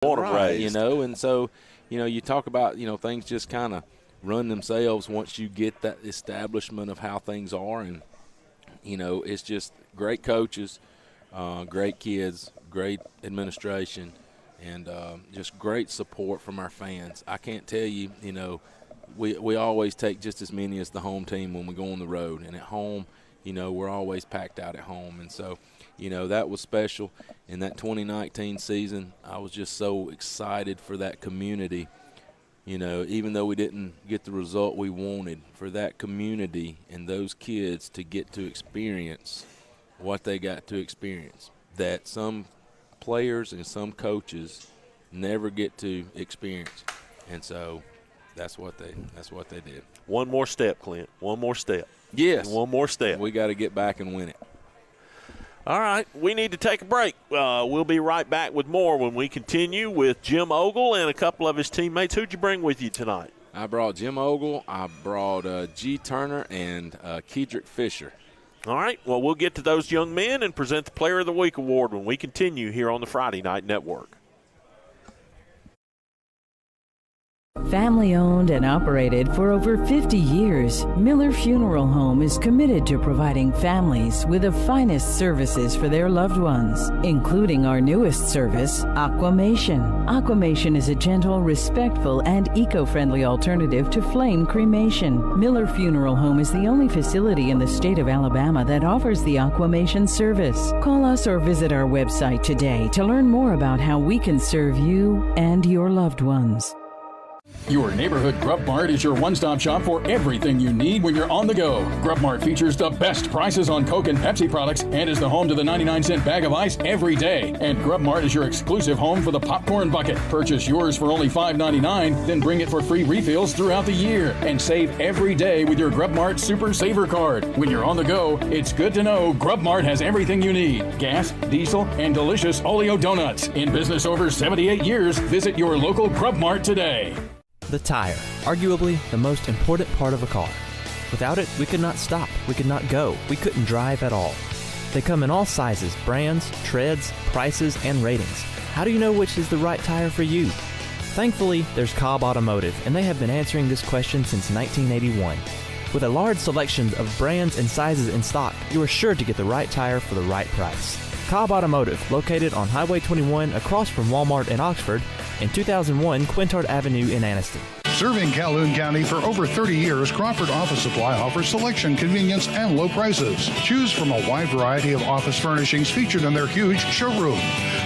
Right, and so, you talk about, things just kind of run themselves once you get that establishment of how things are. And, it's just great coaches, great kids, great administration, and just great support from our fans. I can't tell you, we always take just as many as the home team when we go on the road. And at home, we're always packed out at home. And so, that was special. In that 2019 season, I was just so excited for that community. Even though we didn't get the result we wanted, for that community and those kids to get to experience what they got to experience, that some players and some coaches never get to experience. And so that's what they did. One more step, Clint. One more step. Yes. One more step. We got to get back and win it. All right, we need to take a break. We'll be right back with more when we continue with Jim Ogle and a couple of his teammates. Who'd you bring with you tonight? I brought Jim Ogle. I brought G. Turner and Kedrick Fisher. All right, well, we'll get to those young men and present the Player of the Week award when we continue here on the Friday Night Network. Family owned and operated for over 50 years, Miller Funeral Home is committed to providing families with the finest services for their loved ones, including our newest service, Aquamation. Aquamation is a gentle, respectful, and eco-friendly alternative to flame cremation. Miller Funeral Home is the only facility in the state of Alabama that offers the Aquamation service. Call us or visit our website today to learn more about how we can serve you and your loved ones. Your neighborhood Grub Mart is your one-stop shop for everything you need when you're on the go. Grub Mart features the best prices on Coke and Pepsi products and is the home to the 99-cent bag of ice every day. And Grub Mart is your exclusive home for the popcorn bucket. Purchase yours for only $5.99, then bring it for free refills throughout the year. And save every day with your Grub Mart Super Saver Card. When you're on the go, it's good to know Grub Mart has everything you need. Gas, diesel, and delicious Oleo donuts. In business over 78 years, visit your local Grub Mart today. The tire, arguably the most important part of a car. Without it, we could not stop, we could not go, we couldn't drive at all. They come in all sizes, brands, treads, prices, and ratings. How do you know which is the right tire for you? Thankfully, there's Cobb Automotive, and they have been answering this question since 1981. With a large selection of brands and sizes in stock, you are sure to get the right tire for the right price. Cobb Automotive, located on Highway 21 across from Walmart in Oxford, and 2001 Quintard Avenue in Anniston. Serving Calhoun County for over 30 years, Crawford Office Supply offers selection, convenience, and low prices. Choose from a wide variety of office furnishings featured in their huge showroom.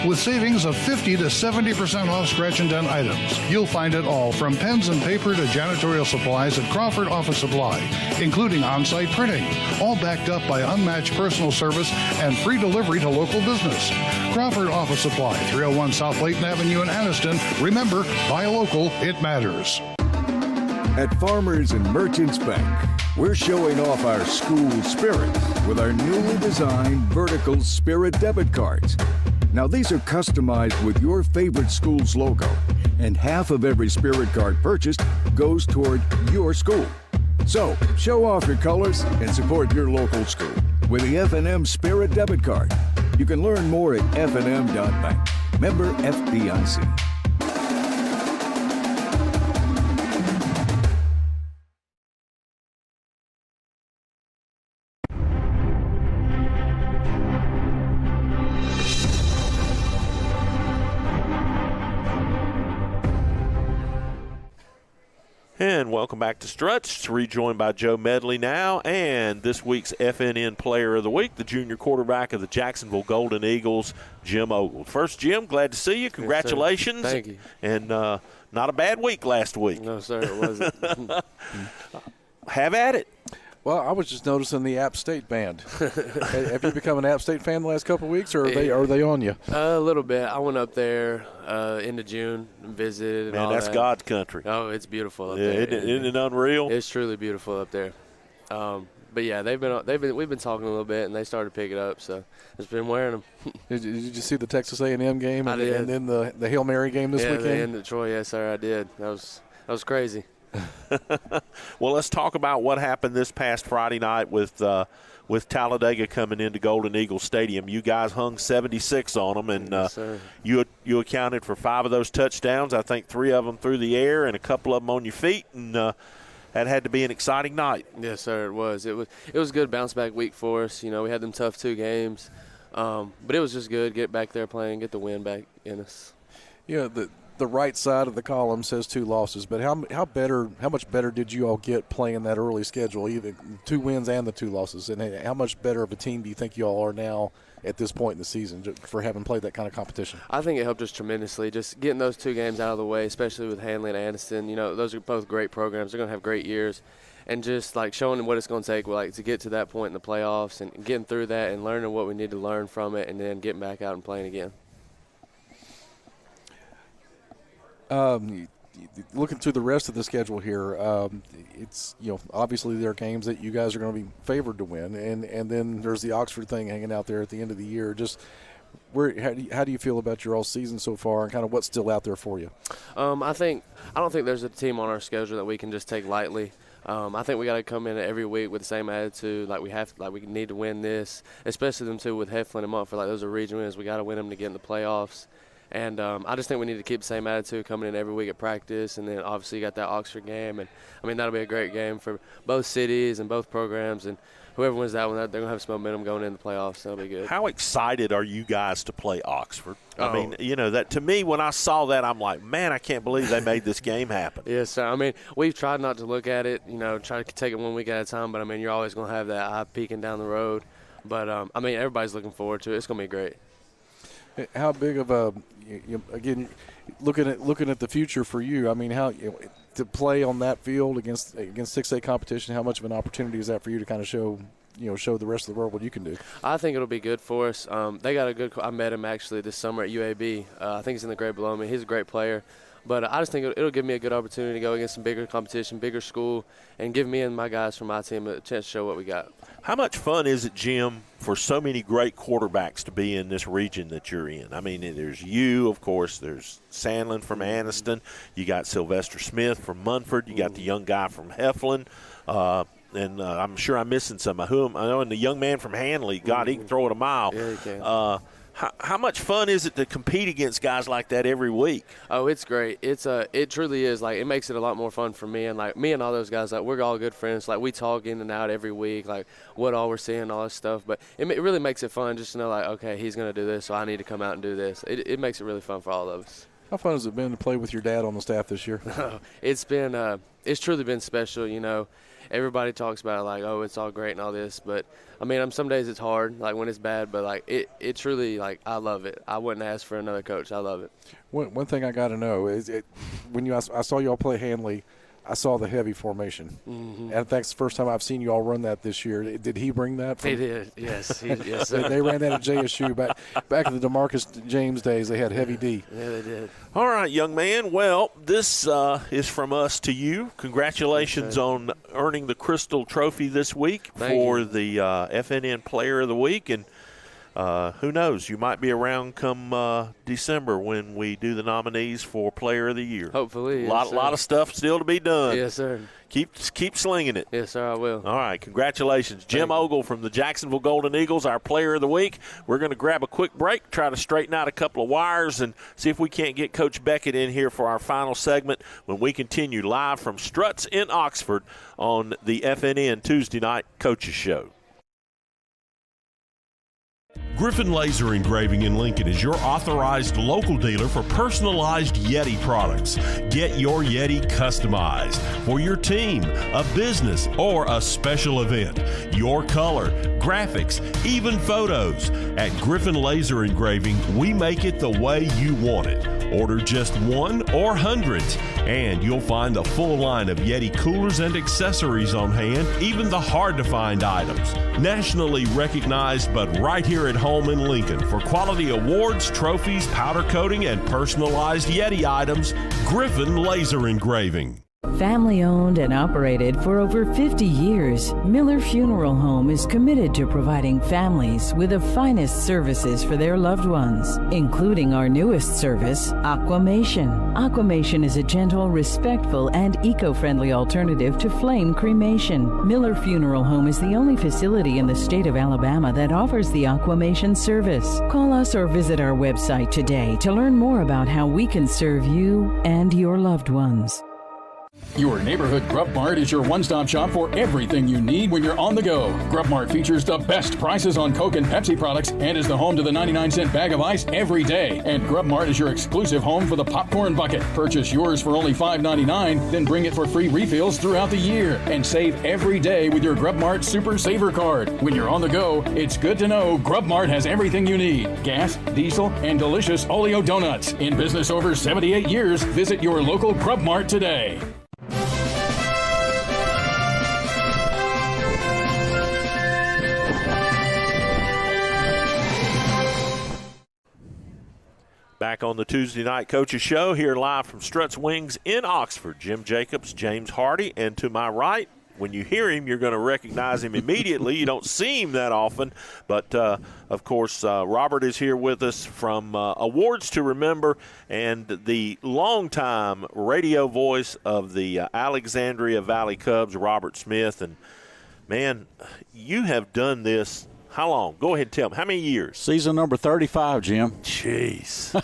With savings of 50 to 70% off scratch and dent items. You'll find it all from pens and paper to janitorial supplies at Crawford Office Supply, including on-site printing, all backed up by unmatched personal service and free delivery to local business. Crawford Office Supply, 301 South Layton Avenue in Anniston. Remember, buy local, it matters. At Farmers and Merchants Bank, we're showing off our school spirit with our newly designed vertical Spirit debit cards. Now, these are customized with your favorite school's logo, and half of every Spirit card purchased goes toward your school. So, show off your colors and support your local school with the FNN Spirit debit card. You can learn more at fnm.bank. Member FDIC. And welcome back to Struts, rejoined by Joe Medley now, and this week's FNN Player of the Week, the junior quarterback of the Jacksonville Golden Eagles, Jim Ogle. First, Jim, glad to see you. Congratulations. Yes, thank you. And not a bad week last week. No, sir, it wasn't. Have at it. Well, I was just noticing the App State band. Have you become an App State fan the last couple of weeks, or are they on you? A little bit. I went up there end of June and visited. Man, that's God's country. Oh, it's beautiful up there. Isn't it unreal? It's truly beautiful up there. But yeah, we've been talking a little bit, and they started picking up, so it's been wearing them. Did you see the Texas A&M game I did. And then the Hail Mary game this weekend? Yeah, the end of Troy. Yes, sir, I did. That was crazy. Well, let's talk about what happened this past Friday night with with Talladega coming into Golden Eagle Stadium. You guys hung 76 on them, and Yes, you accounted for 5 of those touchdowns. I think 3 of them through the air and a couple of them on your feet, and that had to be an exciting night. Yes, sir, it was. It was a good bounce-back week for us. You know, we had them tough 2 games, but it was just good. Get back there playing, get the win back in us. Yeah, the right side of the column says 2 losses, but how much better did you all get playing that early schedule, even 2 wins and the 2 losses? And how much better of a team do you think you all are now at this point in the season for having played that kind of competition? I think it helped us tremendously, just getting those 2 games out of the way, especially with Hanley and Aniston. You know, those are both great programs. They're going to have great years. And just, like, showing them what it's going to take, like, to get to that point in the playoffs and getting through that and learning what we need to learn from it and then getting back out and playing again. Looking through the rest of the schedule here, it's, you know, obviously there are games that you guys are going to be favored to win, and then there's the Oxford thing hanging out there at the end of the year. Just how do you feel about your all season so far, and kind of what's still out there for you? I don't think there's a team on our schedule that we can just take lightly. I think we got to come in every week with the same attitude, like we need to win this, especially them 2 with Heflin and Mumford. Like, those are region wins. We got to win them to get in the playoffs. And I just think we need to keep the same attitude coming in every week at practice. And then obviously you got that Oxford game. And, I mean, that'll be a great game for both cities and both programs. And whoever wins that one, they're going to have some momentum going into the playoffs. So that'll be good. How excited are you guys to play Oxford? I mean, you know, that to me, when I saw that, I'm like, man, I can't believe they made this game happen. Yes, sir. I mean, we've tried not to look at it, you know, try to take it 1 week at a time. But, I mean, you're always going to have that eye peeking down the road. But, I mean, everybody's looking forward to it. It's going to be great. How big of a again looking at the future for you? I mean, how to play on that field against 6A competition? How much of an opportunity is that for you to kind of show the rest of the world what you can do? I think it'll be good for us. They got a good. I met him actually this summer at UAB. I think he's in the grade below me. He's a great player. But I just think it'll give me a good opportunity to go against some bigger competition, bigger school, and give me and my guys from my team a chance to show what we got. How much fun is it, Jim, for so many great quarterbacks to be in this region that you're in? I mean, there's you, of course. There's Sandlin from Aniston. You got Sylvester Smith from Munford. You got the young guy from Heflin. And I'm sure I'm missing some. I know, and the young man from Hanley, God, he can throw it a mile. Yeah, he can. How much fun is it to compete against guys like that every week? Oh, it's great. It truly is. Like, it makes it a lot more fun for me. And, like, me and all those guys, like, we're all good friends. Like, we talk in and out every week, like, what all we're seeing, all this stuff. But it really makes it fun just to know, like, okay, he's going to do this, so I need to come out and do this. It makes it really fun for all of us. How fun has it been to play with your dad on the staff this year? It's truly been special, you know. Everybody talks about it like, oh, it's all great and all this. But, I mean, some days it's hard, like when it's bad. But, like, it truly, like, I love it. I wouldn't ask for another coach. I love it. One thing I got to know is when I saw you all play Hanley, I saw the heavy formation. Mm-hmm. And that's the first time I've seen you all run that this year. Did he bring that? He did, yes. Yes, sir. They ran that at JSU. Back in the DeMarcus James days, they had heavy D. Yeah, they did. All right, young man. Well, this is from us to you. Congratulations on earning the Crystal Trophy this week for the FNN Player of the Week. And who knows, you might be around come December when we do the nominees for Player of the Year. Hopefully, a lot of stuff still to be done. Yes, sir. Keep slinging it. Yes, sir, I will. All right, congratulations. Jim Ogle from the Jacksonville Golden Eagles, our Player of the Week. We're going to grab a quick break, try to straighten out a couple of wires, and see if we can't get Coach Beckett in here for our final segment when we continue live from Struts in Oxford on the FNN Tuesday Night Coaches Show. Griffin Laser Engraving in Lincoln is your authorized local dealer for personalized Yeti products. Get your Yeti customized for your team, a business, or a special event. Your color, graphics, even photos. At Griffin Laser Engraving, we make it the way you want it. Order just one or hundreds, and you'll find the full line of Yeti coolers and accessories on hand, even the hard-to-find items. Nationally recognized, but right here at home in Lincoln for quality awards, trophies, powder coating, and personalized Yeti items, Griffin Laser Engraving. Family owned and operated for over 50 years, Miller Funeral Home is committed to providing families with the finest services for their loved ones, including our newest service, Aquamation. Aquamation is a gentle, respectful, and eco-friendly alternative to flame cremation. Miller Funeral Home is the only facility in the state of Alabama that offers the Aquamation service. Call us or visit our website today to learn more about how we can serve you and your loved ones. Your neighborhood Grub Mart is your one-stop shop for everything you need when you're on the go. Grub Mart features the best prices on Coke and Pepsi products and is the home to the 99-cent bag of ice every day. And Grub Mart is your exclusive home for the popcorn bucket. Purchase yours for only $5.99, then bring it for free refills throughout the year. And save every day with your Grub Mart Super Saver card. When you're on the go, it's good to know Grub Mart has everything you need. Gas, diesel, and delicious Oleo donuts. In business over 78 years, visit your local Grub Mart today. Back on the Tuesday Night Coaches Show, here live from Strutt's Wings in Oxford. Jim Jacobs, James Hardy, and to my right, when you hear him, you're going to recognize him immediately. You don't see him that often, but, of course, Robert is here with us from Awards to Remember and the longtime radio voice of the Alexandria Valley Cubs, Robert Smith. And, man, you have done this. How long? Go ahead and tell me. How many years? Season number 35, Jim. Jeez.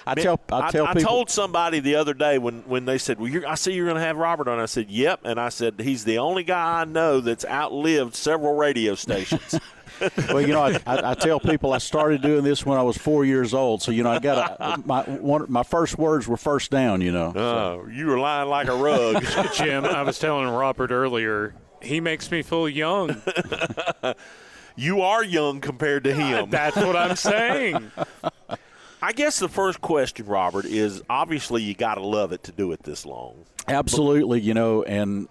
I tell people. I told somebody the other day when they said, well, I see you're going to have Robert on. I said, yep. And I said, he's the only guy I know that's outlived several radio stations. Well, I tell people I started doing this when I was 4 years old. So, I got my first words were first down, Oh, you were lying like a rug. Jim, I was telling Robert earlier, he makes me feel young. You are young compared to him. That's what I'm saying. I guess the first question, Robert, is obviously you got to love it to do it this long. Absolutely, and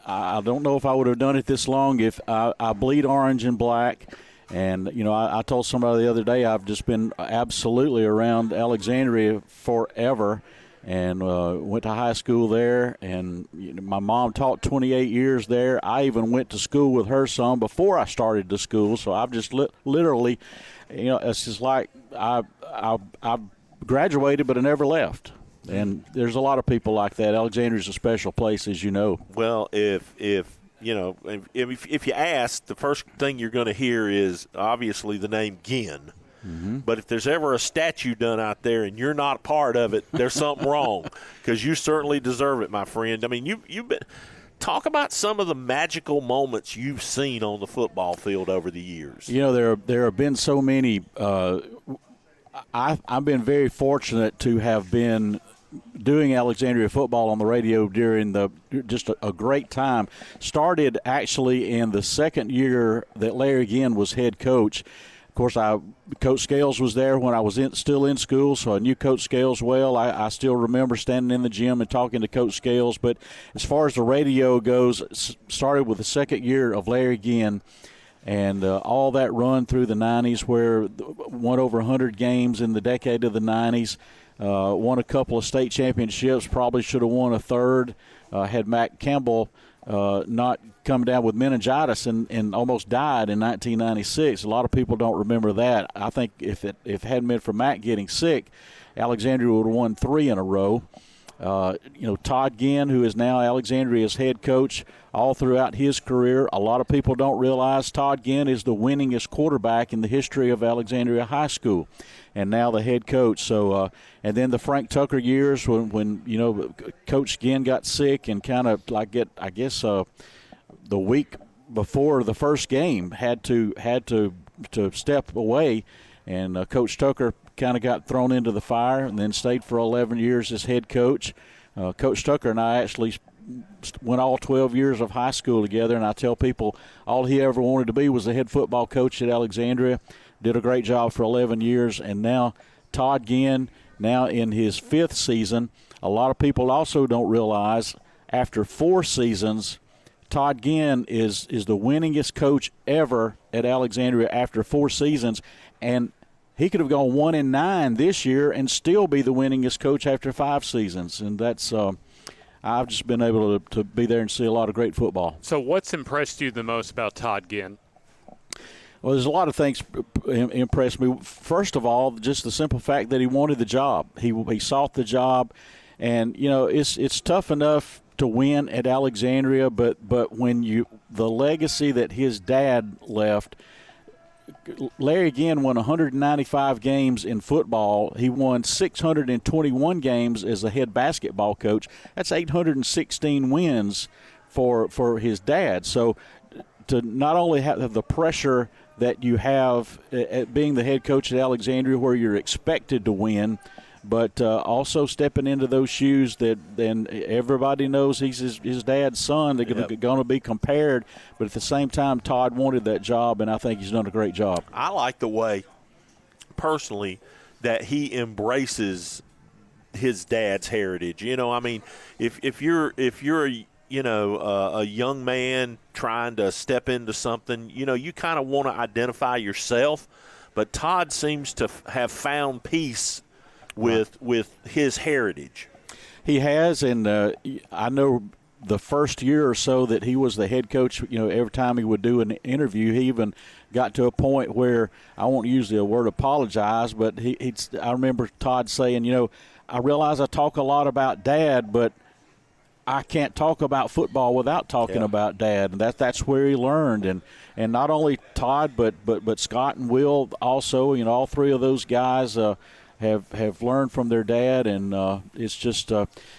I don't know if I would have done it this long if I bleed orange and black. And, I told somebody the other day I've just been absolutely around Alexandria forever. And went to high school there, and my mom taught 28 years there. I even went to school with her son before I started the school, so I've just literally, it's just like I graduated, but I never left. And there's a lot of people like that. Alexandria's a special place, as you know. Well, if you ask, the first thing you're going to hear is obviously the name Ginn. Mm-hmm. But if there's ever a statue done out there and you're not a part of it, there's something wrong, because you certainly deserve it, my friend. I mean, you've been – talk about some of the magical moments you've seen on the football field over the years. There have been so many. I've been very fortunate to have been doing Alexandria football on the radio during just a great time. Started actually in the second year that Larry Ginn was head coach. Of course, Coach Scales was there when I was still in school, so I knew Coach Scales well. I still remember standing in the gym and talking to Coach Scales. But as far as the radio goes, started with the second year of Larry Ginn, and all that run through the 90s, where won over 100 games in the decade of the 90s, won a couple of state championships, probably should have won a third, had Matt Campbell not come down with meningitis and almost died in 1996. A lot of people don't remember that. I think if it hadn't been for Matt getting sick, Alexandria would have won 3 in a row. Todd Ginn, who is now Alexandria's head coach, all throughout his career. A lot of people don't realize Todd Ginn is the winningest quarterback in the history of Alexandria High School, and now the head coach. So, and then the Frank Tucker years when Coach Ginn got sick and kind of the week before the first game had to step away, and Coach Tucker kind of got thrown into the fire and then stayed for 11 years as head coach. Coach Tucker and I actually went all 12 years of high school together, and I tell people all he ever wanted to be was the head football coach at Alexandria. Did a great job for 11 years, and now Todd Ginn, now in his 5th season. A lot of people also don't realize after 4 seasons, Todd Ginn is the winningest coach ever at Alexandria after 4 seasons, and he could have gone 1-9 this year and still be the winningest coach after 5 seasons. And that's I've just been able to be there and see a lot of great football. So what's impressed you the most about Todd Ginn? Well, there's a lot of things impressed me. First of all, just the simple fact that he wanted the job. He sought the job, and it's tough enough to win at Alexandria, but when the legacy that his dad left. Larry Ginn won 195 games in football. He won 621 games as a head basketball coach. That's 816 wins for his dad. So to not only have the pressure that you have at being the head coach at Alexandria where you're expected to win, but also stepping into those shoes that then everybody knows he's his dad's son. They're going to be compared, but at the same time, Todd wanted that job, and I think he's done a great job. I like the way, personally, that he embraces his dad's heritage. If you're a young man trying to step into something, you kind of want to identify yourself, but Todd seems to have found peace with his heritage. He has, and I know the first year or so that he was the head coach, every time he would do an interview, he even got to a point where, I won't use the word apologize, but I remember Todd saying, I realize I talk a lot about Dad, but I can't talk about football without talking about Dad, and that's where he learned. And not only Todd, but Scott and Will also. All three of those guys have learned from their dad, and it's just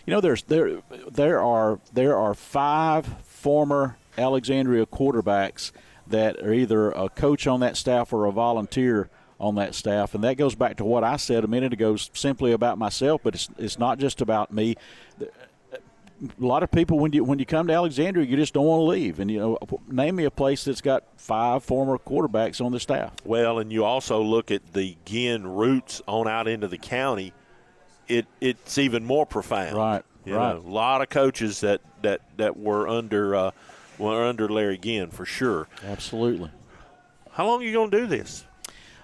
there are 5 former Alexandria quarterbacks that are either a coach on that staff or a volunteer on that staff, and that goes back to what I said a minute ago, simply about myself, but it's not just about me. A lot of people, when you come to Alexandria, you just don't want to leave. And, name me a place that's got 5 former quarterbacks on the staff. Well, and you also look at the Ginn roots on out into the county, it's even more profound. Right, right. A lot of coaches that were under Larry Ginn, for sure. Absolutely. How long are you going to do this?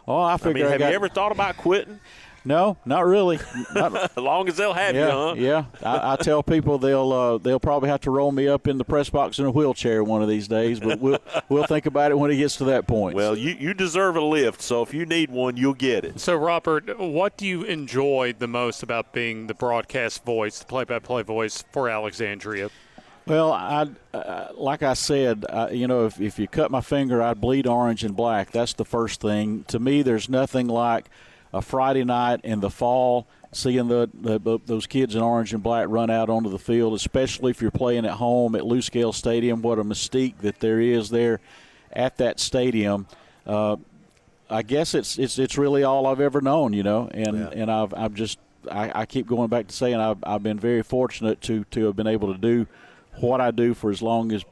Oh, I figure. Have you ever thought about quitting? No, not really. As long as they'll have you, huh? Yeah. I tell people they'll probably have to roll me up in the press box in a wheelchair one of these days, but we'll think about it when it gets to that point. Well, you deserve a lift, so if you need one, you'll get it. So, Robert, what do you enjoy the most about being the broadcast voice, the play-by-play voice for Alexandria? Well, like I said, if you cut my finger, I'd bleed orange and black. That's the first thing. To me, there's nothing like a Friday night in the fall, seeing those kids in orange and black run out onto the field, especially if you're playing at home at Lou Scale Stadium. What a mystique that there is there at that stadium. I guess it's really all I've ever known, and I keep going back to saying I've been very fortunate to have been able to do what I do for as long as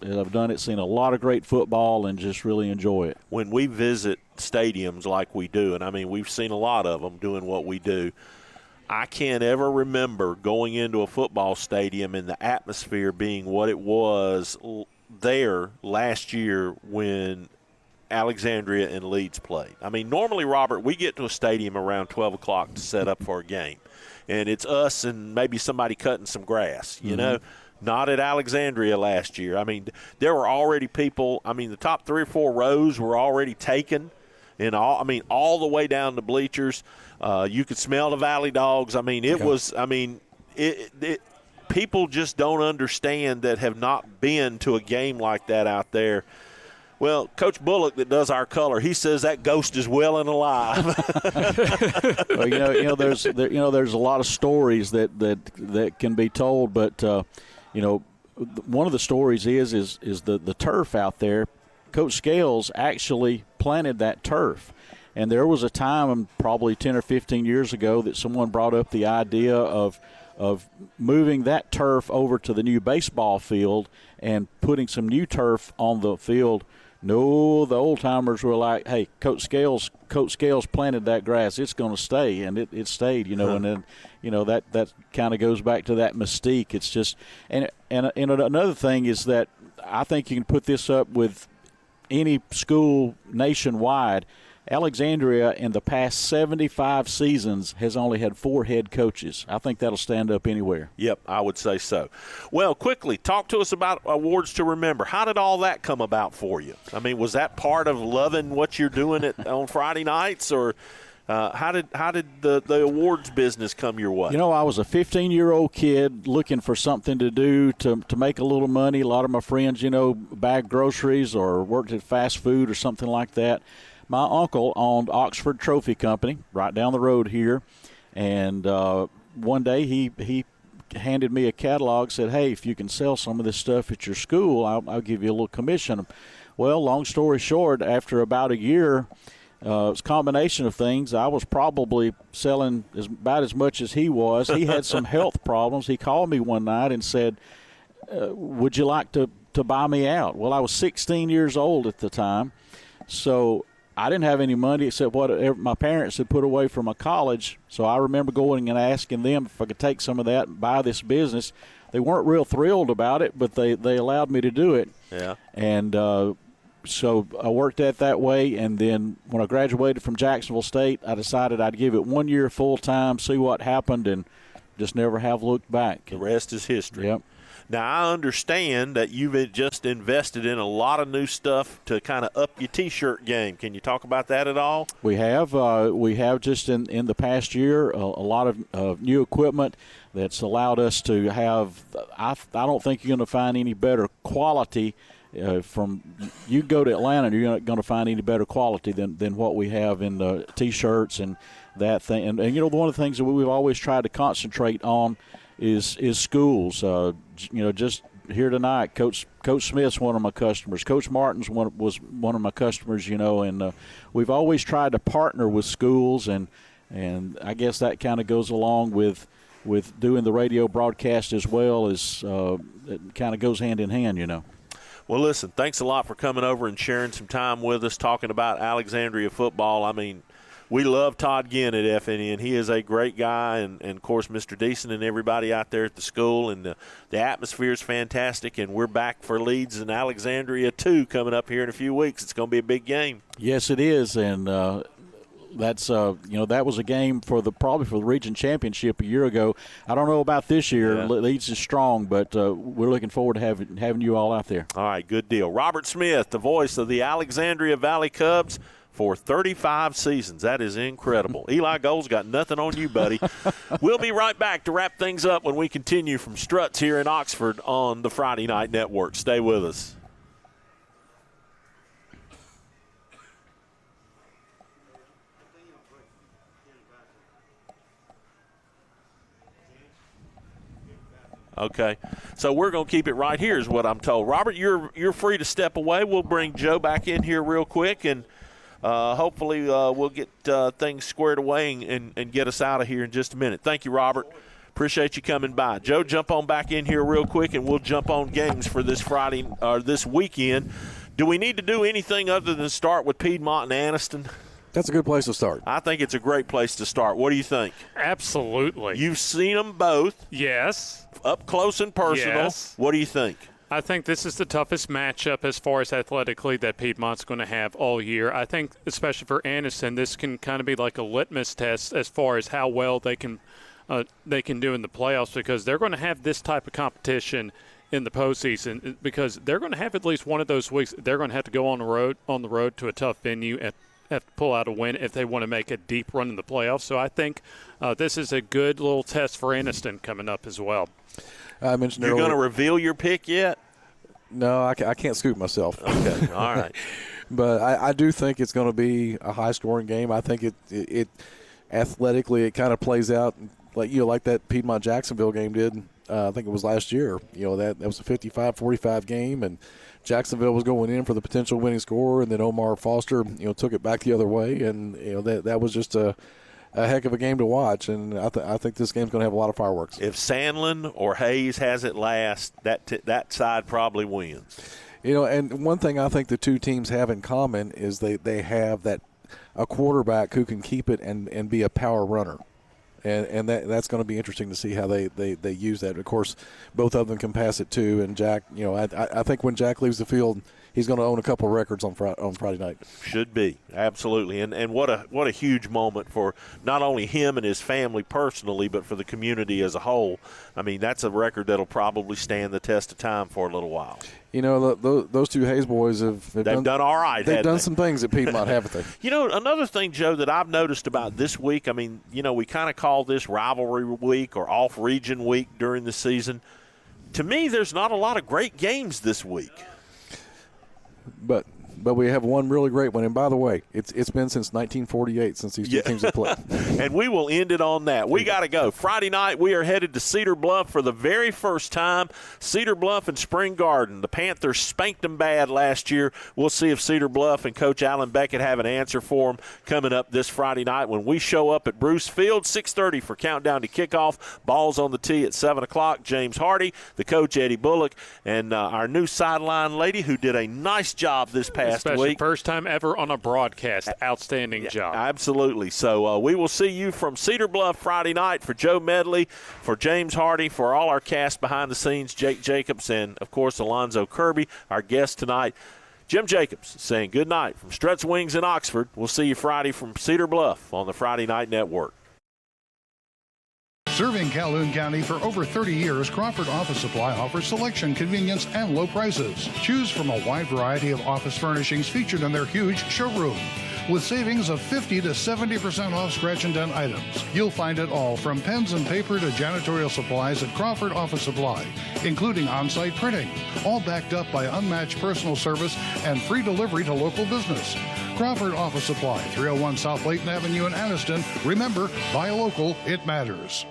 I've done it, seen a lot of great football and just really enjoy it. When we visit stadiums like we do, and we've seen a lot of them doing what we do, I can't ever remember going into a football stadium and the atmosphere being what it was there last year when Alexandria and Leeds played. Normally, Robert, we get to a stadium around 12 o'clock to set up for a game, and it's us and maybe somebody cutting some grass, you know. Not at Alexandria last year. There were already people. The top 3 or 4 rows were already taken, and all the way down the bleachers. You could smell the Valley Dogs. People just don't understand that have not been to a game like that out there. Well, Coach Bullock, that does our color, he says that ghost is well and alive. Well, there's a lot of stories that can be told, but. One of the stories is the turf out there. Coach Scales actually planted that turf. And there was a time, probably 10 or 15 years ago, that someone brought up the idea of moving that turf over to the new baseball field and putting some new turf on the field. No, the old-timers were like, hey, Coach Scales planted that grass. It's going to stay, and it stayed, and then, that kind of goes back to that mystique. It's just – and another thing is that I think you can put this up with any school nationwide. Alexandria in the past 75 seasons has only had 4 head coaches. I think that'll stand up anywhere. Yep, I would say so. Well, quickly, talk to us about awards to remember. How did all that come about for you? I mean, was that part of loving what you're doing on Friday nights, or how did the awards business come your way? You know, I was a 15-year-old kid looking for something to do to make a little money. A lot of my friends, you know, bagged groceries or worked at fast food or something like that. My uncle owned Oxford Trophy Company right down the road here, and one day he handed me a catalog, said, hey, if you can sell some of this stuff at your school, I'll give you a little commission. Well, long story short, after about a year, it was a combination of things. I was probably selling about as much as he was. He had some health problems. He called me one night and said, would you like to buy me out? Well, I was 16 years old at the time, so I didn't have any money except what my parents had put away for my college. So I remember going and asking them if I could take some of that and buy this business. They weren't real thrilled about it, but they allowed me to do it. Yeah. And so I worked that way, and then when I graduated from Jacksonville State, I decided I'd give it 1 year full-time, see what happened, and just never have looked back. The rest is history. Yep. Now, I understand that you've just invested in a lot of new stuff to kind of up your T-shirt game. Can you talk about that at all? We have just in the past year a lot of new equipment that's allowed us to have. I don't think you're going to find any better quality from. You go to Atlanta, and you're not going to find any better quality than what we have in the T-shirts and that thing. And you know, one of the things that we've always tried to concentrate on is schools. You know, just here tonight, Coach Smith's one of my customers. Coach Martin's was one of my customers. You know, and we've always tried to partner with schools, and I guess that kind of goes along with doing the radio broadcast as well as it kind of goes hand in hand. You know. Well, listen, thanks a lot for coming over and sharing some time with us, talking about Alexandria football. I mean, we love Todd Ginn at FNN. He is a great guy, and of course, Mr. Deason and everybody out there at the school. And the atmosphere is fantastic, and we're back for Leeds and Alexandria, too, coming up here in a few weeks. It's going to be a big game. Yes, it is, and that's you know, that was a game probably for the region championship a year ago. I don't know about this year. Yeah. Leeds is strong, but we're looking forward to having you all out there. All right, good deal. Robert Smith, the voice of the Alexandria Valley Cubs for 35 seasons. That is incredible. Eli Gold's got nothing on you, buddy. We'll be right back to wrap things up when we continue from Struts here in Oxford on the Friday Night Network. Stay with us. Okay, so we're going to keep it right here is what I'm told. Robert, you're free to step away. We'll bring Joe back in here real quick, and hopefully we'll get things squared away and get us out of here in just a minute. Thank you, Robert. Appreciate you coming by. Joe, jump on back in here real quick, and we'll jump on games for this Friday or this weekend. Do we need to do anything other than start with Piedmont and Anniston? That's a good place to start. I think it's a great place to start. What do you think? Absolutely. You've seen them both. Yes. Up close and personal. Yes. What do you think? I think this is the toughest matchup as far as athletically that Piedmont's going to have all year. I think, especially for Anniston, this can kind of be like a litmus test as far as how well they can do in the playoffs, because they're going to have this type of competition in the postseason, because they're going to have at least one of those weeks they're going to have to go on the road to a tough venue and have to pull out a win if they want to make a deep run in the playoffs. So I think this is a good little test for Anniston coming up as well. I mentioned You're going to reveal your pick yet? No, I can't scoop myself. Okay, all right. But I do think it's going to be a high-scoring game. I think it athletically it kind of plays out like that Piedmont-Jacksonville game did. I think it was last year. You know, that was a 55-45 game, and Jacksonville was going in for the potential winning score, and then Omar Foster, took it back the other way, and that was just a heck of a game to watch, and I think this game's going to have a lot of fireworks. If Sandlin or Hayes has it last, that side probably wins. And one thing I think the two teams have in common is they have a quarterback who can keep it and be a power runner. And that's going to be interesting to see how they use that. Of course, both of them can pass it too. And Jack, I think when Jack leaves the field, he's going to own a couple of records on Friday night. Should be, absolutely. And what a huge moment for not only him and his family personally, but for the community as a whole. I mean, that's a record that'll probably stand the test of time for a little while. You know, those two Hayes boys they've done all right. They've done some things at Piedmont, haven't they? You know, another thing, Joe, that I've noticed about this week, I mean, you know, we kind of call this rivalry week or off-region week during the season. To me, there's not a lot of great games this week. But we have one really great one. And by the way, it's been since 1948 since these two teams have played. And we will end it on that. We got to go. Friday night, we are headed to Cedar Bluff for the very first time. Cedar Bluff and Spring Garden. The Panthers spanked them bad last year. We'll see if Cedar Bluff and Coach Alan Beckett have an answer for them coming up this Friday night when we show up at Bruce Field, 6:30 for countdown to kickoff. Balls on the tee at 7 o'clock. James Hardy, the coach Eddie Bullock, and our new sideline lady who did a nice job this past week. First time ever on a broadcast. Outstanding job. Absolutely. So we will see you from Cedar Bluff Friday night. For Joe Medley, for James Hardy, for all our cast behind the scenes, Jake Jacobs, and, of course, Alonzo Kirby, our guest tonight. Jim Jacobs saying good night from Struts Wings in Oxford. We'll see you Friday from Cedar Bluff on the Friday Night Network. Serving Calhoun County for over 30 years, Crawford Office Supply offers selection, convenience, and low prices. Choose from a wide variety of office furnishings featured in their huge showroom. With savings of 50 to 70% off scratch and dent items. You'll find it all from pens and paper to janitorial supplies at Crawford Office Supply, including on-site printing, all backed up by unmatched personal service and free delivery to local business. Crawford Office Supply, 301 South Layton Avenue in Anniston. Remember, buy local, it matters.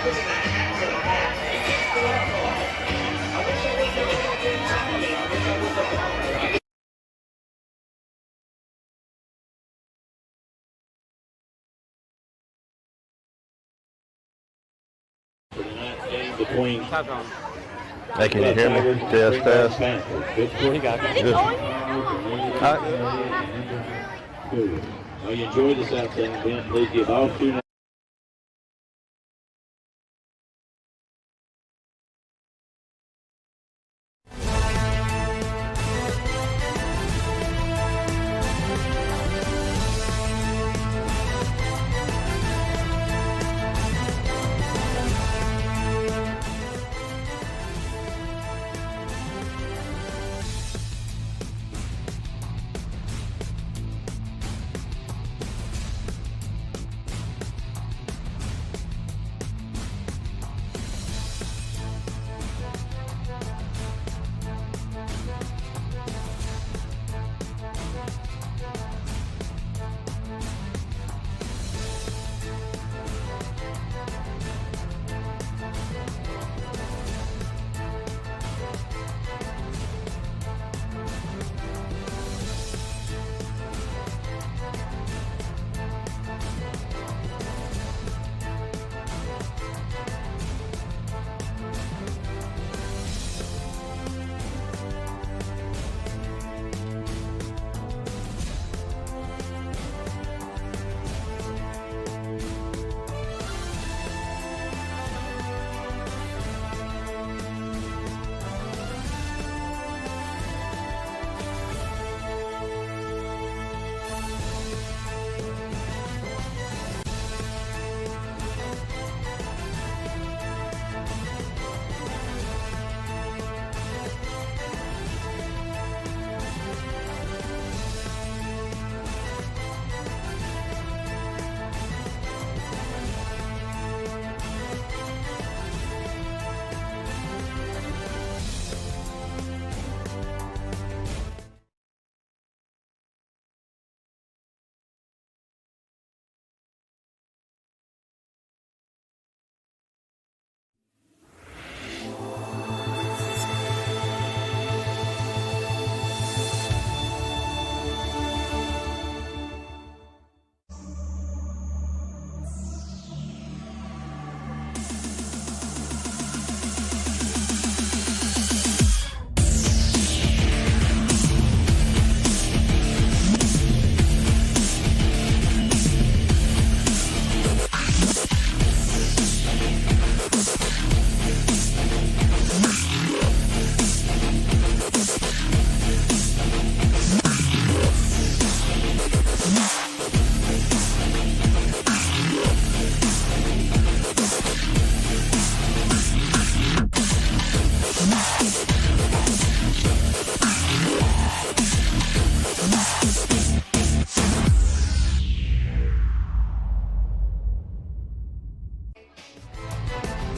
Hey, can you hear me? Test. He got it. Good. Well, you enjoy this outstanding event. Please give all students.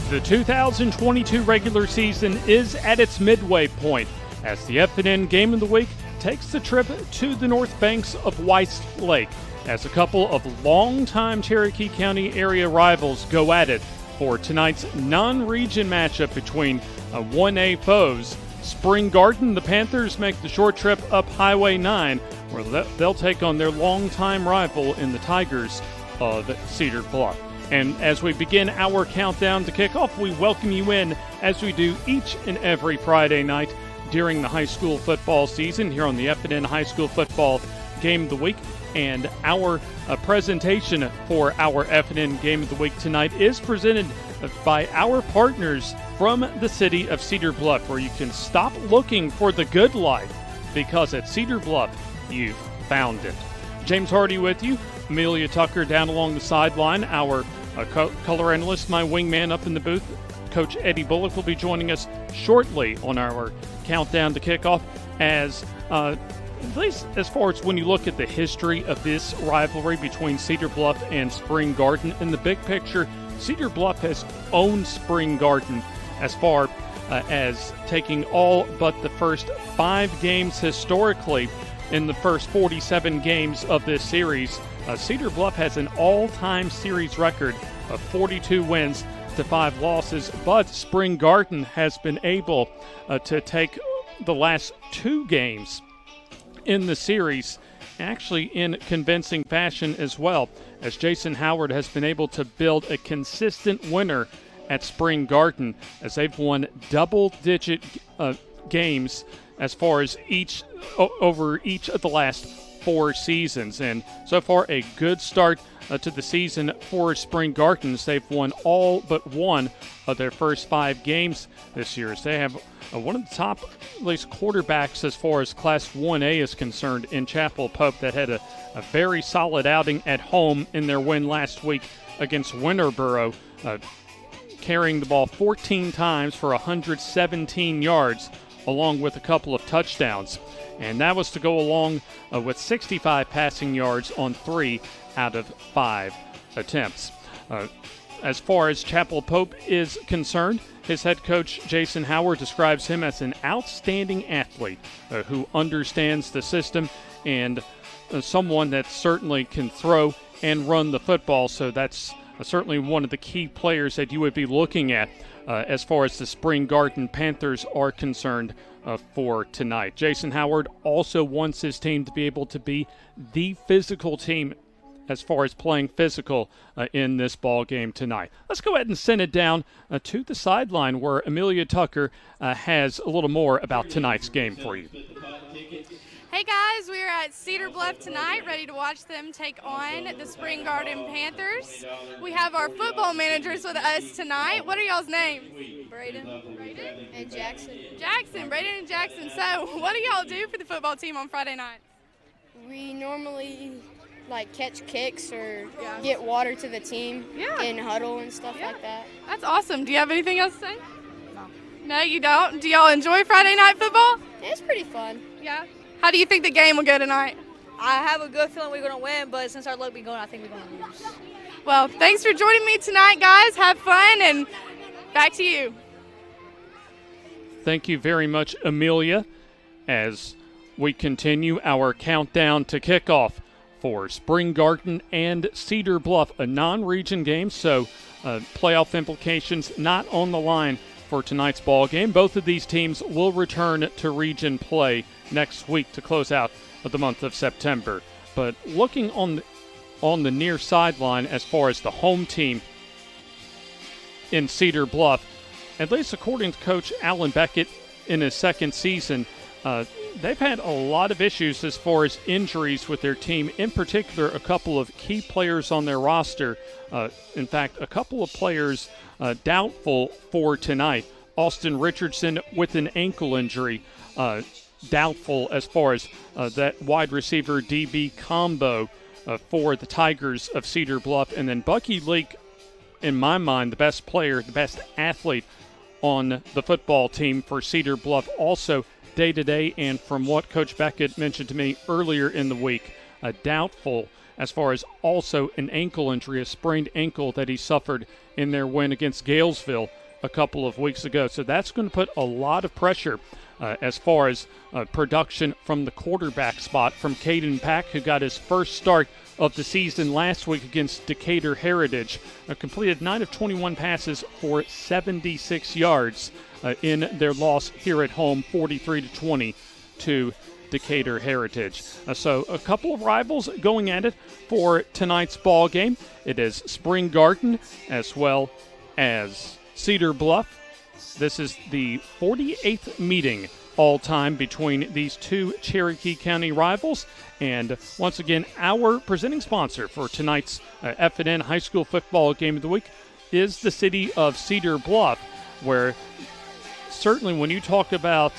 The 2022 regular season is at its midway point as the FNN Game of the Week takes the trip to the north banks of Weiss Lake as a couple of longtime Cherokee County area rivals go at it for tonight's non-region matchup between 1A foes. Spring Garden, the Panthers, make the short trip up Highway 9 where they'll take on their longtime rival in the Tigers of Cedar Bluff. And as we begin our countdown to kickoff, we welcome you in as we do each and every Friday night during the high school football season here on the FNN High School Football Game of the Week. And our presentation for our FNN Game of the Week tonight is presented by our partners from the city of Cedar Bluff, where you can stop looking for the good life because at Cedar Bluff, you've found it. James Hardy with you. Amelia Tucker down along the sideline. Our color analyst, my wingman up in the booth, Coach Eddie Bullock, will be joining us shortly on our countdown to kickoff. At least as far as when you look at the history of this rivalry between Cedar Bluff and Spring Garden, in the big picture, Cedar Bluff has owned Spring Garden as far as taking all but the first 5 games historically in the first 47 games of this series. Cedar Bluff has an all-time series record of 42 wins, up to 5 losses, but Spring Garden has been able to take the last 2 games in the series actually in convincing fashion as well, as Jason Howard has been able to build a consistent winner at Spring Garden as they've won double-digit games as far as over each of the last 4 seasons. And so far, a good start to the season for Spring Gardens. They've won all but one of their first 5 games this year. So they have one of the top, at least, quarterbacks as far as Class 1A is concerned in Chapel Pope that had a very solid outing at home in their win last week against Winterboro, carrying the ball 14 times for 117 yards, along with a couple of touchdowns. And that was to go along with 65 passing yards on 3 out of 5 attempts. As far as Chapel Pope is concerned, his head coach, Jason Howard, describes him as an outstanding athlete who understands the system and someone that certainly can throw and run the football. So that's certainly one of the key players that you would be looking at as far as the Spring Garden Panthers are concerned for tonight. Jason Howard also wants his team to be able to be the physical team as far as playing physical in this ball game tonight. Let's go ahead and send it down to the sideline where Amelia Tucker has a little more about tonight's game for you. Hey guys, we are at Cedar Bluff tonight, ready to watch them take on the Spring Garden Panthers. We have our football managers with us tonight. What are y'all's names? Braden and Jackson. Braden and Jackson. So what do y'all do for the football team on Friday night? We normally catch kicks or get water to the team in huddle and stuff like that. That's awesome. Do you have anything else to say? No. No, you don't? Do y'all enjoy Friday night football? It's pretty fun. Yeah. How do you think the game will go tonight? I have a good feeling we're going to win, but since our luck be going, I think we're going to lose. Well, thanks for joining me tonight, guys. Have fun, and back to you. Thank you very much, Amelia, as we continue our countdown to kickoff for Spring Garden and Cedar Bluff, a non-region game, so playoff implications not on the line for tonight's ball game. Both of these teams will return to region play next week to close out of the month of September. But looking on the near sideline as far as the home team in Cedar Bluff, at least according to Coach Alan Beckett in his second season, they've had a lot of issues as far as injuries with their team, in particular a couple of key players on their roster. In fact, a couple of players doubtful for tonight. Austin Richardson with an ankle injury, doubtful as far as that wide receiver DB combo for the Tigers of Cedar Bluff. And then Bucky Leake, in my mind, the best player, the best athlete on the football team for Cedar Bluff, also day-to-day, and from what Coach Beckett mentioned to me earlier in the week, doubtful as far as also an ankle injury, a sprained ankle that he suffered in their win against Galesville a couple of weeks ago. So that's going to put a lot of pressure as far as production from the quarterback spot from Caden Pack, who got his first start of the season last week against Decatur Heritage. Completed 9 of 21 passes for 76 yards in their loss here at home, 43-20 to Decatur Heritage. So a couple of rivals going at it for tonight's ball game. It is Spring Garden as well as Cedar Bluff. This is the 48th meeting all-time between these two Cherokee County rivals. And once again, our presenting sponsor for tonight's FNN High School Football Game of the Week is the city of Cedar Bluff, where certainly when you talk about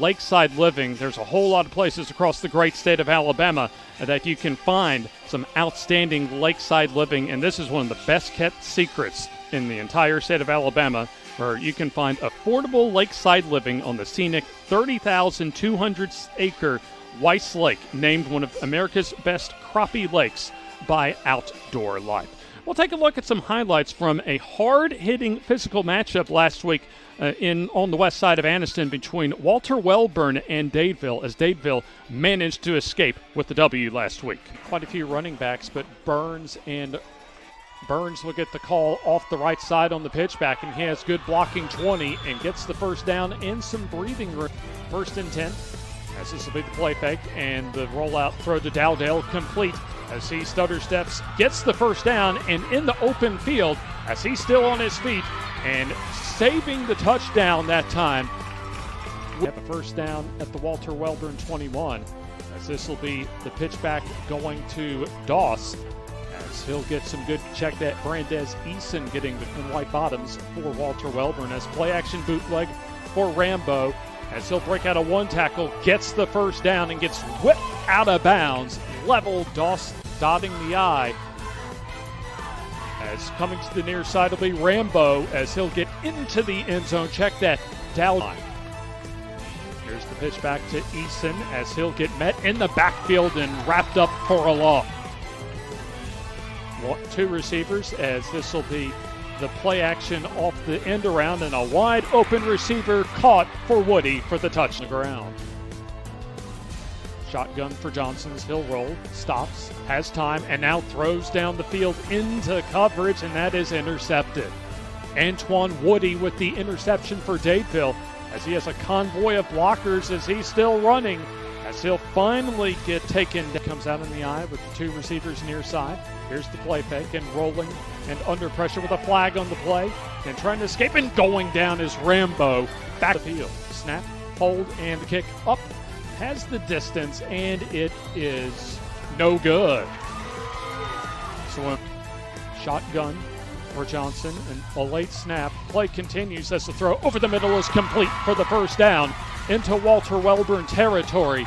lakeside living, there's a whole lot of places across the great state of Alabama that you can find some outstanding lakeside living, and this is one of the best-kept secrets in the entire state of Alabama, where you can find affordable lakeside living on the scenic 30,200-acre Weiss Lake, named one of America's best crappie lakes by Outdoor Life. We'll take a look at some highlights from a hard-hitting physical matchup last week on the west side of Anniston between Walter Wellborn and Dadeville, as Dadeville managed to escape with the W last week. Quite a few running backs, but Burns and Burns will get the call off the right side on the pitch back, and he has good blocking 20 and gets the first down and some breathing room. 1st and 10, as this will be the play fake, and the rollout throw to Dowdell complete as he stutter steps, gets the first down, and in the open field as he's still on his feet and saving the touchdown that time. We have a first down at the Walter Wellborn 21, as this will be the pitch back going to Doss, as he'll get some good check that Brandez Eason getting the white bottoms for Walter Wellborn, as play action bootleg for Rambo, as he'll break out a one tackle, gets the first down and gets whipped out of bounds, level Doss dotting the I. As coming to the near side will be Rambo, as he'll get into the end zone, check that down. Here's the pitch back to Eason, as he'll get met in the backfield and wrapped up for a loss. 2 receivers, as this will be the play action off the end around, and a wide open receiver caught for Woody for the touch on the ground. Shotgun for Johnson's, he'll roll, stops, has time, and now throws down the field into coverage, and that is intercepted. Antoine Woody with the interception for Dadeville, as he has a convoy of blockers as he's still running, as he'll finally get taken down. Comes out in the eye with the 2 receivers near side. Here's the play fake, and rolling and under pressure with a flag on the play, and trying to escape, and going down is Rambo. Back the field, snap, hold, and the kick up, has the distance, and it is no good. So shotgun for Johnson, and a late snap. Play continues as the throw over the middle is complete for the first down into Walter Wellborn territory.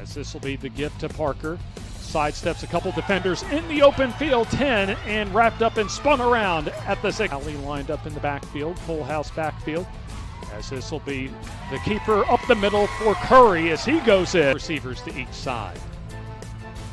As this will be the gift to Parker. Sidesteps a couple defenders in the open field, 10, and wrapped up and spun around at the 6. Alley lined up in the backfield, full house backfield. As this will be the keeper up the middle for Curry as he goes in. Receivers to each side.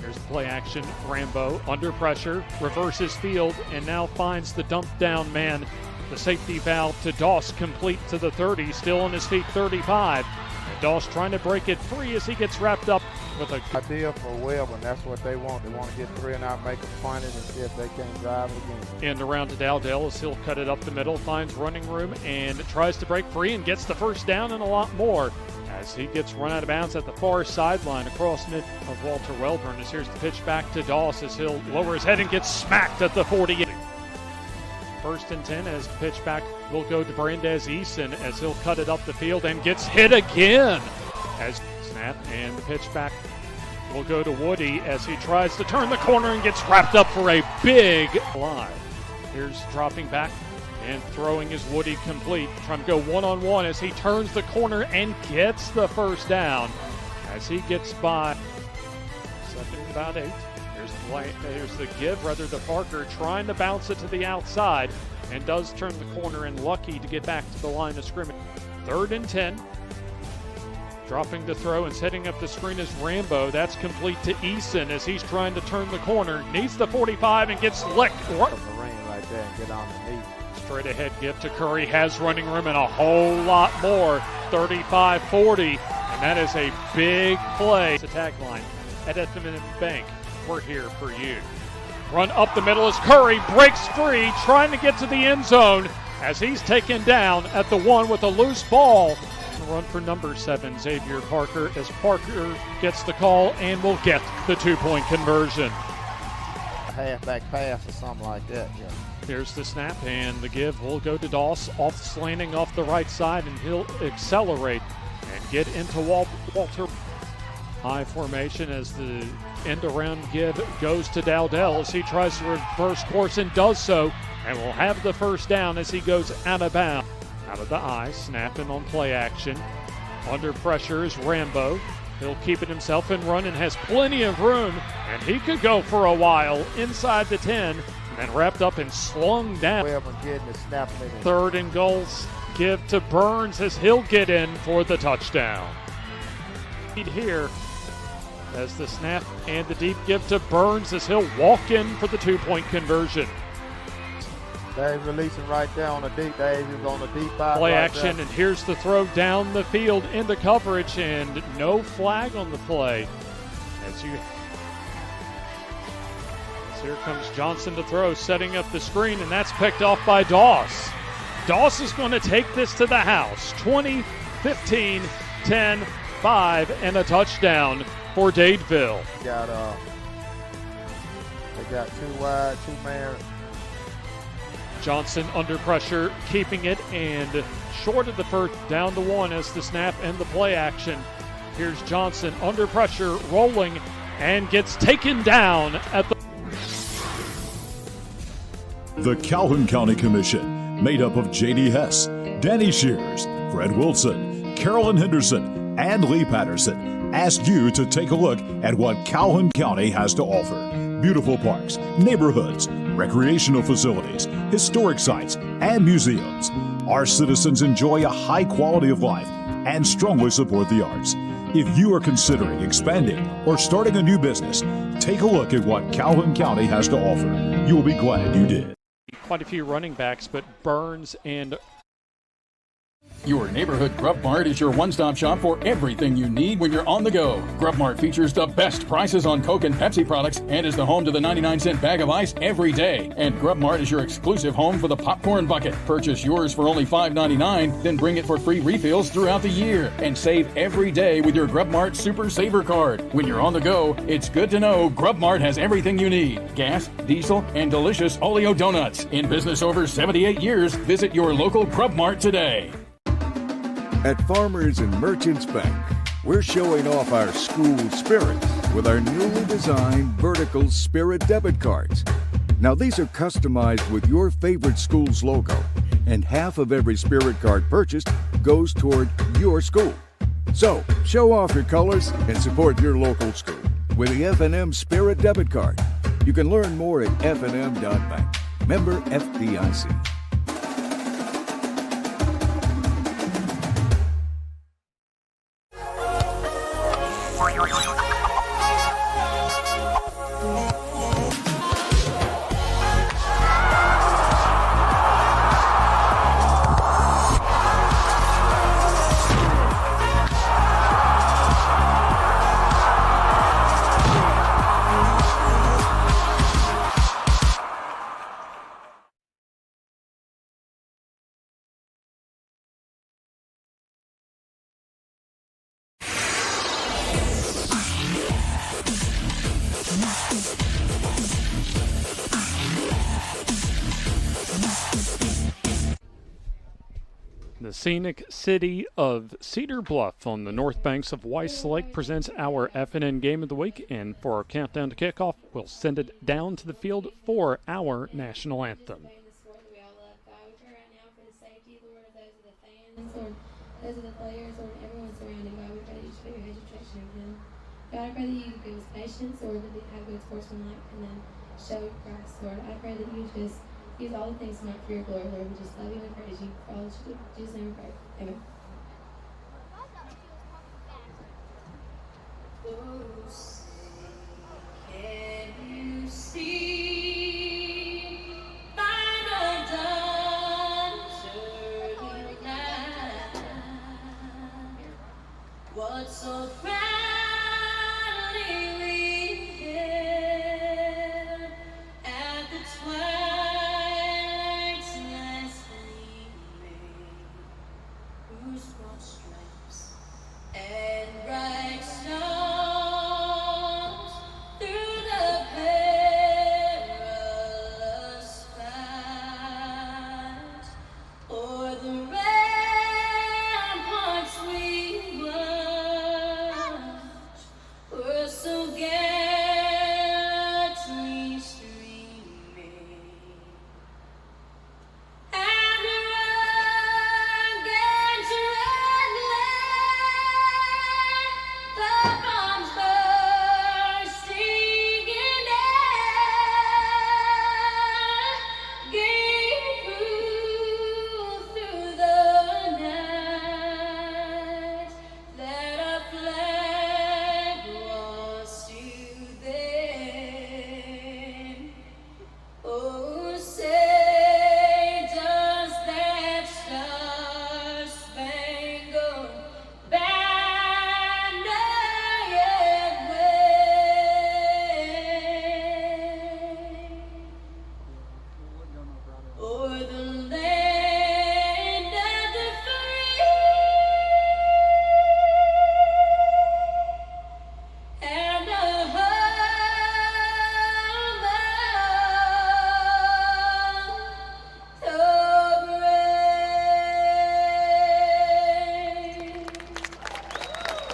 Here's the play action. Rambo under pressure, reverses field, and now finds the dump down man. The safety valve to Doss complete to the 30, still on his feet, 35. And Doss trying to break it free as he gets wrapped up with a idea for Webb, and that's what they want. They want to get 3 and out, make them find it, and see if they can drive it again. And around to Dowdell as he'll cut it up the middle, finds running room and tries to break free and gets the first down and a lot more. As he gets run out of bounds at the far sideline across mid of Walter Wellborn. As here's the pitch back to Doss as he'll lower his head and get smacked at the 48. 1st and 10 as pitch back will go to Brandez Eason as he'll cut it up the field and gets hit again. As snap and the pitch back will go to Woody as he tries to turn the corner and gets wrapped up for a big line. Here's dropping back and throwing is Woody complete. Trying to go one-on-one as he turns the corner and gets the first down as he gets by. 2nd and about 8. Here's the give rather to Parker, trying to bounce it to the outside, and does turn the corner and lucky to get back to the line of scrimmage. 3rd and 10. Dropping the throw and setting up the screen is Rambo. That's complete to Eason as he's trying to turn the corner. Needs the 45 and gets licked. Right there and get on the knee. Straight ahead give to Curry. Has running room and a whole lot more. 35-40. And that is a big play. The tagline at FNN Bank. We're here for you. Run up the middle as Curry breaks free, trying to get to the end zone as he's taken down at the 1 with a loose ball. Run for number 7, Xavier Parker, as Parker gets the call and will get the 2-point conversion. A halfback pass or something like that, yeah. Here's the snap, and the give will go to Doss, off slanting off the right side, and he'll accelerate and get into Walter. High formation as the end around give goes to Dowdell as he tries to reverse course and does so, and will have the first down as he goes out of bounds. Out of the eye, snapping on play action. Under pressure is Rambo. He'll keep it himself and run and has plenty of room, and he could go for a while inside the 10 and wrapped up and slung down. 3rd and goals give to Burns as he'll get in for the touchdown. Here as the snap and the deep give to Burns as he'll walk in for the 2-point conversion. Dave releasing right there on the deep. Dave is on the deep side. Play action, and here's the throw down the field into coverage, and no flag on the play. As Here comes Johnson to throw, setting up the screen, and that's picked off by Doss. Doss is going to take this to the house. 20, 15, 10, 5, and a touchdown for Dadeville. They got two wide, two man. Johnson under pressure, keeping it, and short of the first, down to 1 as the snap and the play action. Here's Johnson under pressure, rolling, and gets taken down at The Calhoun County Commission, made up of J.D. Hess, Danny Shears, Fred Wilson, Carolyn Henderson, and Lee Patterson, ask you to take a look at what Calhoun County has to offer. Beautiful parks, neighborhoods, recreational facilities, historic sites, and museums. Our citizens enjoy a high quality of life and strongly support the arts. If you are considering expanding or starting a new business, take a look at what Calhoun County has to offer. You will be glad you did. quite a few running backs, but Burns and Your neighborhood Grub Mart is your one-stop shop for everything you need when you're on the go. Grub Mart features the best prices on Coke and Pepsi products and is the home to the 99-cent bag of ice every day. And Grub Mart is your exclusive home for the popcorn bucket. Purchase yours for only $5.99, then bring it for free refills throughout the year. And save every day with your Grub Mart Super Saver card. When you're on the go, it's good to know Grub Mart has everything you need. Gas, diesel, and delicious Oleo donuts. In business over 78 years, visit your local Grub Mart today. At Farmers and Merchants Bank, we're showing off our school spirit with our newly designed vertical Spirit debit cards. Now these are customized with your favorite school's logo, and half of every Spirit card purchased goes toward your school. So, show off your colors and support your local school with the FNN Spirit debit card. You can learn more at fnn.bank. Member FDIC. The scenic city of Cedar Bluff on the north banks of Weiss Lake presents our FNN Game of the Week, and for our countdown to kickoff, we'll send it down to the field for our national anthem. Those are the players, Lord, everyone surrounding God. We pray that you show your education of them. God, I pray that you give us patience, Lord, that they have good sportsmanlike, and then show Christ, Lord. I pray that you just use all the things tonight for your glory, Lord. We just love you and praise you for all that you do. In Jesus' name we pray. Amen. Can you see by the dawn's early light what so proudly we hailed at the twilight's last gleaming, whose broad stripes and bright stars through the perilous fight, o'er the ramparts we watched, were so gay.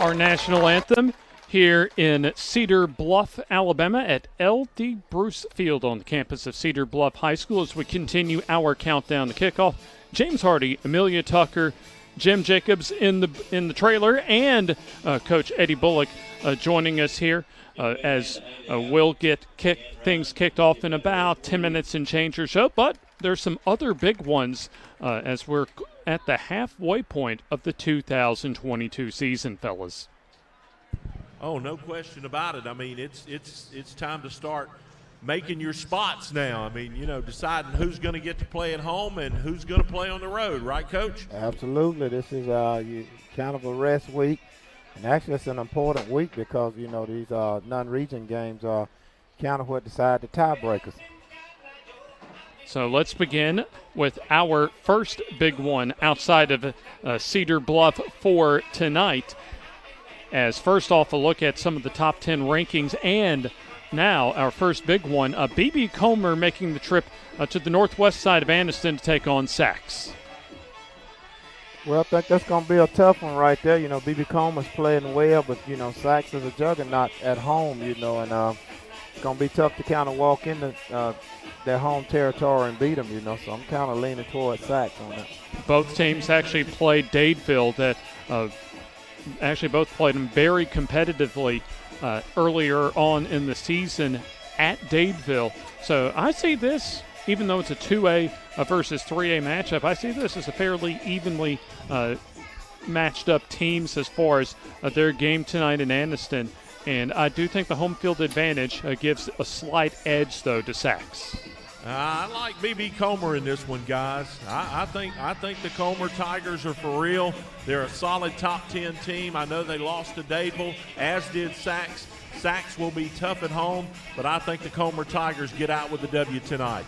our national anthem here in Cedar Bluff, Alabama at L.D. Bruce Field on the campus of Cedar Bluff High School as we continue our countdown to kickoff. James Hardy, Amelia Tucker, Jim Jacobs in the trailer, and Coach Eddie Bullock joining us here as we'll get things kicked off in about 10 minutes and change or so. But there's some other big ones as we're at the halfway point of the 2022 season, fellas. Oh, no question about it. I mean, it's time to start making your spots now. I mean, deciding who's going to get to play at home and who's going to play on the road, right, Coach? Absolutely. This is kind of a rest week. And actually, it's an important week because, these non-region games are kind of what decide the tiebreakers. So let's begin with our first big one outside of Cedar Bluff for tonight. As first off, a look at some of the top 10 rankings, and now our first big one, B.B. Comer making the trip to the northwest side of Anniston to take on Sachs. Well, I think that's going to be a tough one right there. B.B. Comer's playing well, but, Sachs is a juggernaut at home, and it's going to be tough to kind of walk into their home territory and beat them, so I'm kind of leaning towards Sachs on that. Both teams actually played Dadeville that actually both played them very competitively earlier on in the season at Dadeville. So I see this, even though it's a 2A versus 3A matchup, I see this as a fairly evenly matched up teams as far as their game tonight in Anniston. And I do think the home field advantage gives a slight edge, though, to Sachs. I like B.B. Comer in this one, guys. I think the Comer Tigers are for real. They're a solid top 10 team. I know they lost to Dadeville, as did Sachs. Sachs will be tough at home, but I think the Comer Tigers get out with the W tonight.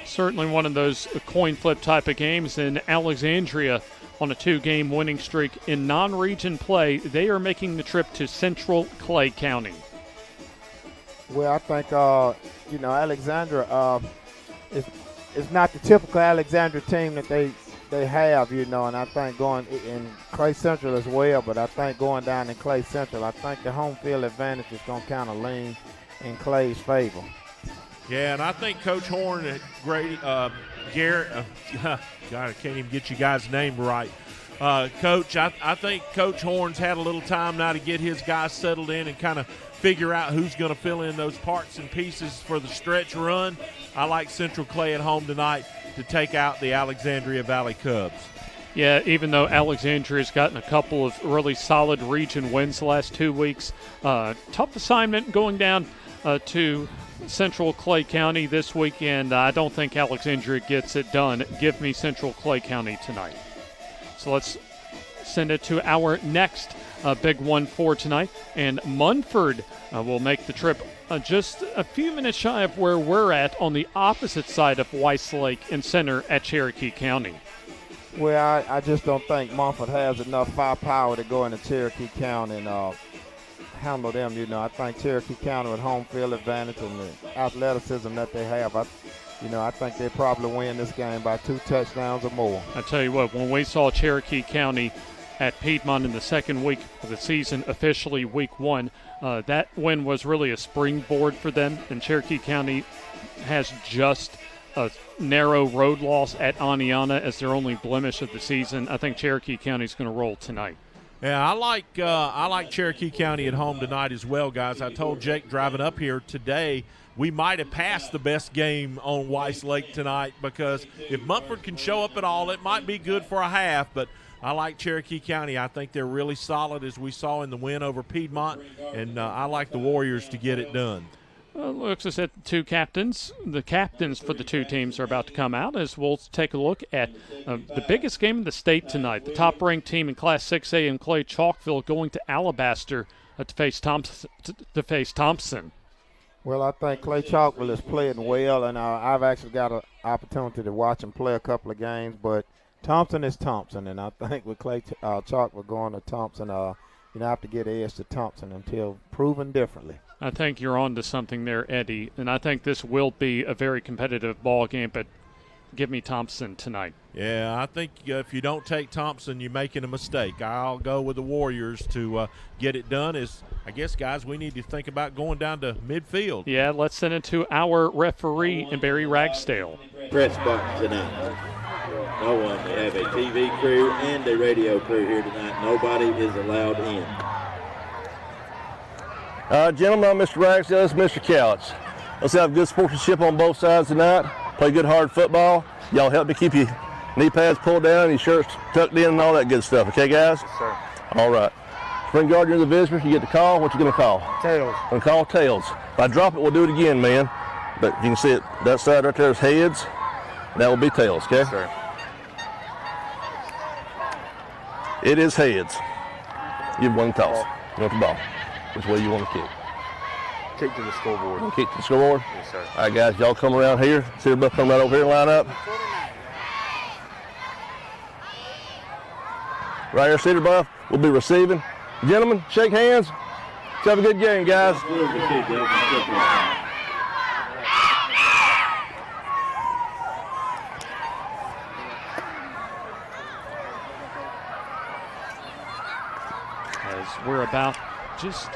Certainly one of those coin flip type of games. In Alexandria, on a 2-game winning streak in non-region play, they are making the trip to Central Clay County. Well, I think, Alexandria is not the typical Alexandria team that they have, and I think going in Clay Central as well, but I think going down in Clay Central, I think the home field advantage is going to kind of lean in Clay's favor. Yeah, and I think Coach Horn and Garrett, God, I can't even get you guys' name right. Coach, I think Coach Horn's had a little time now to get his guys settled in and kind of figure out who's going to fill in those parts and pieces for the stretch run. I like Central Clay at home tonight to take out the Alexandria Valley Cubs. Yeah, even though Alexandria's gotten a couple of really solid region wins the last 2 weeks, tough assignment going down to Central Clay County this weekend. I don't think Alexandria gets it done. Give me Central Clay County tonight. So let's send it to our next big one for tonight. And Munford will make the trip just a few minutes shy of where we're at on the opposite side of Weiss Lake and center at Cherokee County. Well, I just don't think Munford has enough firepower to go into Cherokee County and handle them. I think Cherokee County with home field advantage and the athleticism that they have, I think they probably win this game by 2 touchdowns or more. I tell you what, when we saw Cherokee County at Piedmont in the second week of the season, officially week 1, that win was really a springboard for them, and Cherokee County has just a narrow road loss at Aniana as their only blemish of the season. I think Cherokee County's going to roll tonight. Yeah, I like Cherokee County at home tonight as well, guys. I told Jake driving up here today we might have passed the best game on Weiss Lake tonight, because if Munford can show up at all, it might be good for a half, but I like Cherokee County. I think they're really solid, as we saw in the win over Piedmont, and I like the Warriors to get it done. Looks as if the captains for the two teams are about to come out, as we'll take a look at the biggest game of the state tonight. The top-ranked team in Class 6A in Clay Chalkville going to Alabaster to face Thompson. Well, I think Clay Chalkville is playing well, and I've actually got an opportunity to watch him play a couple of games, but Thompson is Thompson, and I think with Clay Chalkville going to Thompson, you have to get edge to Thompson until proven differently. I think you're on to something there, Eddie, and I think this will be a very competitive ball game, but give me Thompson tonight. Yeah, I think if you don't take Thompson, you're making a mistake. I'll go with the Warriors to get it done. I guess, guys, we need to think about going down to midfield. Yeah, let's send it to our referee, Barry Ragsdale. Press button tonight. No one. They have a TV crew and a radio crew here tonight. Nobody is allowed in. Gentlemen, I'm Mr. Ragsdale. This is Mr. Couch. Let's have good sportsmanship on both sides tonight. Play good, hard football. Y'all help me keep your knee pads pulled down, your shirts tucked in, and all that good stuff. Okay, guys? Yes, sir. All right. Spring Garden, you're the visitor. You get the call. What you going to call? Tails. I'm going to call tails. If I drop it, we'll do it again, man. But you can see it. That side right there is heads. That will be tails, okay? Yes, sir. It is heads. You have one toss. You want the ball. Which way you want to kick? Kick to the scoreboard. Kick to the scoreboard? Yes, sir. All right, guys, y'all come around here. Cedar Bluff, come right over here and line up. Right here, Cedar Bluff. We'll be receiving. Gentlemen, shake hands. Let's have a good game, guys. As we're about just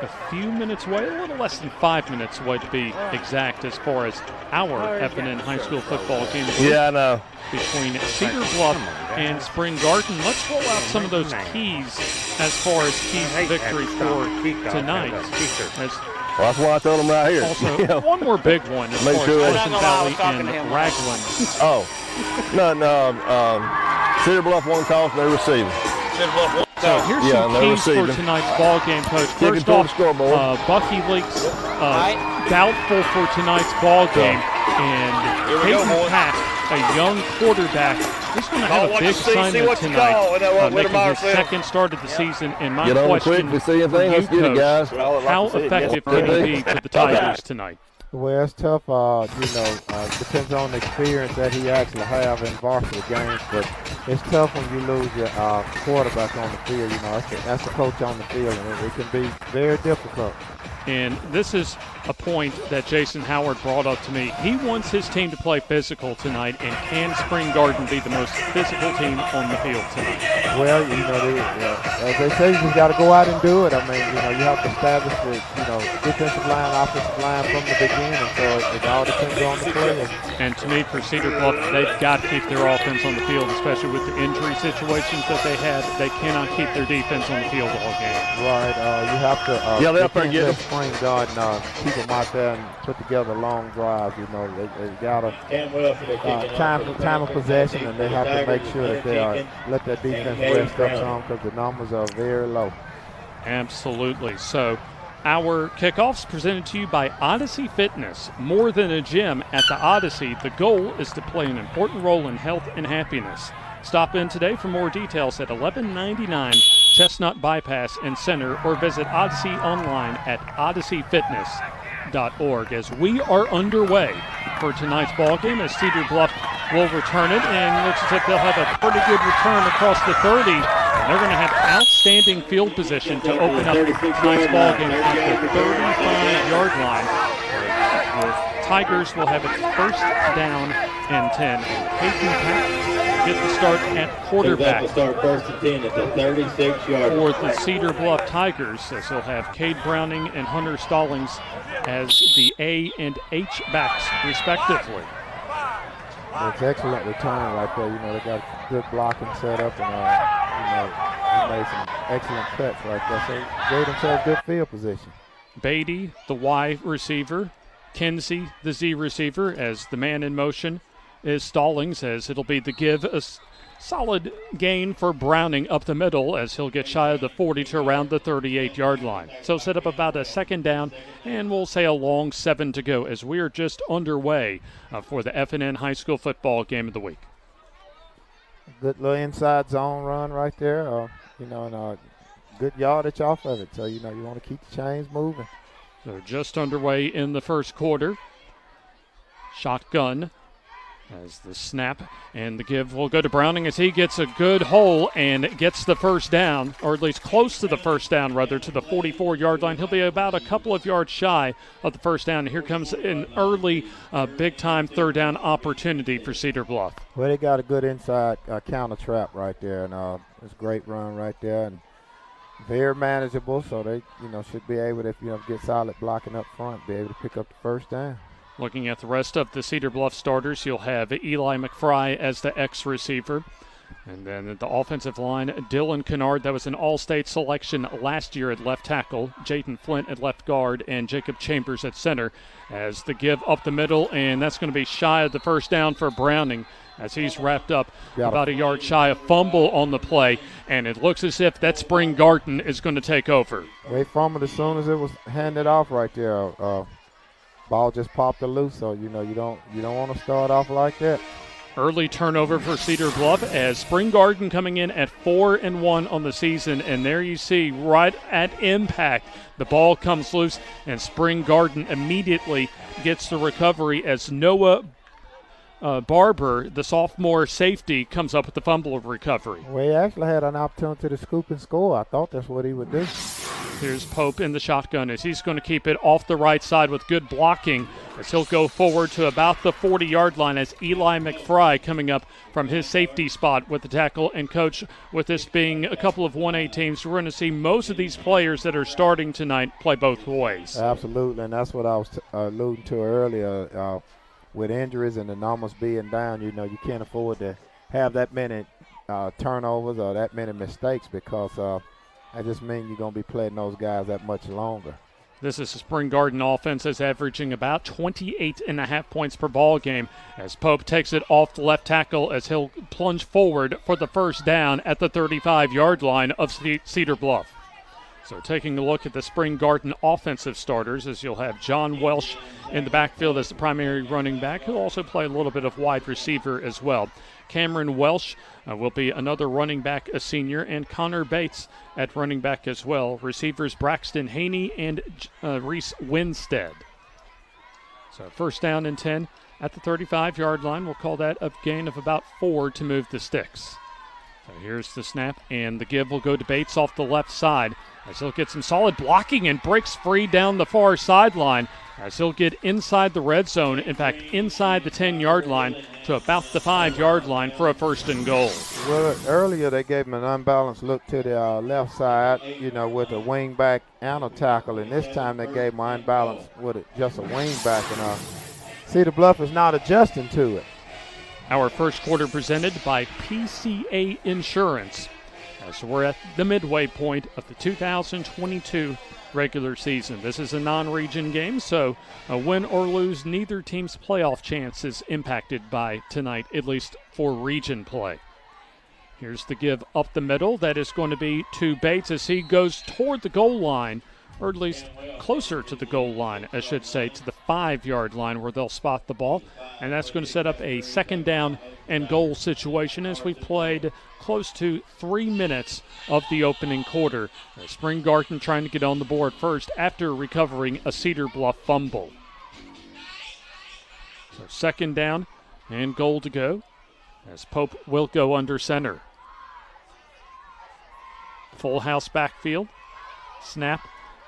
a few minutes away, a little less than 5 minutes away to be exact, as far as our FNN high school football game. Yeah, I know. Between Cedar Bluff and Spring Garden. Let's roll out some of those keys as far as keys to victory for tonight. Well, that's why I told them right here. Also, one more big one as far as Pleasant Valley and Ragland. Oh, no. Cedar Bluff one calls, they're receiving. Cedar Bluff. So here's some keys for tonight's ball game, Coach. First off, Bucky Lake's doubtful for tonight's ball game, and Peyton Pack, a young quarterback, he's going to have a big assignment tonight, making his second start of the season. And my question for you, Coach, how effective can he be to the Tigers tonight? Well, it's tough. Depends on the experience that he actually have in varsity games, but it's tough when you lose your quarterback on the field. That's the coach on the field, and it can be very difficult. And this is a point that Jason Howard brought up to me. He wants his team to play physical tonight, and can Spring Garden be the most physical team on the field tonight? Well, as they say, you just got to go out and do it. I mean, you have to establish the, defensive line, offensive line from the beginning, so it all depends on the player. And to me, for Cedar Bluff, they've got to keep their offense on the field, especially with the injury situations that they had. They cannot keep their defense on the field all game. Right. You have to. They're pretty good. Spring Garden, keep them out there and put together long drives. They got to time of possession, and they have to make sure that they let their defense rest up some, because the numbers are very low. Absolutely. So our kickoffs presented to you by Odyssey Fitness. More than a gym, at the Odyssey, the goal is to play an important role in health and happiness. Stop in today for more details at 1199 Chestnut Bypass and Center, or visit Odyssey online at odysseyfitness.org. As we are underway for tonight's ball game, as Cedar Bluff will return it, and looks as if they'll have a pretty good return across the 30. And they're going to have outstanding field position to open up tonight's ball game at the 35-yard line. The Tigers will have it first down and 10. Peyton Pack get the start at quarterback First and 10 at the 36-yard for the Cedar Bluff Tigers, as they'll have Cade Browning and Hunter Stallings as the A and H backs, respectively. It's excellent return right there. They got good blocking set up, and he made some excellent cuts right there. So gave themselves good field position. Beatty, the Y receiver. Kinsey, the Z receiver, as the man in motion is Stallings, as it'll be the give. A solid gain for Browning up the middle, as he'll get shy of the 40 to around the 38-yard line. So set up about a second down, and we'll say a long 7 to go, as we are just underway for the FNN high school football game of the week. Good little inside zone run right there, and good yardage off of it. So, you want to keep the chains moving. They're just underway in the first quarter. Shotgun As the snap and the give will go to Browning as he gets a good hole and gets the first down, or at least close to the first down, rather, to the 44-yard line. He'll be about a couple of yards shy of the first down. Here comes an early big-time third down opportunity for Cedar Bluff. Well, they got a good inside counter trap right there, and it's a great run right there, and very manageable, so they should be able to, get solid blocking up front, be able to pick up the first down. Looking at the rest of the Cedar Bluff starters, you'll have Eli McFry as the X-receiver. And then the offensive line, Dylan Kennard, that was an all-state selection last year at left tackle, Jaden Flint at left guard, and Jacob Chambers at center. As the give up the middle, and that's going to be shy of the first down for Browning, as he's wrapped up about a yard shy, a fumble on the play, and it looks as if that Spring Garden is going to take over. They fumbled as soon as it was handed off right there. Ball just popped loose, so you don't want to start off like that. Early turnover for Cedar Bluff as Spring Garden coming in at 4-1 on the season, and there you see right at impact the ball comes loose and Spring Garden immediately gets the recovery as Noah Barber, the sophomore safety, comes up with the fumble recovery. Well, he actually had an opportunity to scoop and score. I thought that's what he would do. Here's Pope in the shotgun as he's going to keep it off the right side with good blocking as he'll go forward to about the 40-yard line as Eli McFry coming up from his safety spot with the tackle. And, Coach, with this being a couple of 1A teams, we're going to see most of these players that are starting tonight play both ways. Absolutely, and that's what I was alluding to earlier. With injuries and the numbers being down, you can't afford to have that many turnovers or that many mistakes because that just means you're going to be playing those guys that much longer. This is a Spring Garden offense that's averaging about 28.5 points per ball game as Pope takes it off the left tackle as he'll plunge forward for the first down at the 35-yard line of Cedar Bluff. So taking a look at the Spring Garden offensive starters, as you'll have John Welsh in the backfield as the primary running back, who'll also play a little bit of wide receiver as well. Cameron Welsh will be another running back, a senior, and Connor Bates at running back as well. Receivers Braxton Haney and Reese Winstead. So first down and 10 at the 35-yard line. We'll call that a gain of about 4 to move the sticks. So here's the snap, and the give will go to Bates off the left side as he'll get some solid blocking and breaks free down the far sideline as he'll get inside the red zone, in fact, inside the 10-yard line to about the 5-yard line for a first and goal. Well, earlier they gave him an unbalanced look to the left side, with a wing back and a tackle, and this time they gave him an unbalanced with just a wing back, and Cedar Bluff is not adjusting to it. Our first quarter presented by PCA Insurance. So we're at the midway point of the 2022 regular season. This is a non-region game, so a win or lose, neither team's playoff chance is impacted by tonight, at least for region play. Here's the give up the middle. That is going to be to Bates as he goes toward the goal line, or at least closer to the goal line, I should say, to the 5-yard line where they'll spot the ball. And that's going to set up a second down and goal situation as we've played close to 3 minutes of the opening quarter. Spring Garden trying to get on the board first after recovering a Cedar Bluff fumble. So second down and goal to go as Pope will go under center. Full house backfield. Snap.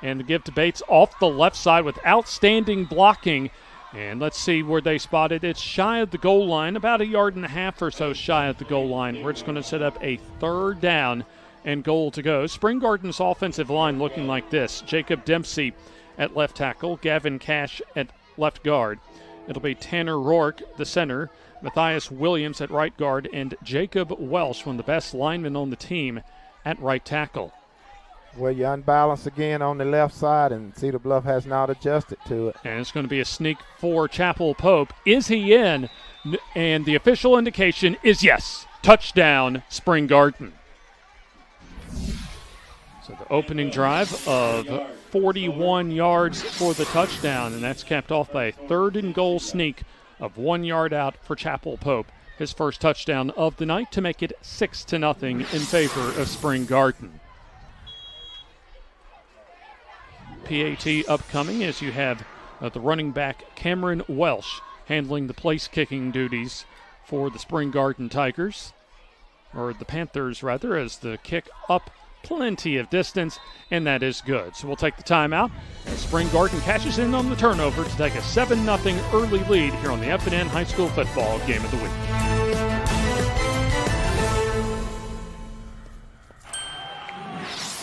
And the give to Bates off the left side with outstanding blocking. And let's see where they spotted. It's shy of the goal line, about 1.5 yards or so shy of the goal line, where it's going to set up a third down and goal to go. Spring Garden's offensive line looking like this. Jacob Dempsey at left tackle, Gavin Cash at left guard. It'll be Tanner Rourke, the center, Matthias Williams at right guard, and Jacob Welsh, one of the best linemen on the team, at right tackle. Well, you're unbalanced again on the left side, and Cedar Bluff has not adjusted to it. And it's going to be a sneak for Chapel Pope. Is he in? And the official indication is yes. Touchdown, Spring Garden. So the opening drive of 41 yards for the touchdown, and that's capped off by a third and goal sneak of 1 yard out for Chapel Pope. His first touchdown of the night to make it 6-0 in favor of Spring Garden. PAT upcoming as you have the running back Cameron Welsh handling the place kicking duties for the Spring Garden Tigers, or the Panthers rather, as the kick up plenty of distance, and that is good. So we'll take the timeout as Spring Garden cashes in on the turnover to take a 7-0 early lead here on the FNN High School Football Game of the Week.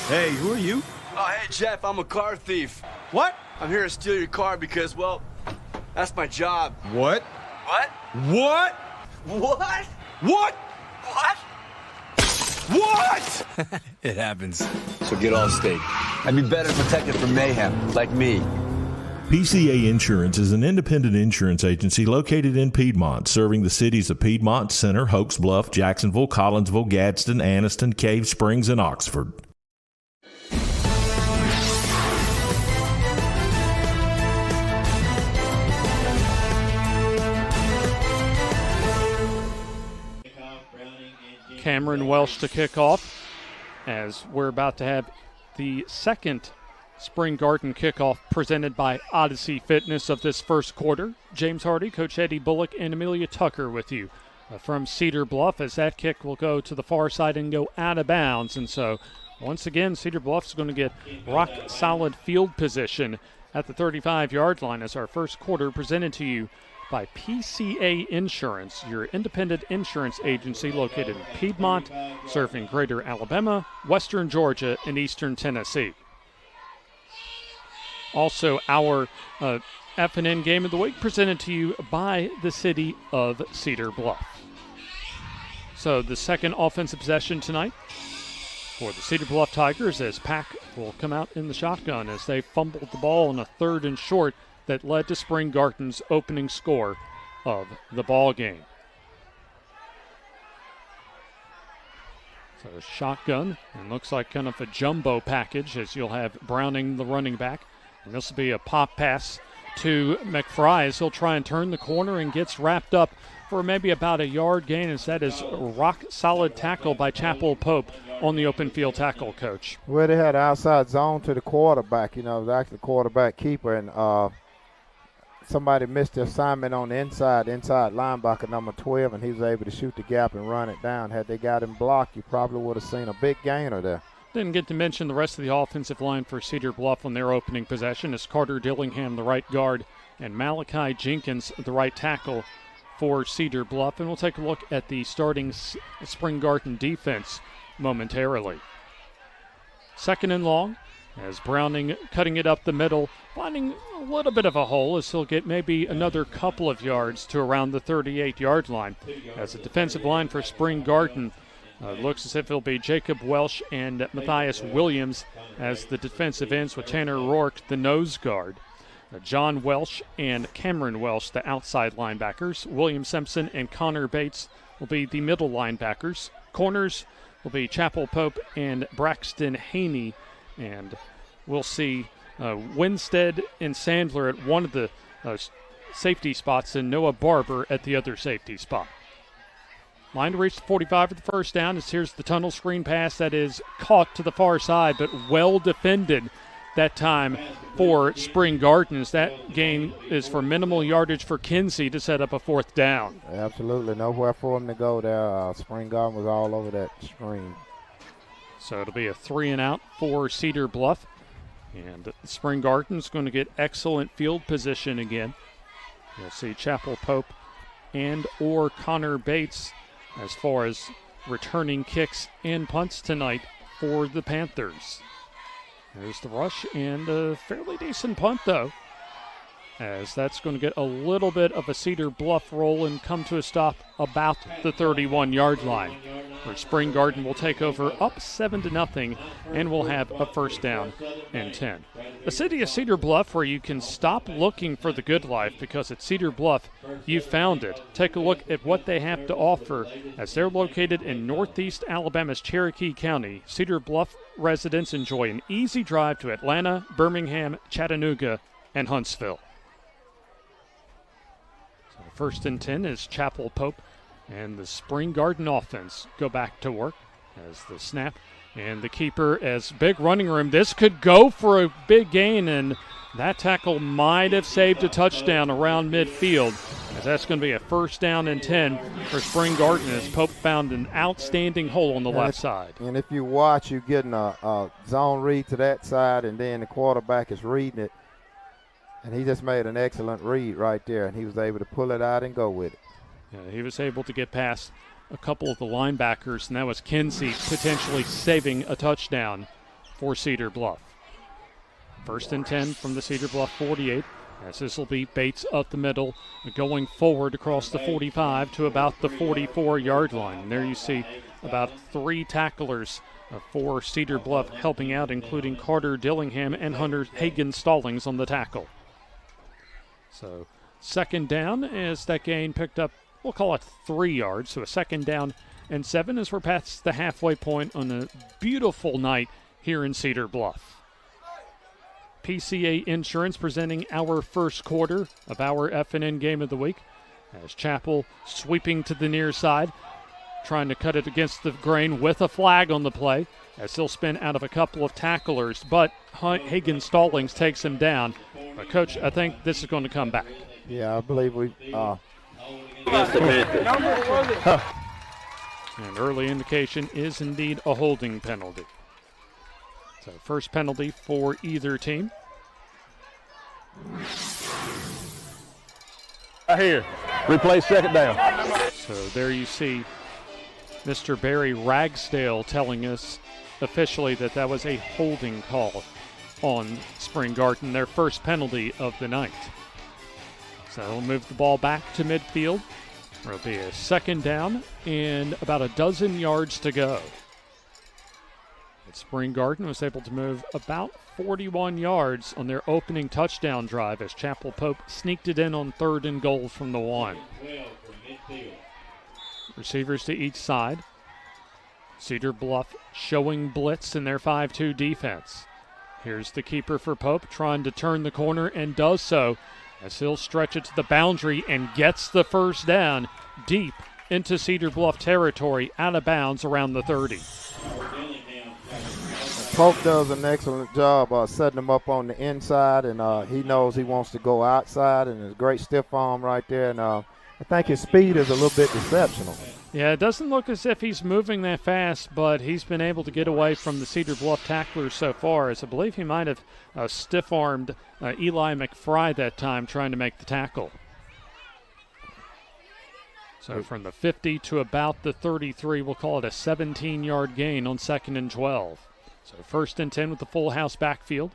Hey, who are you? Oh, hey, Jeff, I'm a car thief. What? I'm here to steal your car because, well, that's my job. What? What? What? What? What? What? What? It happens. So get all state. I'd be better protected from mayhem, like me. PCA Insurance is an independent insurance agency located in Piedmont, serving the cities of Piedmont, Center, Hoax Bluff, Jacksonville, Collinsville, Gadsden, Anniston, Cave Springs, and Oxford. Cameron Welsh to kick off, as we're about to have the second Spring Garden kickoff presented by Odyssey Fitness of this first quarter. James Hardy, Coach Eddie Bullock, and Amelia Tucker with you from Cedar Bluff, as that kick will go to the far side and go out of bounds. And so once again, Cedar Bluff is going to get rock solid field position at the 35-yard line as our first quarter presented to you by PCA Insurance, your independent insurance agency located in Piedmont, serving Greater Alabama, Western Georgia, and Eastern Tennessee. Also, our FNN Game of the Week presented to you by the city of Cedar Bluff. So the second offensive possession tonight for the Cedar Bluff Tigers, as Pack will come out in the shotgun as they fumbled the ball on a 3rd and short that led to Spring Garden's opening score of the ball game. So a shotgun, and looks like kind of a jumbo package, as you'll have Browning, the running back. And this will be a pop pass to McFry as he'll try and turn the corner and gets wrapped up for maybe about a yard gain, as that is a rock-solid tackle by Chapel Pope on the open field tackle, Coach. Well, they had an outside zone to the quarterback. You know, it was actually the quarterback keeper, and somebody missed the assignment on the inside linebacker number 12, and he was able to shoot the gap and run it down. Had they got him blocked, you probably would have seen a big gainer there. Didn't get to mention the rest of the offensive line for Cedar Bluff on their opening possession, as Carter Dillingham, the right guard, and Malachi Jenkins, the right tackle for Cedar Bluff. And we'll take a look at the starting Spring Garden defense momentarily. 2nd and long, as Browning cutting it up the middle, finding a little bit of a hole, as he'll get maybe another couple of yards to around the 38-yard line. As the defensive line for Spring Garden looks as if it'll be Jacob Welsh and Matthias Williams as the defensive ends, with Tanner Rourke, the nose guard. John Welsh and Cameron Welsh, the outside linebackers. William Simpson and Connor Bates will be the middle linebackers. Corners will be Chapel Pope and Braxton Haney. And we'll see Winstead and Sandler at one of the safety spots and Noah Barber at the other safety spot. Line to reach the 45 for the first down, as here's the tunnel screen pass that is caught to the far side, but well defended that time for Spring Gardens. That gain is for minimal yardage for Kinsey to set up a 4th down. Absolutely nowhere for him to go there. Spring Garden was all over that screen. So it'll be a 3 and out for Cedar Bluff. And Spring Garden's going to get excellent field position again. You'll see Chapel Pope and or Connor Bates as far as returning kicks and punts tonight for the Panthers. There's the rush, and a fairly decent punt, though, as that's going to get a little bit of a Cedar Bluff roll and come to a stop about the 31-yard line, where Spring Garden will take over up 7-0 and will have a 1st down and 10. The city of Cedar Bluff, where you can stop looking for the good life, because at Cedar Bluff you found it. Take a look at what they have to offer, as they're located in northeast Alabama's Cherokee County. Cedar Bluff residents enjoy an easy drive to Atlanta, Birmingham, Chattanooga, and Huntsville. 1st and 10 is Chapel Pope, and the Spring Garden offense go back to work as the snap and the keeper, as big running room. This could go for a big gain, and that tackle might have saved a touchdown around midfield, as that's going to be a 1st down and 10 for Spring Garden as Pope found an outstanding hole on the left side. And if you watch, you're getting a zone read to that side, and then the quarterback is reading it. And he just made an excellent read right there, and he was able to pull it out and go with it. Yeah, he was able to get past a couple of the linebackers, and that was Kinsey potentially saving a touchdown for Cedar Bluff. 1st and 10 from the Cedar Bluff 48. As this will be Bates up the middle, going forward across the 45 to about the 44-yard line. And there you see about 3 tacklers for Cedar Bluff helping out, including Carter Dillingham and Hunter Hagen-Stallings on the tackle. So 2nd down as that gain picked up, we'll call it 3 yards. So a 2nd down and 7 as we're past the halfway point on a beautiful night here in Cedar Bluff. PCA Insurance presenting our first quarter of our FNN game of the week as Chappell sweeping to the near side, trying to cut it against the grain with a flag on the play as he'll spin out of a couple of tacklers, but Hagen-Stallings takes him down. But Coach, I think this is going to come back. Yeah, I believe we And early indication is indeed a holding penalty. So first penalty for either team. Right here. Replay 2nd down. So there you see Mr. Barry Ragsdale telling us officially that was a holding call on Spring Garden, their first penalty of the night. So they'll move the ball back to midfield. There'll be a 2nd down and about a dozen yards to go. Spring Garden was able to move about 41 yards on their opening touchdown drive as Chappell Pope sneaked it in on 3rd and goal from the 1. Receivers to each side. Cedar Bluff showing blitz in their 5-2 defense. Here's the keeper for Pope trying to turn the corner and does so as he'll stretch it to the boundary and gets the 1st down deep into Cedar Bluff territory, out of bounds around the 30. Pope does an excellent job setting him up on the inside, and he knows he wants to go outside, and there's a great stiff arm right there, and I think his speed is a little bit deceptional. Yeah, it doesn't look as if he's moving that fast, but he's been able to get away from the Cedar Bluff tacklers so far, as I believe he might have stiff-armed Eli McFry that time trying to make the tackle. So from the 50 to about the 33, we'll call it a 17-yard gain on 2nd and 12. So 1st and 10 with the full house backfield.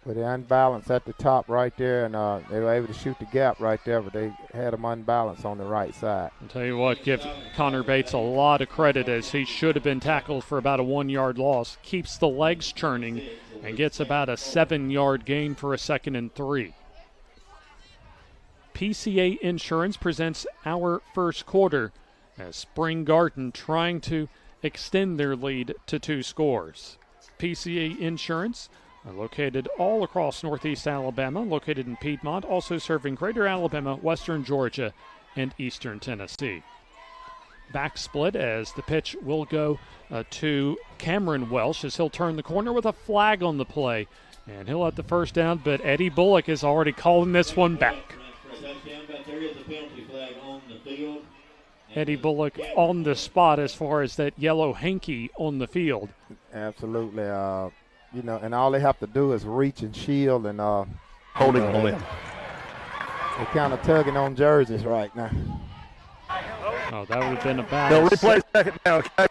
But they're unbalanced at the top right there, and they were able to shoot the gap right there, but they had them unbalanced on the right side. I'll tell you what, give Connor Bates a lot of credit as he should have been tackled for about a 1-yard loss. Keeps the legs churning and gets about a 7-yard gain for a 2nd and 3. PCA Insurance presents our first quarter as Spring Garden trying to extend their lead to 2 scores. PCA Insurance located all across Northeast Alabama, located in Piedmont, also serving Greater Alabama, Western Georgia, and Eastern Tennessee. Back split as the pitch will go to Cameron Welsh as he'll turn the corner with a flag on the play. And he'll have the 1st down, but Eddie Bullock is already calling this one back. Eddie Bullock on the spot as far as that yellow hanky on the field. Absolutely. And all they have to do is reach and shield and holding on them. They're kind of tugging on jerseys right now. Oh, that would have been about. They'll replay 2nd down, okay?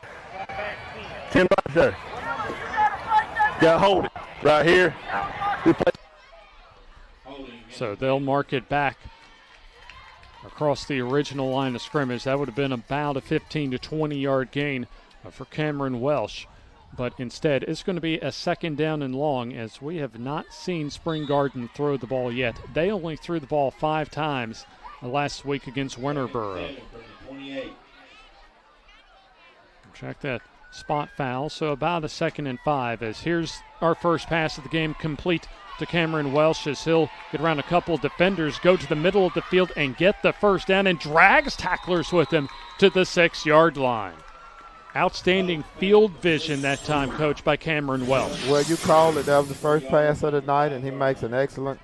10 right there. Got to hold it right here. Replay. So they'll mark it back across the original line of scrimmage. That would have been about a 15 to 20-yard gain for Cameron Welsh. But instead, it's going to be a 2nd down and long as we have not seen Spring Garden throw the ball yet. They only threw the ball 5 times last week against Winterboro. Check that spot foul. So about a 2nd and 5 as here's our first pass of the game complete to Cameron Welsh as he'll get around a couple of defenders, go to the middle of the field and get the 1st down and drags tacklers with him to the 6-yard line. Outstanding field vision that time, Coach, by Cameron Welsh. Well, you called it. That was the first pass of the night, and he makes an excellent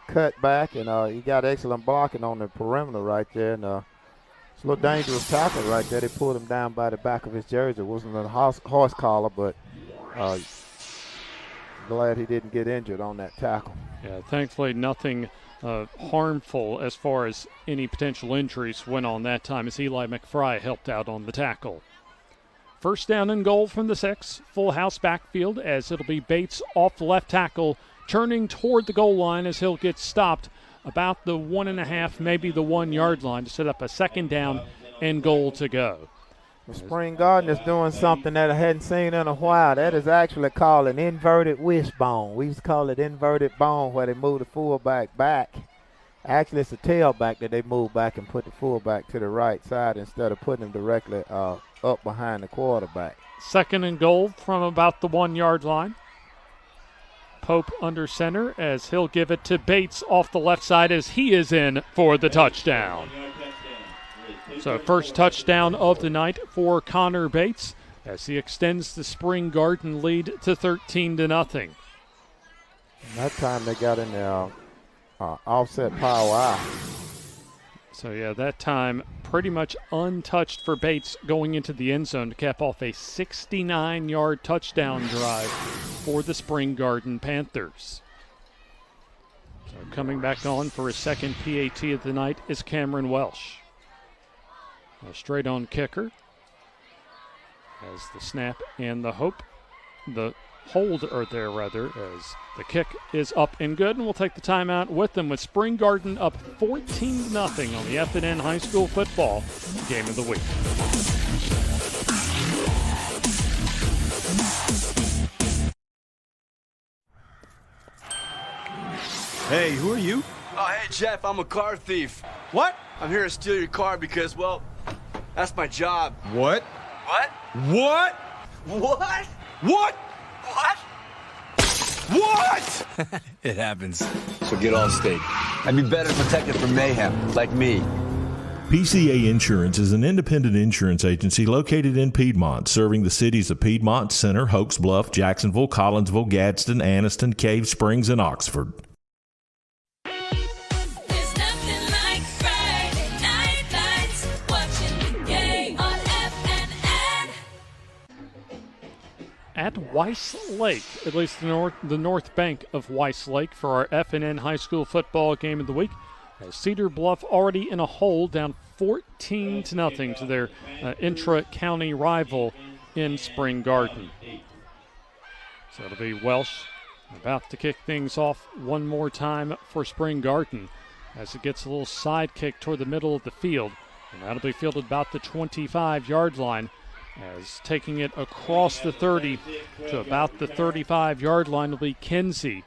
cut back, and he got excellent blocking on the perimeter right there. And it's a little dangerous tackle right there. They pulled him down by the back of his jersey. It wasn't a horse collar, but glad he didn't get injured on that tackle. Yeah, thankfully nothing harmful as far as any potential injuries went on that time, as Eli McFry helped out on the tackle. First down and goal from the 6. Full house backfield, as it'll be Bates off the left tackle, turning toward the goal line as he'll get stopped about the 1.5, maybe the 1 yard line to set up a second down and goal to go. Spring Garden is doing something that I hadn't seen in a while. That is actually called an inverted wishbone. We used to call it inverted bone, where they move the fullback back. Actually, it's a tailback that they move back and put the fullback to the right side instead of putting him directly up behind the quarterback. Second and goal from about the 1 yard line. Pope under center as he'll give it to Bates off the left side as he is in for the touchdown. So first touchdown of the night for Connor Bates as he extends the Spring Garden lead to 13-0. That time they got in the offset power eye. So yeah, that time pretty much untouched for Bates going into the end zone to cap off a 69-yard touchdown drive for the Spring Garden Panthers. So coming back on for his second PAT of the night is Cameron Welsh. A straight on kicker as the snap and the hold are there rather, as the kick is up and good, and we'll take the timeout with them with Spring Garden up 14-0 on the FNN High School Football Game of the Week. Hey, who are you? Oh, hey, Jeff, I'm a car thief. What? I'm here to steal your car because, well, that's my job. What? What? What? What? What? What? What? It happens. So get all stake. I'd be better protected from mayhem, like me. PCA Insurance is an independent insurance agency located in Piedmont, serving the cities of Piedmont, Center, Hoax Bluff, Jacksonville, Collinsville, Gadsden, Anniston, Cave Springs, and Oxford. At Weiss Lake, at least the north bank of Weiss Lake, for our FNN High School Football Game of the Week. As Cedar Bluff already in a hole, down 14-0 to their intra-county rival in Spring Garden. So it'll be Welsh about to kick things off one more time for Spring Garden as it gets a little side kick toward the middle of the field. And that'll be fielded about the 25-yard line, as taking it across the 30 to about the 35-yard line will be Kinsey.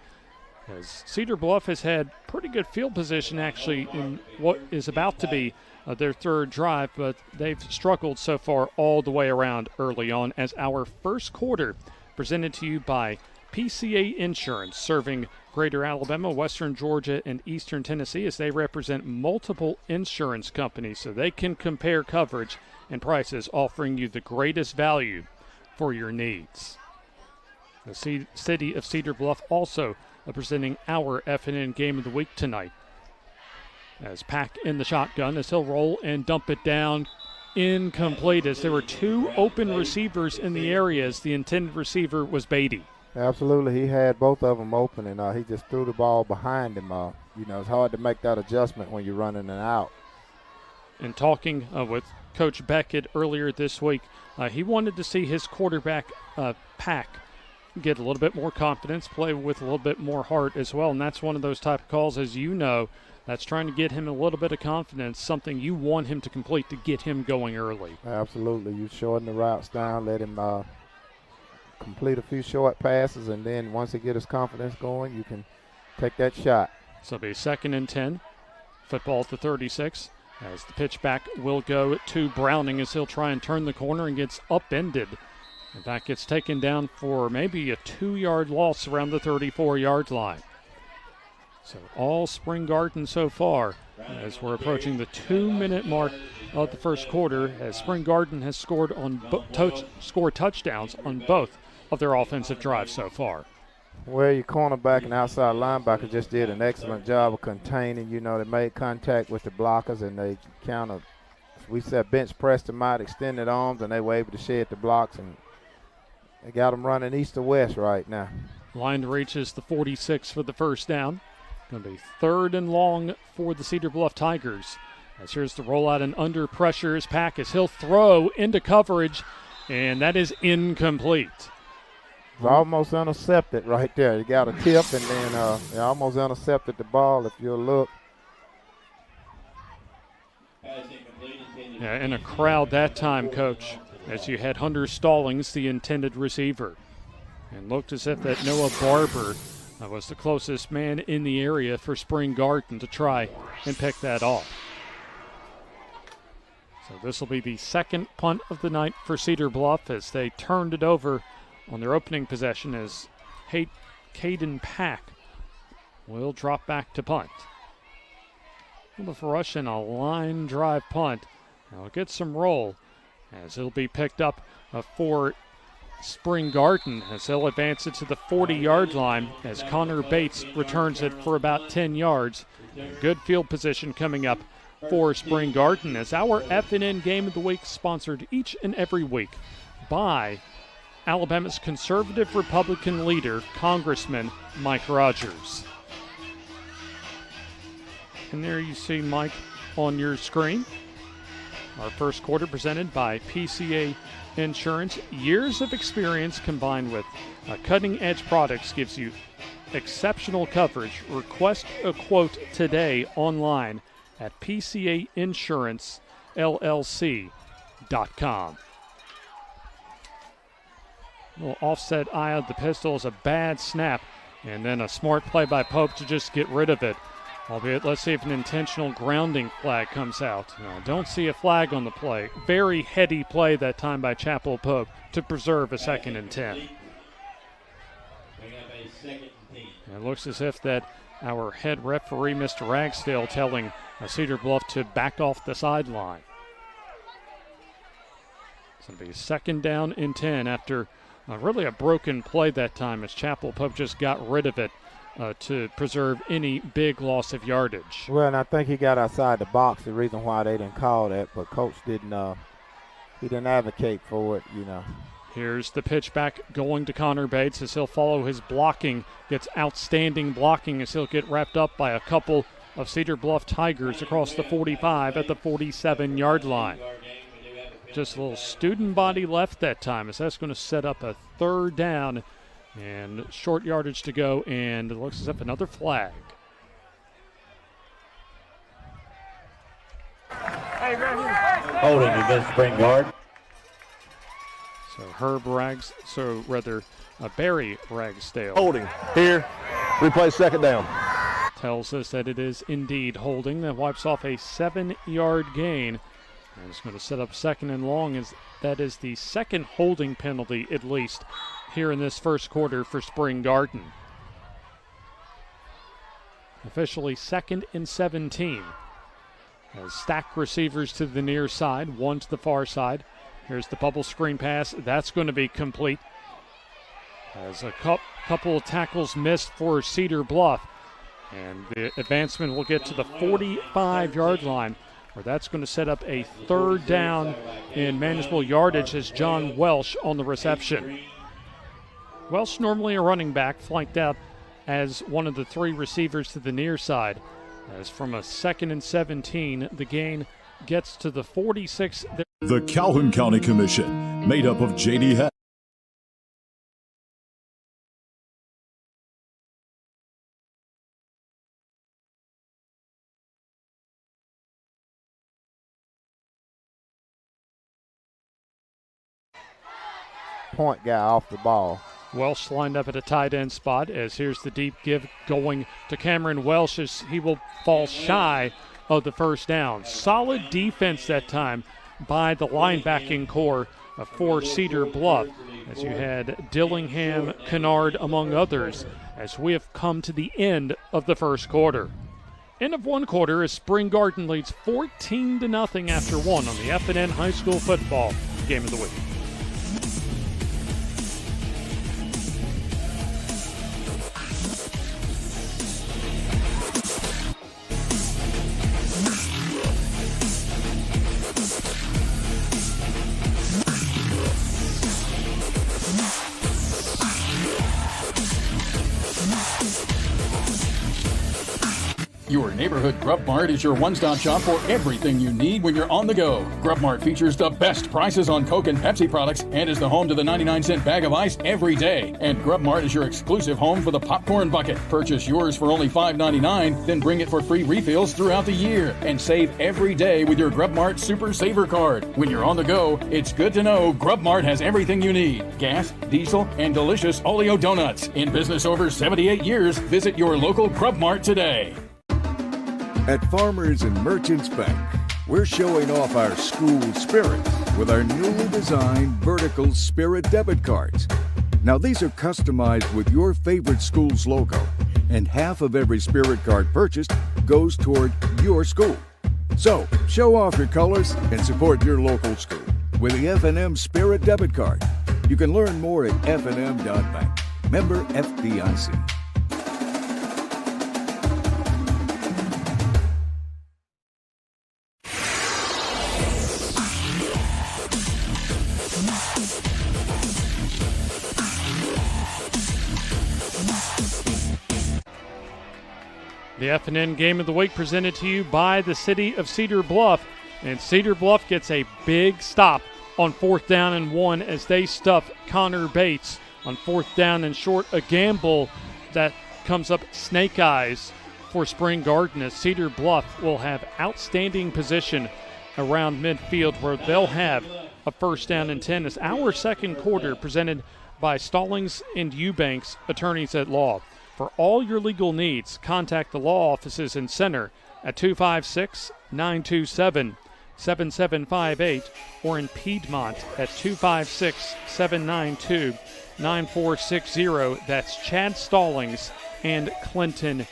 As Cedar Bluff has had pretty good field position actually in what is about to be their third drive, but they've struggled so far all the way around early on, as our first quarter presented to you by PCA Insurance, serving Greater Alabama, Western Georgia, and Eastern Tennessee, as they represent multiple insurance companies so they can compare coverage and prices, offering you the greatest value for your needs. The city of Cedar Bluff also presenting our FNN Game of the Week tonight. As Pack in the shotgun, as he'll roll and dump it down, incomplete, as there were two open receivers in the area, as the intended receiver was Beatty. Absolutely, he had both of them open, and he just threw the ball behind him. It's hard to make that adjustment when you're running an out. And talking with Coach Beckett earlier this week, he wanted to see his quarterback, Pack, get a little bit more confidence, play with a little bit more heart as well, and that's one of those type of calls, as you know, that's trying to get him a little bit of confidence, something you want him to complete to get him going early. Absolutely. You shorten the routes down, let him complete a few short passes, and then once he gets his confidence going, you can take that shot. So it'll be 2nd and 10. Football at the 36. As the pitch back will go to Browning, as he'll try and turn the corner and gets upended. And that gets taken down for maybe a 2-yard loss around the 34-yard line. So all Spring Garden so far, as we're approaching the 2-minute mark of the first quarter, as Spring Garden has scored on scored touchdowns on both of their offensive drives so far. Well, your cornerback and outside linebacker just did an excellent job of containing. You know, they made contact with the blockers, and they kind of, we said, bench pressed them out, extended arms, and they were able to shed the blocks, and they got them running east to west right now. Line reaches the 46 for the first down. Going to be 3rd and long for the Cedar Bluff Tigers. As here's the rollout and under pressure is Packus. He'll throw into coverage, and that is incomplete. It's almost intercepted right there. You got a tip, and then they almost intercepted the ball if you'll look. Yeah, in a crowd that time, Coach, as you had Hunter Stallings, the intended receiver. And looked as if that Noah Barber was the closest man in the area for Spring Garden to try and pick that off. So this will be the second punt of the night for Cedar Bluff as they turned it over on their opening possession as Caden Pack will drop back to punt. With rush and a line drive punt. Now it'll get some roll as it'll be picked up for Spring Garden as they'll advance it to the 40-yard line as Connor Bates returns it for about 10 yards. Good field position coming up for Spring Garden as our FNN Game of the Week sponsored each and every week by Alabama's conservative Republican leader, Congressman Mike Rogers. And there you see Mike on your screen. Our first quarter presented by PCA Insurance. Years of experience combined with cutting-edge products gives you exceptional coverage. Request a quote today online at PCAInsuranceLLC.com. Little offset eye of the pistol is a bad snap, and then a smart play by Pope to just get rid of it. Albeit, let's see if an intentional grounding flag comes out. No, don't see a flag on the play. Very heady play that time by Chapel Pope to preserve a 2nd and 10. It looks as if that our head referee, Mr. Ragsdale, telling Cedar Bluff to back off the sideline. It's going to be 2nd down and 10 after really a broken play that time as Chapel Pope just got rid of it to preserve any big loss of yardage. Well, and I think he got outside the box, the reason why they didn't call that, but Coach didn't advocate for it, you know. Here's the pitch back going to Connor Bates as he'll follow his blocking, gets outstanding blocking as he'll get wrapped up by a couple of Cedar Bluff Tigers across the 45 at the 47-yard line. Just a little student body left that time as that's going to set up a 3rd down and short yardage to go, and it looks as if another flag. Holding against Spring Garden. So Barry Ragsdale. Holding here, replay 2nd down. Tells us that it is indeed holding. That wipes off a 7-yard gain. And it's going to set up 2nd and long as that is the 2nd holding penalty at least here in this first quarter for Spring Garden. Officially 2nd and 17. As stack receivers to the near side, one to the far side. Here's the bubble screen pass. That's going to be complete. As a couple of tackles missed for Cedar Bluff. And the advancement will get to the 45-yard line, where that's going to set up a 3rd down in manageable yardage as John Welsh on the reception. Welsh, normally a running back, flanked out as one of the 3 receivers to the near side. As from a 2nd and 17, the gain gets to the 46. The Calhoun County Commission, made up of J.D. Hess, point guy off the ball. Welsh lined up at a tight end spot as here's the deep give going to Cameron Welsh as he will fall shy of the 1st down. Solid defense that time by the linebacking core for Cedar Bluff as you had Dillingham, Kennard among others as we have come to the end of the first quarter. End of one quarter as Spring Garden leads 14-0 after 1 on the FNN High School Football Game of the Week. Your neighborhood Grub Mart is your one-stop shop for everything you need when you're on the go. Grub Mart features the best prices on Coke and Pepsi products and is the home to the 99-cent bag of ice every day. And Grub Mart is your exclusive home for the popcorn bucket. Purchase yours for only $5.99, then bring it for free refills throughout the year. And save every day with your Grub Mart Super Saver card. When you're on the go, it's good to know Grub Mart has everything you need. Gas, diesel, and delicious Oleo donuts. In business over 78 years, visit your local Grub Mart today. At Farmers and Merchants Bank, we're showing off our school spirit with our newly designed vertical Spirit debit cards. Now these are customized with your favorite school's logo, and half of every Spirit card purchased goes toward your school. So, show off your colors and support your local school with the FNN Spirit debit card. You can learn more at fnn.bank. Member FDIC. The FNN Game of the Week presented to you by the city of Cedar Bluff. And Cedar Bluff gets a big stop on 4th down and 1 as they stuff Connor Bates on 4th down and short. A gamble that comes up snake eyes for Spring Garden as Cedar Bluff will have outstanding position around midfield where they'll have a 1st down and 10 as our second quarter presented by Stallings and Eubanks Attorneys at Law. For all your legal needs, contact the law offices in Center at 256-927-7758 or in Piedmont at 256-792-9460. That's Chad Stallings and Clinton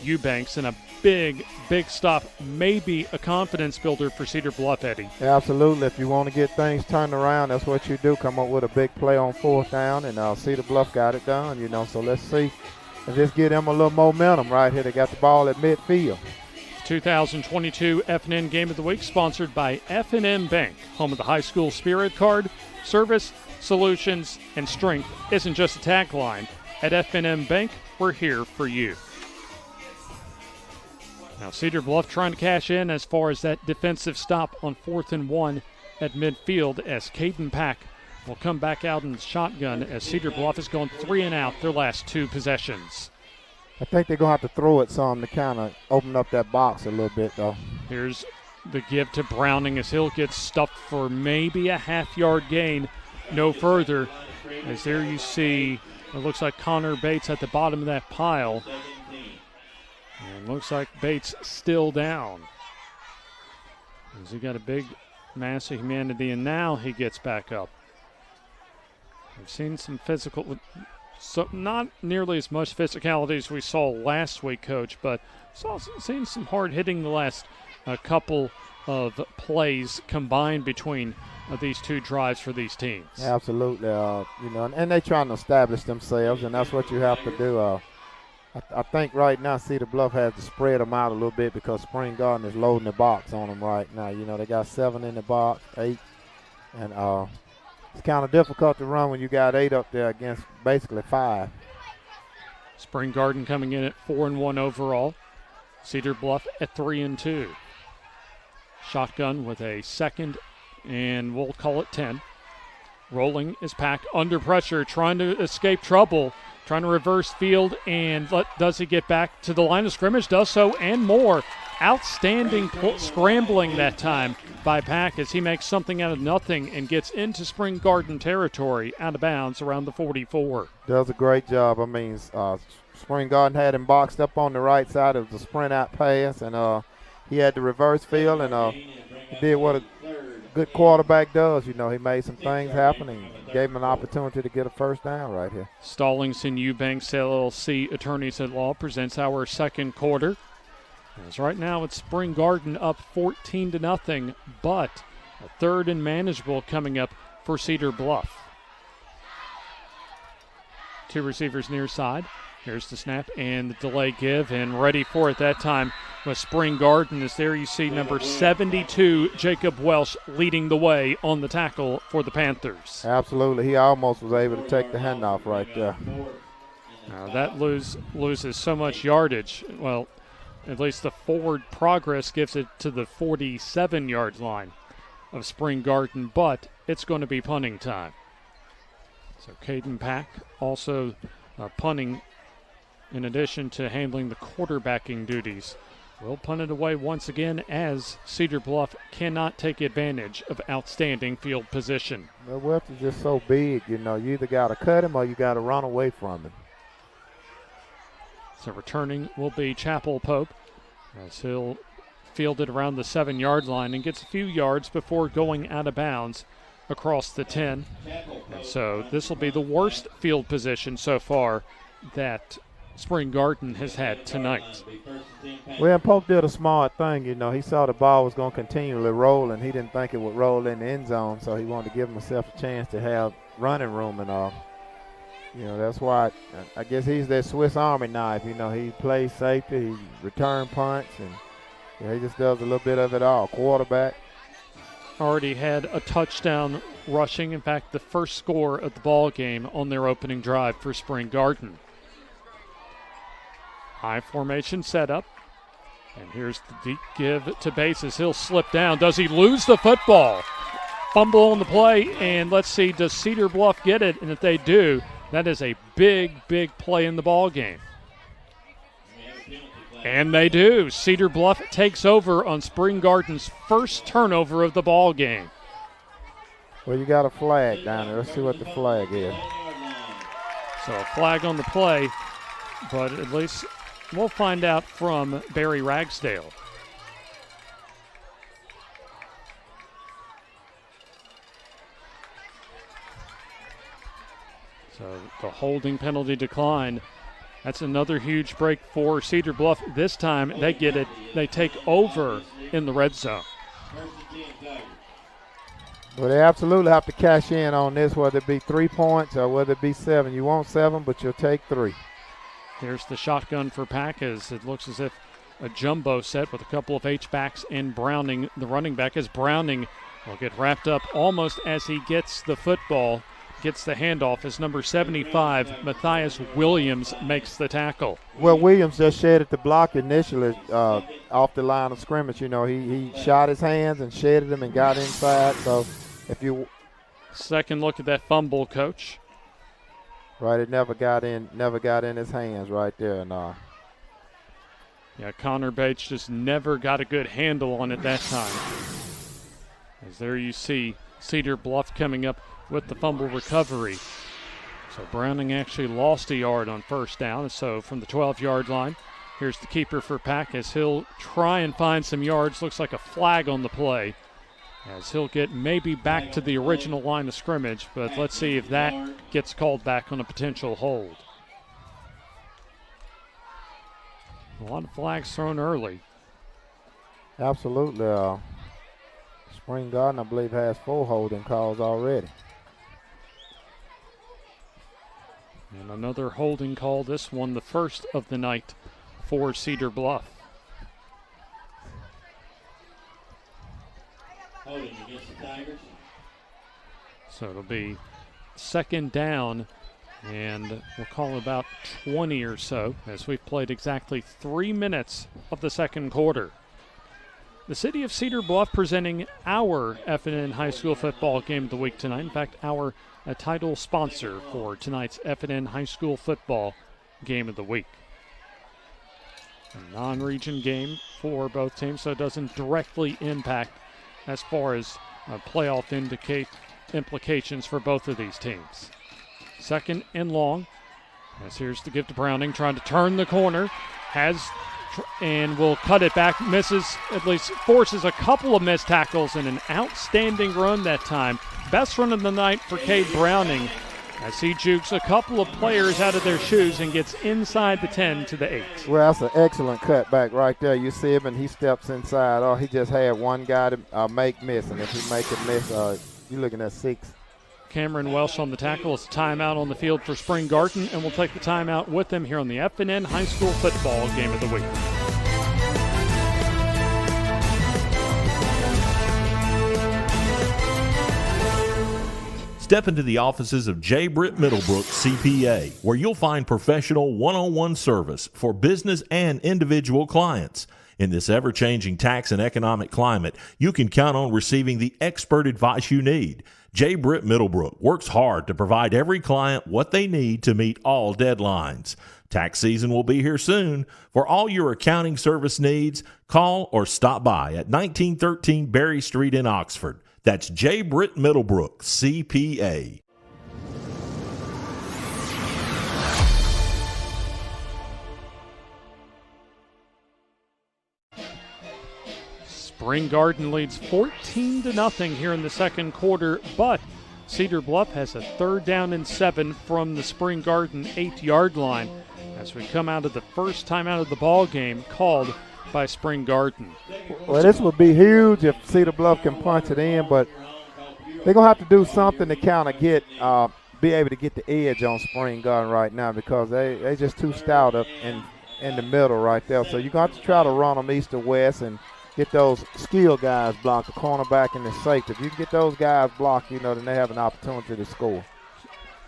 Eubanks. And a big stop, maybe a confidence builder for Cedar Bluff, Eddie. Absolutely. If you want to get things turned around, that's what you do. Come up with a big play on 4th down, and Cedar Bluff got it done, So let's see. And just give them a little momentum right here. They got the ball at midfield. 2022 FNN Game of the Week sponsored by FNN Bank, home of the high school spirit card. Service, solutions, and strength isn't just a tagline. At FNN Bank, we're here for you. Now Cedar Bluff trying to cash in as far as that defensive stop on 4th and 1 at midfield as Caden Pack will come back out in the shotgun as Cedar Bluff has gone 3 and out their last 2 possessions. I think they're going to have to throw it some to kind of open up that box a little bit, though. Here's the give to Browning as he'll get stuffed for maybe a half-yard gain, no further. As there you see, it looks like Connor Bates at the bottom of that pile. And looks like Bates still down. As he got a big mass of humanity, and now he gets back up. We've seen some physical, so not nearly as much physicality as we saw last week, Coach, but seen some hard hitting the last couple of plays combined between these 2 drives for these teams. Absolutely, and they're trying to establish themselves, and that's what you have to do. I think right now Cedar Bluff has to spread them out a little bit because Spring Garden is loading the box on them right now. They got 7 in the box, 8, and it's kind of difficult to run when you got 8 up there against basically 5. Spring Garden coming in at 4 and 1 overall. Cedar Bluff at 3 and 2. Shotgun with a 2nd, and we'll call it 10. Rolling is Pack under pressure, trying to escape trouble, trying to reverse field, and does he get back to the line of scrimmage? Does so, and more. Outstanding scrambling that time by Pack as he makes something out of nothing and gets into Spring Garden territory out of bounds around the 44. Does a great job. Spring Garden had him boxed up on the right side of the sprint out pass, and he had the reverse field, and he did what a good quarterback does. He made some things happen and gave him an opportunity to get a 1st down right here. Stallings and Eubanks LLC Attorneys at Law presents our second quarter. As right now it's Spring Garden up 14-0, but a 3rd and manageable coming up for Cedar Bluff. 2 receivers near side. Here's the snap and the delay give, and ready for it that time with Spring Garden. As there you see number 72, Jacob Welsh, leading the way on the tackle for the Panthers. Absolutely. He almost was able to take the handoff right there. Now that loses so much yardage. Well, at least the forward progress gives it to the 47-yard line of Spring Garden, but it's going to be punting time. So Caden Pack also punting in addition to handling the quarterbacking duties. Will punt it away once again as Cedar Bluff cannot take advantage of outstanding field position. The West is just so big, you either got to cut him or you got to run away from him. So returning will be Chapel Pope as he'll field it around the 7-yard line and gets a few yards before going out of bounds across the 10. And so this will be the worst field position so far that Spring Garden has had tonight. Well, Pope did a smart thing, he saw the ball was going to continually roll and he didn't think it would roll in the end zone, so he wanted to give himself a chance to have running room and all. That's why I guess he's that Swiss Army knife. He plays safety, he return punts, and he just does a little bit of it all. Quarterback. Already had a touchdown rushing. In fact, the first score of the ball game on their opening drive for Spring Garden. High formation setup. And here's the deep give to Bases. He'll slip down. Does he lose the football? Fumble on the play, and let's see, does Cedar Bluff get it? And if they do, that is a big, big play in the ball game. And they do. Cedar Bluff takes over on Spring Garden's first turnover of the ball game. Well, you got a flag down there. Let's see what the flag is. So a flag on the play, but at least we'll find out from Barry Ragsdale. So the holding penalty decline. That's another huge break for Cedar Bluff. This time they get it. They take over in the red zone. Well, they absolutely have to cash in on this, whether it be 3 points or whether it be 7. You want 7, but you'll take 3. Here's the shotgun for Pack as it looks as if a jumbo set with a couple of H-backs and Browning, the running back, as Browning will get wrapped up almost as he gets the football. Gets the handoff as number 75, Matthias Williams, makes the tackle. Well, Williams just shedded the block initially off the line of scrimmage. He shot his hands and shedded them and got inside. So if you second look at that fumble, Coach. Right, it never got in his hands right there. Yeah, Connor Bates just never got a good handle on it that time. As there you see Cedar Bluff coming up with the fumble recovery. So Browning actually lost a yard on first down. So from the 12-yard line, here's the keeper for Pack as he'll try and find some yards. Looks like a flag on the play as he'll get maybe back to the original line of scrimmage, but let's see if that gets called back on a potential hold. A lot of flags thrown early. Absolutely. Spring Garden, I believe, has 4 holding calls already. And another holding call, this one the first of the night for Cedar Bluff. Holding against the Tigers. So it'll be second down, and we'll call about 20 or so as we've played exactly 3 minutes of the second quarter. The city of Cedar Bluff presenting our FNN High School football game of the week tonight. In fact, our title sponsor for tonight's FNN High School football game of the week. A non-region game for both teams, so it doesn't directly impact as far as playoff implications for both of these teams. Second and long. As here's the give to Browning, trying to turn the corner. And will cut it back, misses, at least forces a couple of missed tackles and an outstanding run that time. Best run of the night for Cade Browning as he jukes a couple of players out of their shoes and gets inside the 10 to the 8. Well, that's an excellent cutback right there. You see him and he steps inside. Oh, he just had one guy to make miss, and if he make a miss, you're looking at 6. Cameron Welsh on the tackle. It's a timeout on the field for Spring Garden, and we'll take the timeout with them here on the FNN High School Football Game of the Week. Step into the offices of J. Britt Middlebrook, CPA, where you'll find professional one-on-one service for business and individual clients. In this ever-changing tax and economic climate, you can count on receiving the expert advice you need. J. Britt Middlebrook works hard to provide every client what they need to meet all deadlines. Tax season will be here soon. For all your accounting service needs, call or stop by at 1913 Berry Street in Oxford. That's J. Britt Middlebrook, CPA. Spring Garden leads 14-0 here in the second quarter, but Cedar Bluff has a 3rd down and 7 from the Spring Garden 8-yard line as we come out of the first time out of the ball game called by Spring Garden. Well, this would be huge if Cedar Bluff can punch it in, but they're going to have to do something to kind of get be able to get the edge on Spring Garden right now because they just too stout up in the middle right there. So you're going to have to try to run them east to west and get those skill guys blocked, the cornerback and the safety. If you can get those guys blocked, then they have an opportunity to score.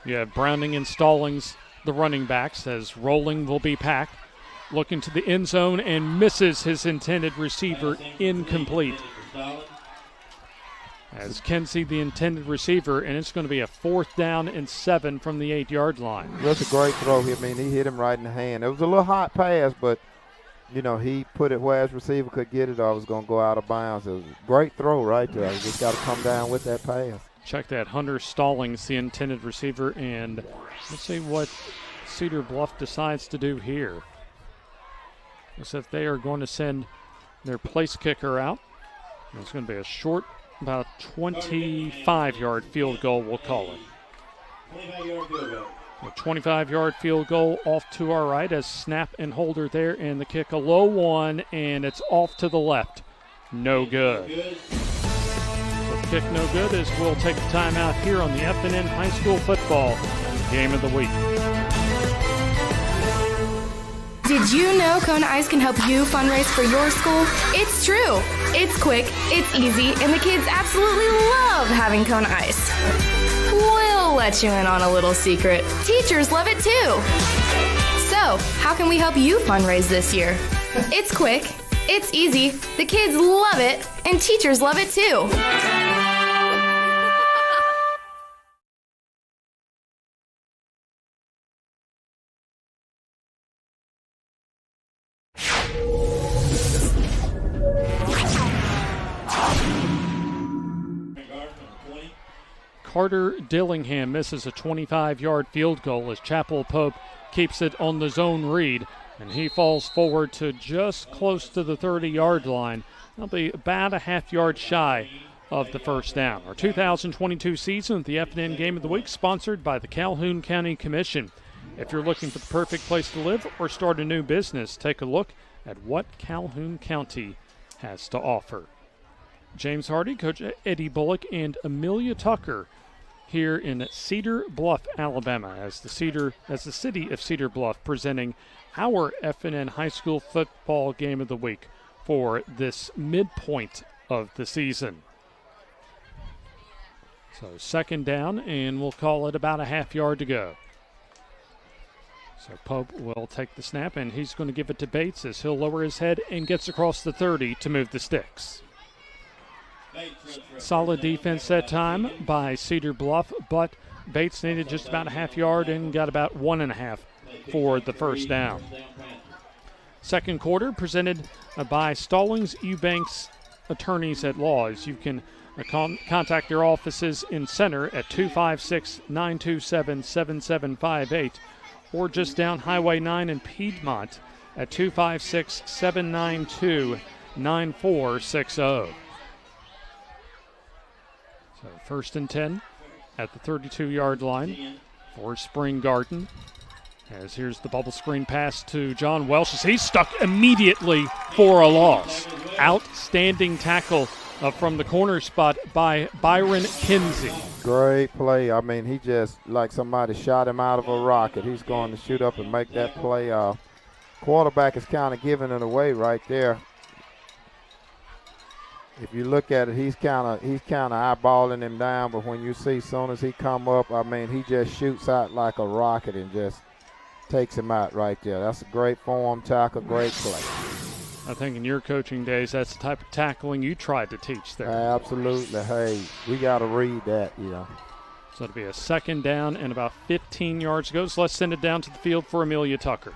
Yeah, Browning and Stallings, the running backs, as Rolling will be packed. Looking to the end zone and misses his intended receiver, incomplete. As Kenzie, the intended receiver, and it's going to be a 4th down and 7 from the 8-yard line. That's a great throw. I mean, he hit him right in the hand. It was a little hot pass, but, he put it where his receiver could get it or it was going to go out of bounds. It was a great throw right there. He just got to come down with that pass. Check that. Hunter Stallings, the intended receiver, and let's see what Cedar Bluff decides to do here. Looks like they are going to send their place kicker out. It's going to be a short, about 25-yard field goal, we'll call it. 25-yard field goal. A 25-yard field goal off to our right as snap and holder there, and the kick a low one, and it's off to the left. No good. So the kick no good as we'll take a timeout here on the FNN High School Football Game of the Week. Did you know Kona Ice can help you fundraise for your school? It's true. It's quick, it's easy, and the kids absolutely love having Kona Ice. We'll let you in on a little secret. Teachers love it too. So, how can we help you fundraise this year? It's quick, it's easy, the kids love it, and teachers love it too. Carter Dillingham misses a 25-yard field goal as Chapel Pope keeps it on the zone read, and he falls forward to just close to the 30-yard line. That'll be about a half-yard shy of the first down. Our 2022 season of the FNN Game of the Week sponsored by the Calhoun County Commission. If you're looking for the perfect place to live or start a new business, take a look at what Calhoun County has to offer. James Hardy, Coach Eddie Bullock, and Amelia Tucker here in Cedar Bluff, Alabama, as the city of Cedar Bluff presenting our FNN High School Football Game of the Week for this midpoint of the season. So 2nd down, and we'll call it about a half-yard to go. So Pope will take the snap, and he's going to give it to Bates as he'll lower his head and gets across the 30 to move the sticks. Solid defense that time by Cedar Bluff, but Bates needed just about a half-yard and got about 1.5 for the first down. Second quarter presented by Stallings Eubanks Attorneys at Law. As you can contact their offices in Center at 256-927-7758 or just down Highway 9 in Piedmont at 256-792-9460. So 1st and 10 at the 32-yard line for Spring Garden. As here's the bubble screen pass to John Welsh as he's stuck immediately for a loss. Outstanding tackle from the corner spot by Byron Kinsey. Great play. I mean, he just like somebody shot him out of a rocket. He's going to shoot up and make that play. Quarterback is kind of giving it away right there. if you look at it, he's kind of eyeballing him down. But when you see, as soon as he come up, I mean, he just shoots out like a rocket and just takes him out right there. That's a great form tackle, great play. I think in your coaching days, that's the type of tackling you tried to teach there. Absolutely. Hey, we got to read that, you know. So it'll be a second down and about 15 yards to go. So let's send it down to the field for Amelia Tucker.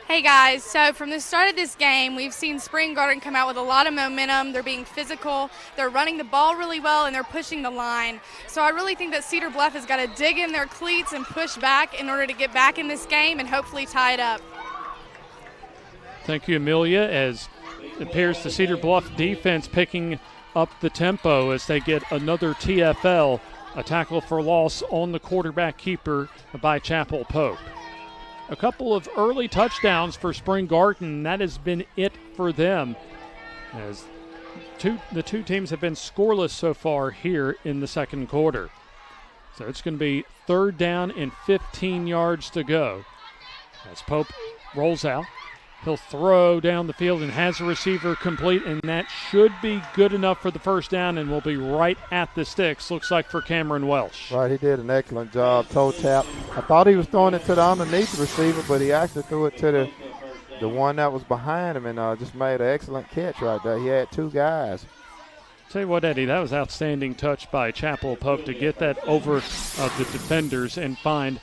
Hey guys, so from the start of this game, we've seen Spring Garden come out with a lot of momentum. They're being physical, they're running the ball really well, and they're pushing the line. So I really think that Cedar Bluff has got to dig in their cleats and push back in order to get back in this game and hopefully tie it up. Thank you, Amelia, as it appears the Cedar Bluff defense picking up the tempo as they get another TFL, a tackle for loss on the quarterback keeper by Chapel Pope. A couple of early touchdowns for Spring Garden. That has been it for them, as the two teams have been scoreless so far here in the second quarter. So it's going to be third down and 15 yards to go. As Pope rolls out, he'll throw down the field and has a receiver complete, and that should be good enough for the first down and will be right at the sticks, looks like, for Cameron Welsh. Right, he did an excellent job, toe tap. I thought he was throwing it to the underneath receiver, but he actually threw it to the one that was behind him and just made an excellent catch right there. He had two guys. Tell you what, Eddie, that was outstanding touch by Chapel Pope to get that over the defenders and find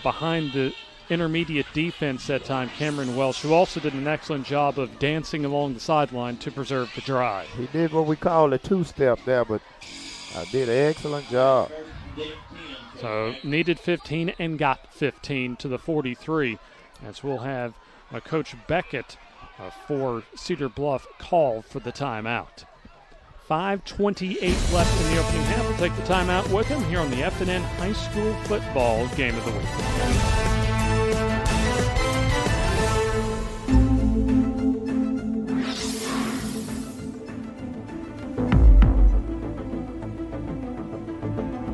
behind the intermediate defense that time Cameron Welsh, who also did an excellent job of dancing along the sideline to preserve the drive. He did what we call a two-step there, but did an excellent job. So needed 15 and got 15 to the 43, as we'll have Coach Beckett for Cedar Bluff call for the timeout. 5:28 left in the opening half. We'll take the timeout with him here on the FNN High School Football Game of the Week.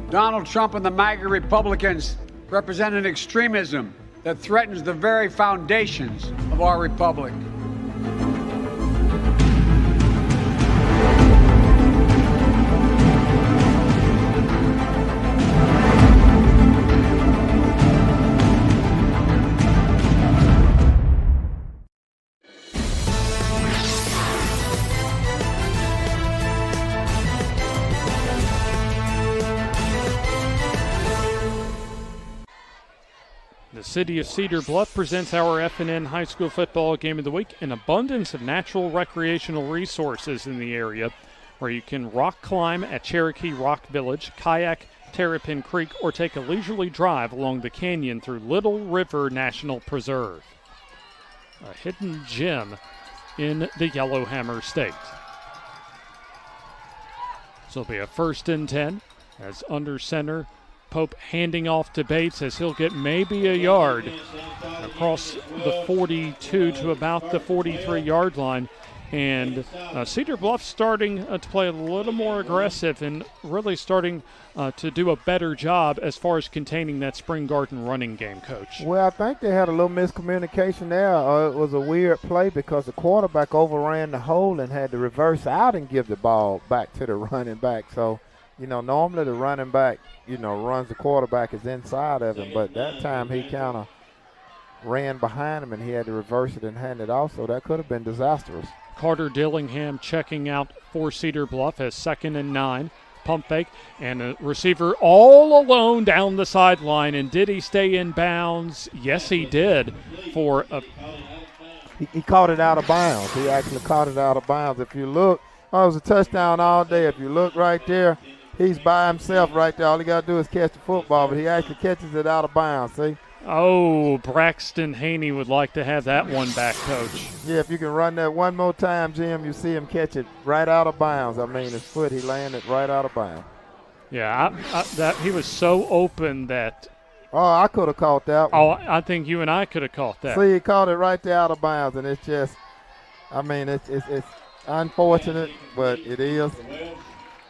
Donald Trump and the MAGA Republicans represent an extremism that threatens the very foundations of our republic. The City of Cedar Bluff presents our FNN High School Football Game of the Week. An abundance of natural recreational resources in the area, where you can rock climb at Cherokee Rock Village, kayak Terrapin Creek, or take a leisurely drive along the canyon through Little River National Preserve, a hidden gem in the Yellowhammer State. So it'll be a 1st and 10 as under center. Pope handing off to Bates as he'll get maybe a yard across the 42 to about the 43-yard line. And Cedar Bluff starting to play a little more aggressive and really starting to do a better job as far as containing that Spring Garden running game, Coach. Well, I think they had a little miscommunication there. It was a weird play because the quarterback overran the hole and had to reverse out and give the ball back to the running back. So, you know, normally the running back, you know, runs the quarterback is inside of him, but that time he kind of ran behind him and he had to reverse it and hand it off, so that could have been disastrous. Carter Dillingham checking out for Cedar Bluff as 2nd and 9. Pump fake and a receiver all alone down the sideline. And did he stay in bounds? Yes, he did. For a he caught it out of bounds. He actually caught it out of bounds. If you look, it was a touchdown all day. If you look right there, he's by himself right there. All he got to do is catch the football, but he actually catches it out of bounds, see? Oh, Braxton Haney would like to have that one back, Coach. Yeah, if you can run that one more time, Jim, you see him catch it right out of bounds. I mean, his foot, he landed right out of bounds. Yeah, that he was so open that. Oh, I could have caught that one. Oh, I think you and I could have caught that. See, he caught it right there out of bounds, and it's just, I mean, it's unfortunate, but it is.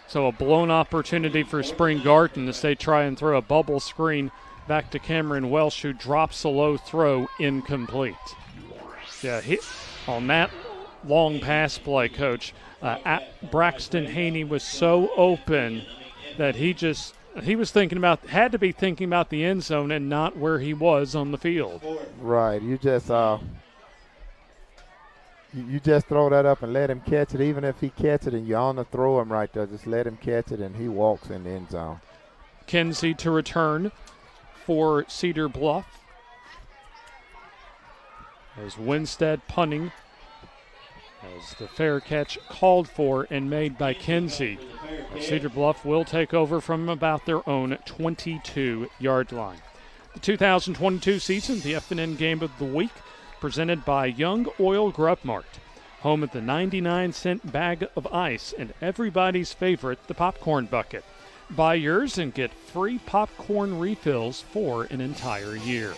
So a blown opportunity for Spring Garden as they try and throw a bubble screen back to Cameron Welsh, who drops a low throw incomplete. Yeah, on that long pass play, Coach, Braxton Haney was so open that he had to be thinking about the end zone and not where he was on the field. Right. You just throw that up and let him catch it. Even if he catch it and you're on the throw him right there, just let him catch it and he walks in the end zone. Kinsey to return for Cedar Bluff. As Winstead punting. As the fair catch called for and made by Kinsey. Cedar Bluff will take over from about their own 22-yard line. The 2022 season, the FNN Game of the Week, presented by Young Oil Grub Mart, home of the 99-cent bag of ice and everybody's favorite, the popcorn bucket. Buy yours and get free popcorn refills for an entire year.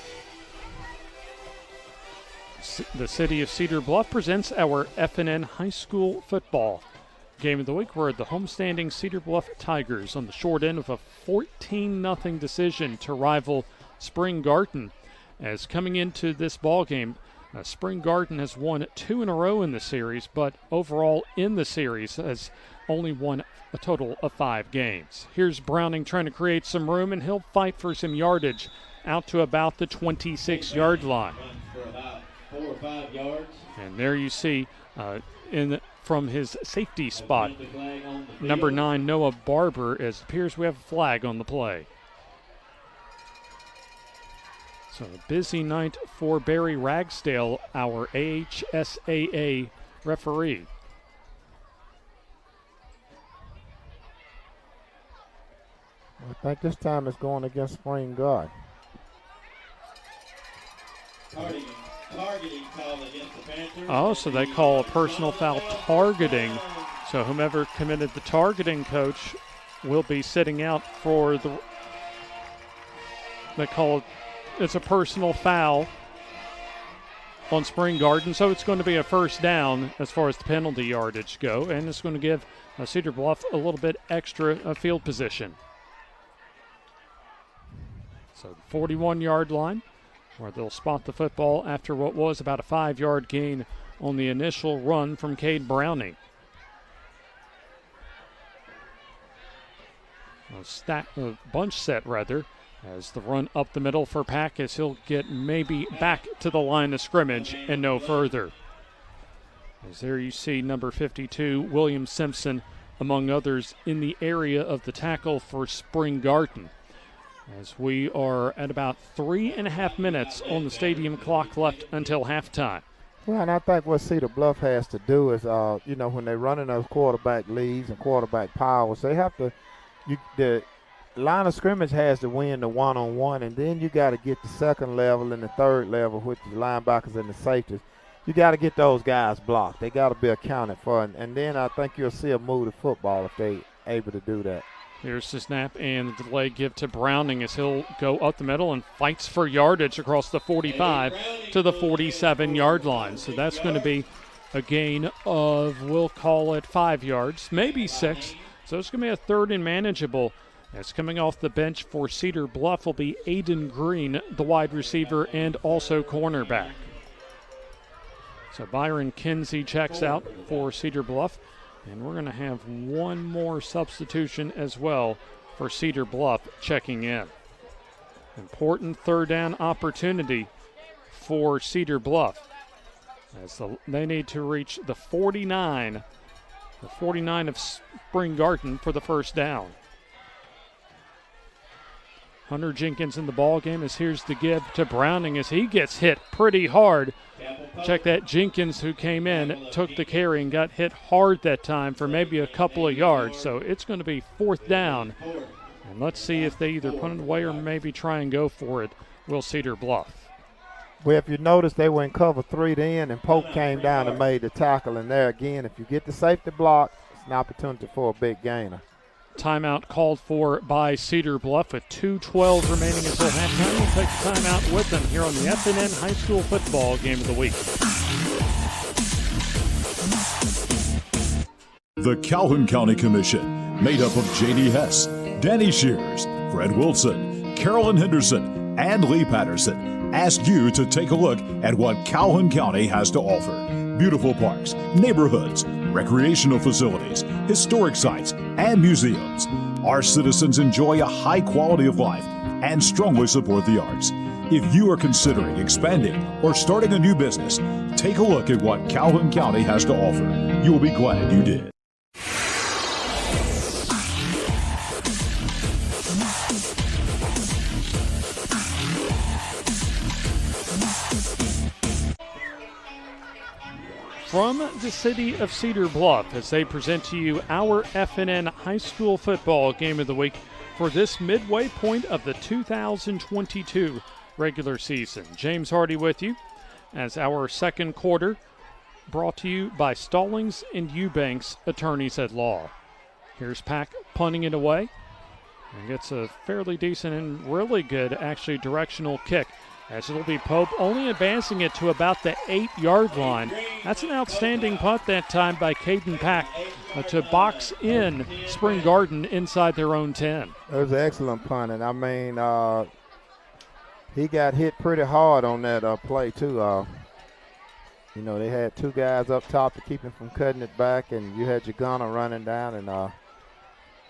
The City of Cedar Bluff presents our FNN High School Football Game of the Week, where the homestanding Cedar Bluff Tigers on the short end of a 14-0 decision to rival Spring Garden. As coming into this ball game, Spring Garden has won 2 in a row in the series, but overall in the series has only won a total of 5 games. Here's Browning trying to create some room, and he'll fight for some yardage out to about the 26-yard line. 4 or 5 yards. And there you see from his safety spot, number 9, Noah Barber, as it appears we have a flag on the play. So a busy night for Barry Ragsdale, our AHSAA referee. I think this time it's going against Spring Garden. Targeting call against the Panthers. Oh, so they call a personal foul targeting. So whomever committed the targeting, Coach, will be sitting out for the. They call it. It's a personal foul on Spring Garden, so it's going to be a first down as far as the penalty yardage go, and it's going to give Cedar Bluff a little bit extra field position. So 41-yard line, where they'll spot the football after what was about a 5-yard gain on the initial run from Cade Browning. A bunch set, rather, as the run up the middle for Packus. He'll get maybe back to the line of scrimmage and no further. As there you see number 52, William Simpson, among others, in the area of the tackle for Spring Garden. As we are at about 3.5 minutes on the stadium clock left until halftime. Well, and I think what Cedar Bluff has to do is, when they're running those quarterback leads and quarterback powers, they have to, the line of scrimmage has to win the one-on-one, and then you got to get the second level and the third level, which is the linebackers and the safeties. You got to get those guys blocked. They got to be accounted for, and then I think you'll see a move to football if they're able to do that. Here's the snap and the delay give to Browning as he'll go up the middle and fights for yardage across the 45 to the 47-yard line. So that's going to be a gain of, we'll call it 5 yards, maybe 6. So it's going to be a third and manageable. As coming off the bench for Cedar Bluff will be Aiden Green, the wide receiver and also cornerback. So Byron Kinsey checks out for Cedar Bluff. And we're going to have one more substitution as well for Cedar Bluff checking in. Important third down opportunity for Cedar Bluff, as they need to reach the 49 of Spring Garden for the first down. Hunter Jenkins in the ball game, as here's the give to Browning as he gets hit pretty hard. Check that, Jenkins, who came in, took the carry and got hit hard that time for maybe a couple of yards. So it's going to be 4th down. And let's see if they either put it away or maybe try and go for it, will Cedar Bluff. Well, if you notice, they were in cover 3 then, and Pope came down and made the tackle. And there again, if you get the safety block, it's an opportunity for a big gainer. Timeout called for by Cedar Bluff with 2:12 remaining until halftime. We'll take the timeout with them here on the FNN High School Football Game of the Week. The Calhoun County Commission, made up of J.D. Hess, Danny Shears, Fred Wilson, Carolyn Henderson, and Lee Patterson, ask you to take a look at what Calhoun County has to offer. Beautiful parks, neighborhoods, recreational facilities, historic sites, and museums. Our citizens enjoy a high quality of life and strongly support the arts. If you are considering expanding or starting a new business, take a look at what Calhoun County has to offer. You will be glad you did. From the city of Cedar Bluff, as they present to you our FNN High School Football Game of the Week for this midway point of the 2022 regular season. James Hardy with you as our second quarter brought to you by Stallings and Eubanks Attorneys at Law. Here's Pack punting it away and gets a fairly decent and really good, actually, directional kick, as it'll be Pope only advancing it to about the 8-yard line. That's an outstanding punt that time by Caden Pack to box in Spring Garden inside their own 10. It was an excellent punt, and I mean, he got hit pretty hard on that play too. You know, they had two guys up top to keep him from cutting it back, and you had your gunner running down, and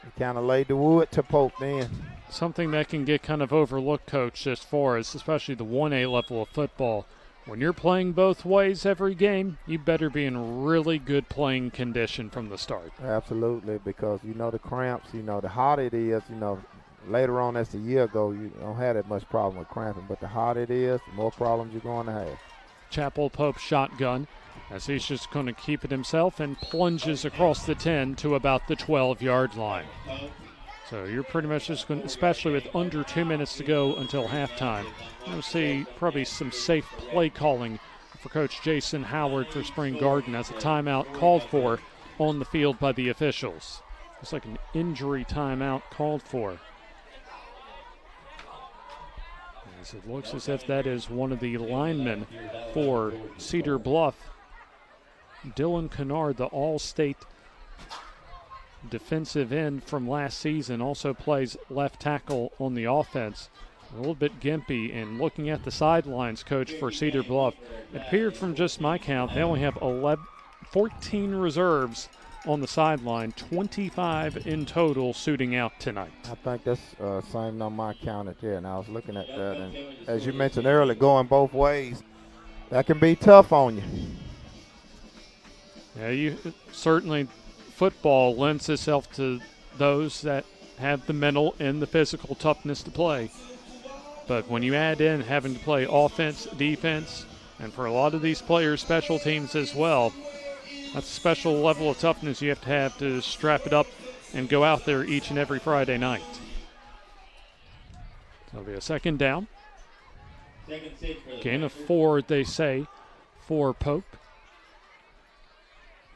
he kind of laid the wood to Pope then. Something that can get kind of overlooked, Coach, as far as especially the 1A level of football. When you're playing both ways every game, you better be in really good playing condition from the start. Absolutely, because you know the cramps, you know, the hotter it is, you know, later on as the year goes, you don't have that much problem with cramping, but the hotter it is, the more problems you're going to have. Chapel Pope shotgun, as he's just going to keep it himself and plunges across the 10 to about the 12-yard line. So you're pretty much just going to, especially with under 2 minutes to go until halftime, you'll see probably some safe play calling for Coach Jason Howard for Spring Garden as a timeout called for on the field by the officials. It's like an injury timeout called for. As it looks as if that is one of the linemen for Cedar Bluff. Dylan Kennard, the All-State defensive end from last season, also plays left tackle on the offense. A little bit gimpy, and looking at the sidelines, Coach, for Cedar Bluff, it appeared from just my count they only have 14 reserves on the sideline, 25 in total suiting out tonight. I think that's same number I counted there, and I was looking at that, and as you mentioned earlier, going both ways, that can be tough on you. Yeah, you certainly, football lends itself to those that have the mental and the physical toughness to play. But when you add in having to play offense, defense, and for a lot of these players, special teams as well, that's a special level of toughness you have to strap it up and go out there each and every Friday night. It'll be a second down. Gain of 4, they say, for Pope.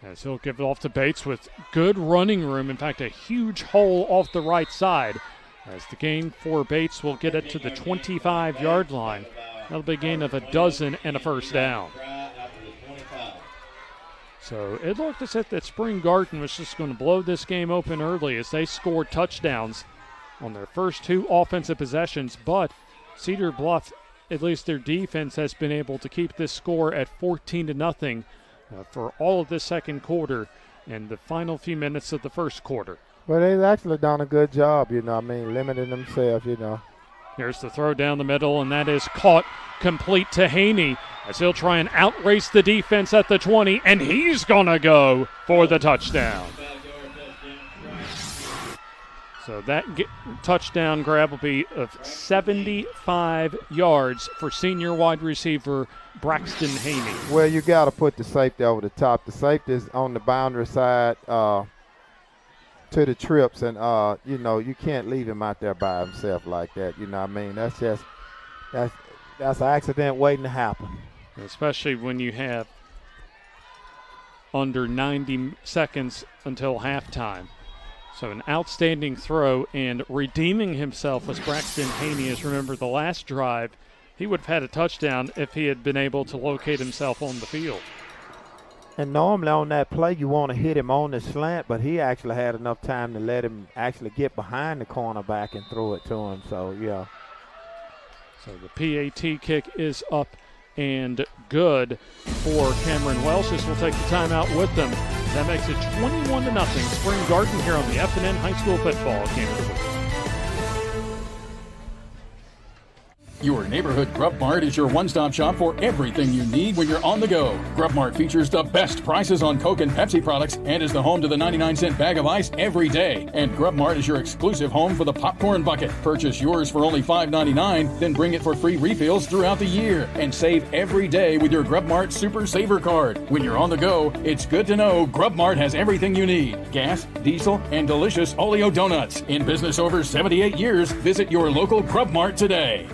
As he'll give it off to Bates with good running room. In fact, a huge hole off the right side. As the gain for Bates will get it to the 25-yard line. That'll be a gain of 12 and a first down. So it looked as if that Spring Garden was just going to blow this game open early as they scored touchdowns on their first 2 offensive possessions. But Cedar Bluff, at least their defense, has been able to keep this score at 14-0 for all of this second quarter and the final few minutes of the first quarter. Well, they've actually done a good job, you know, I mean, limiting themselves, you know. Here's the throw down the middle, and that is caught complete to Haney as he'll try and outrace the defense at the 20, and he's going to go for the touchdown. So that touchdown grab will be of 75 yards for senior wide receiver Braxton Haney. Well, you got to put the safety over the top. The safety is on the boundary side to the trips, and, you know, you can't leave him out there by himself like that. You know what I mean? That's just that's an accident waiting to happen. Especially when you have under 90 seconds until halftime. So an outstanding throw, and redeeming himself was Braxton Haney. As remember, the last drive, he would have had a touchdown if he had been able to locate himself on the field. And normally on that play, you want to hit him on the slant, but he actually had enough time to let him actually get behind the cornerback and throw it to him. So, yeah. So the PAT kick is up and good for Cameron Welsh. This will take the timeout with them. That makes it 21-0 Spring Garden here on the FNN High School Football Game of the Week. Your neighborhood Grub Mart is your one-stop shop for everything you need when you're on the go. Grub Mart features the best prices on Coke and Pepsi products and is the home to the 99-cent bag of ice every day. And Grub Mart is your exclusive home for the popcorn bucket. Purchase yours for only $5.99, then bring it for free refills throughout the year. And save every day with your Grub Mart Super Saver card. When you're on the go, it's good to know Grub Mart has everything you need. Gas, diesel, and delicious Oleo donuts. In business over 78 years, visit your local Grub Mart today.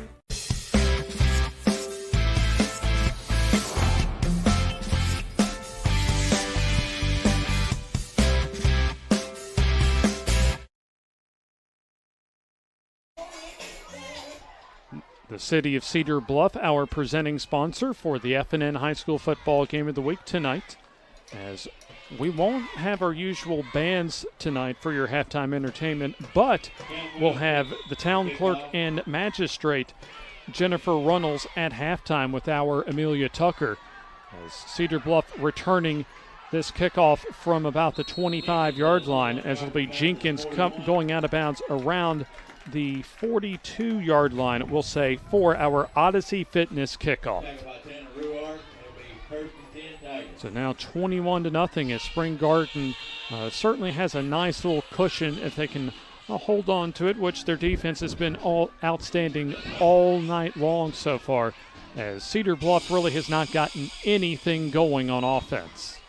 The City of Cedar Bluff, our presenting sponsor for the FNN High School Football Game of the Week tonight, as we won't have our usual bands tonight for your halftime entertainment, but we'll have the town clerk and magistrate Jennifer Runnels at halftime with our Amelia Tucker, as Cedar Bluff returning this kickoff from about the 25-yard line, as it'll be Jenkins going out of bounds around the 42-yard line, we'll say, for our Odyssey Fitness kickoff. So now 21-0 as Spring Garden certainly has a nice little cushion if they can hold on to it, which their defense has been all outstanding all night long so far, as Cedar Bluff really has not gotten anything going on offense.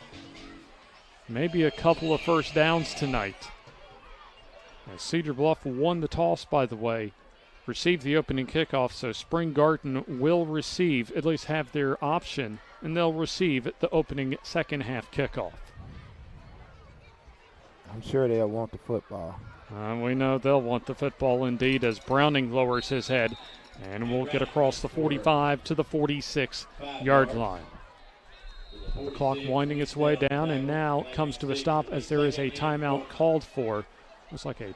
Maybe a couple of first downs tonight. As Cedar Bluff won the toss, by the way, received the opening kickoff, so Spring Garden will receive, at least have their option, and they'll receive the opening second half kickoff. I'm sure they'll want the football. We know they'll want the football indeed, as Browning lowers his head and will get across the 45 to the 46-yard line. The clock winding its way down, and now comes to a stop as there is a timeout called for. Looks like a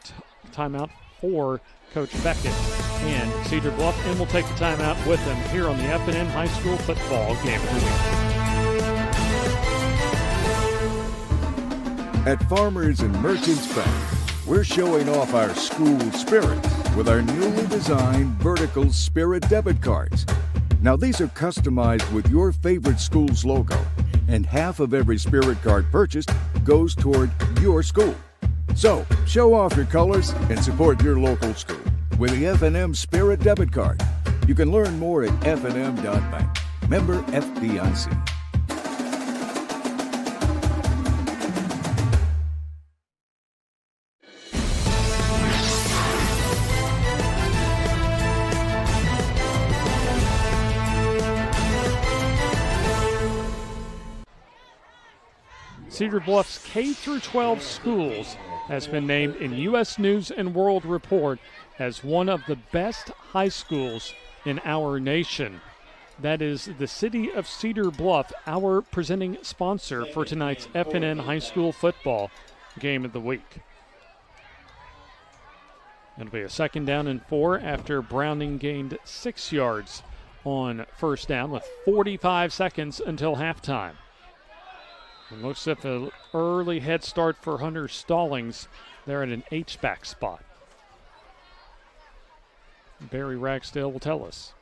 timeout for Coach Beckett and Cedar Bluff, and we'll take the timeout with them here on the FNN High School Football Game of the Week. At Farmers and Merchants Bank, we're showing off our school spirit with our newly designed vertical Spirit debit cards. Now these are customized with your favorite school's logo, and half of every Spirit card purchased goes toward your school. So, show off your colors and support your local school with the FNM Spirit Debit Card. You can learn more at fnm.bank. Member FDIC. Cedar Bluff's K-12 schools has been named in U.S. News and World Report as one of the best high schools in our nation. That is the City of Cedar Bluff, our presenting sponsor for tonight's FNN High School Football Game of the Week. It'll be a 2nd down and 4 after Browning gained 6 yards on first down with 45 seconds until halftime. It looks like an early head start for Hunter Stallings. They're at an H-back spot. Barry Ragsdale will tell us.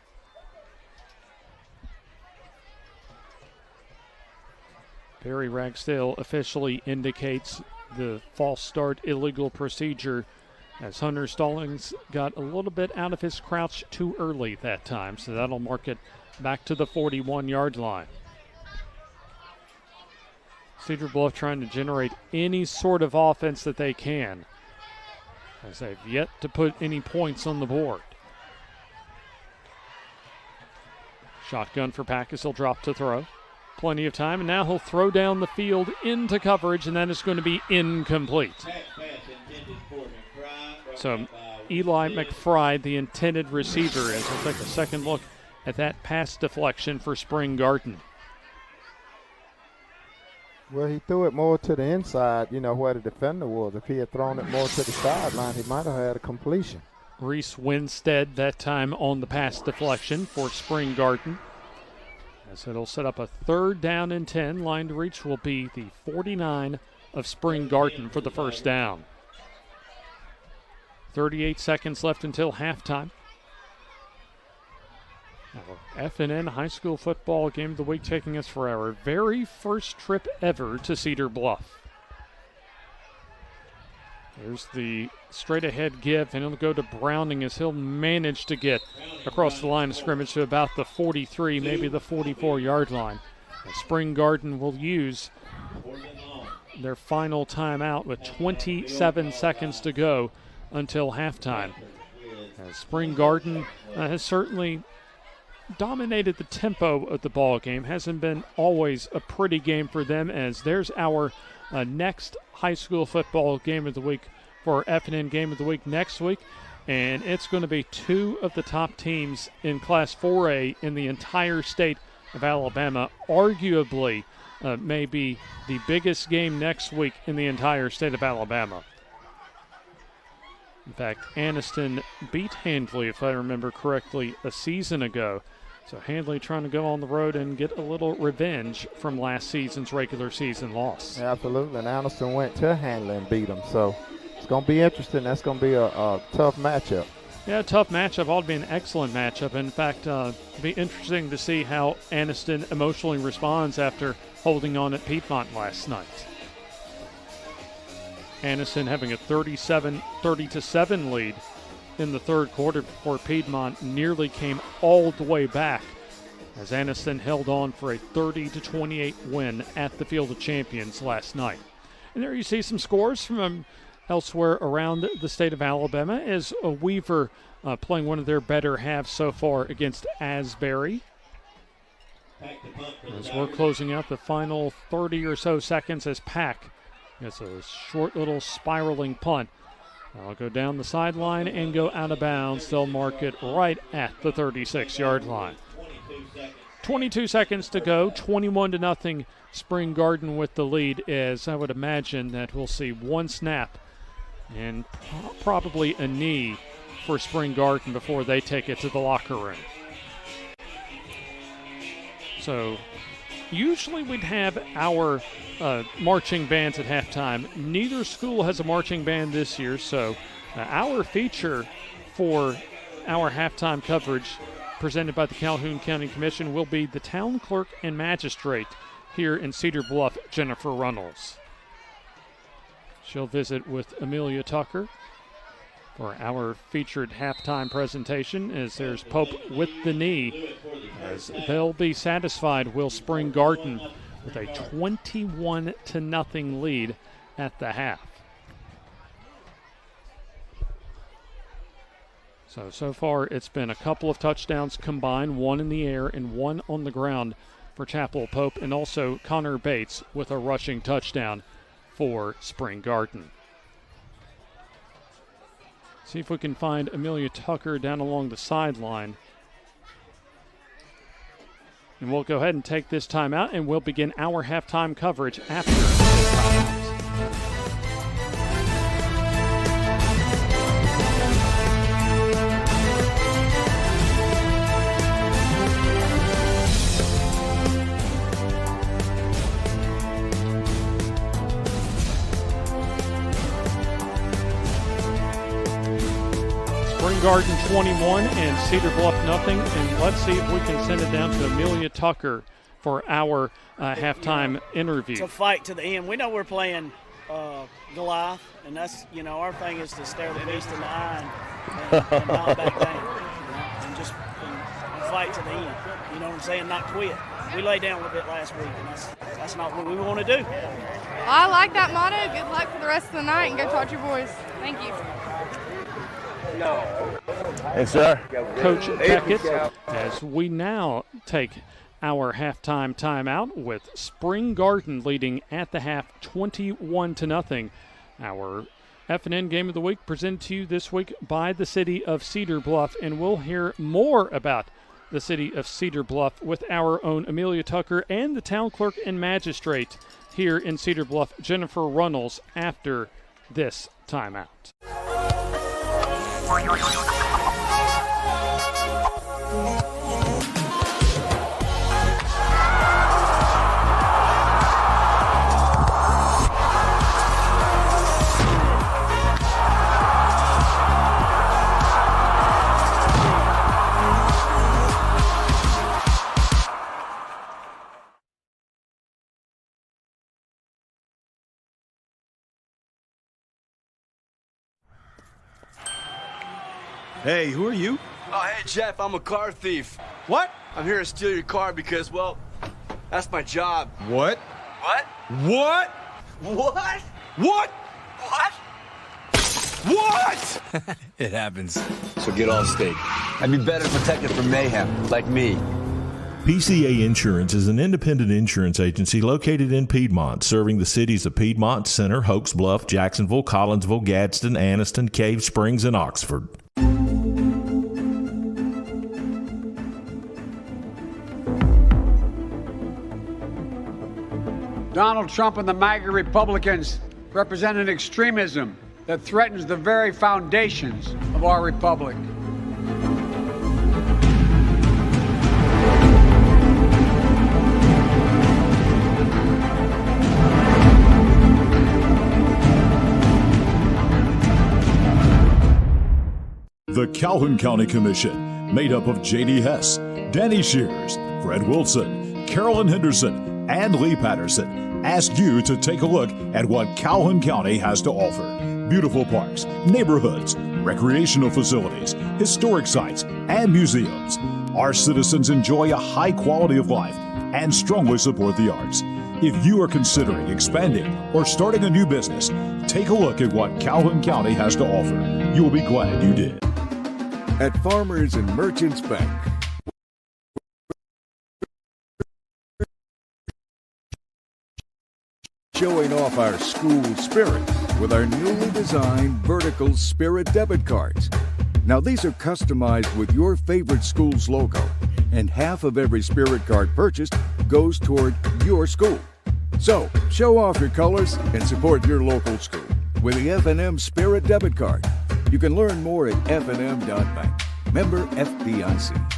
Barry Ragsdale officially indicates the false start illegal procedure, as Hunter Stallings got a little bit out of his crouch too early that time, so that'll mark it back to the 41-yard line. Cedar Bluff trying to generate any sort of offense that they can, as they've yet to put any points on the board. Shotgun for Packus. He'll drop to throw. Plenty of time, and now he'll throw down the field into coverage, and that is going to be incomplete. So Eli McFry, the intended receiver, as we'll take a second look at that pass deflection for Spring Garden. Well, he threw it more to the inside, where the defender was. If he had thrown it more to the sideline, he might have had a completion. Reese Winstead that time on the pass deflection for Spring Garden. As it'll set up a 3rd down and 10. Line to reach will be the 49 of Spring Garden for the first down. 38 seconds left until halftime. Our FNN High School Football Game of the Week taking us for our very first trip ever to Cedar Bluff. There's the straight ahead give, and it'll go to Browning as he'll manage to get across the line of scrimmage to about the 43, maybe the 44-yard line. And Spring Garden will use their final timeout with 27 seconds to go until halftime. As Spring Garden has certainly dominated the tempo of the ball game. Hasn't been always a pretty game for them, as there's our next high school football game of the week for FNN Game of the Week next week, and it's going to be 2 of the top teams in Class 4A in the entire state of Alabama, arguably maybe the biggest game next week in the entire state of Alabama. In fact, Anniston beat Handley, if I remember correctly, a season ago. So Handley trying to go on the road and get a little revenge from last season's regular season loss. Absolutely, and Anniston went to Handley and beat them. So it's going to be interesting. That's going to be a tough matchup. Yeah, tough matchup. Ought to be an excellent matchup. In fact, it'll be interesting to see how Anniston emotionally responds after holding on at Piedmont last night. Anniston having a 30-7 lead in the third quarter before Piedmont nearly came all the way back as Anniston held on for a 30-28 win at the Field of Champions last night. And there you see some scores from elsewhere around the state of Alabama as Weaver playing one of their better halves so far against Asbury. As we're closing out the final 30 or so seconds as Pack gets a short little spiraling punt. I'll go down the sideline and go out of bounds. They'll mark it right at the 36-yard line. 22 seconds to go, 21-0 Spring Garden with the lead, as I would imagine that we'll see one snap and probably a knee for Spring Garden before they take it to the locker room. So usually we'd have our marching bands at halftime. Neither school has a marching band this year, so our feature for our halftime coverage presented by the Calhoun County Commission will be the town clerk and magistrate here in Cedar Bluff, Jennifer Runnels. She'll visit with Amelia Tucker for our featured halftime presentation, as there's Pope with the knee, as they'll be satisfied. Will Spring Garden with a 21-0 lead at the half. So far it's been a couple of touchdowns combined, one in the air and one on the ground for Chapel Pope, and also Connor Bates with a rushing touchdown for Spring Garden. See if we can find Amelia Tucker down along the sideline. And we'll go ahead and take this timeout, and we'll begin our halftime coverage after this timeout. Spring Garden 21 and Cedar Bluff nothing. And let's see if we can send it down to Amelia Tucker for our halftime interview. It's a fight to the end. We know we're playing Goliath, and that's, our thing is to stare the beast in the eye and not back down, and just fight to the end. You know what I'm saying? Not quit. We laid down a little bit last week, and that's not what we want to do. I like that motto. Good luck for the rest of the night, and go talk to your boys. Thank you. Yes, sir. Coach Beckett, as we now take our halftime timeout with Spring Garden leading at the half 21-0. Our FNN Game of the Week presented to you this week by the city of Cedar Bluff, and we'll hear more about the city of Cedar Bluff with our own Amelia Tucker and the town clerk and magistrate here in Cedar Bluff, Jennifer Runnels, after this timeout. Hey, who are you? Oh, hey, Jeff, I'm a car thief. What? I'm here to steal your car because, well, that's my job. What? What? What? What? What? What? What? It happens. So get off stake. I'd be better protected from mayhem, like me. PCA Insurance is an independent insurance agency located in Piedmont, serving the cities of Piedmont, Center, Hoax Bluff, Jacksonville, Collinsville, Gadsden, Anniston, Cave Springs, and Oxford. Donald Trump and the MAGA Republicans represent an extremism that threatens the very foundations of our republic. The Calhoun County Commission, made up of J.D. Hess, Danny Shears, Fred Wilson, Carolyn Henderson, and Lee Patterson, ask you to take a look at what Calhoun County has to offer. Beautiful parks, neighborhoods, recreational facilities, historic sites, and museums. Our citizens enjoy a high quality of life and strongly support the arts. If you are considering expanding or starting a new business, take a look at what Calhoun County has to offer. You will be glad you did. At Farmers and Merchants Bank, showing off our school spirit with our newly designed vertical Spirit debit cards. Now these are customized with your favorite school's logo, and half of every Spirit card purchased goes toward your school. So show off your colors and support your local school with the FNN Spirit debit card. You can learn more at fnn.bank. Member FDIC.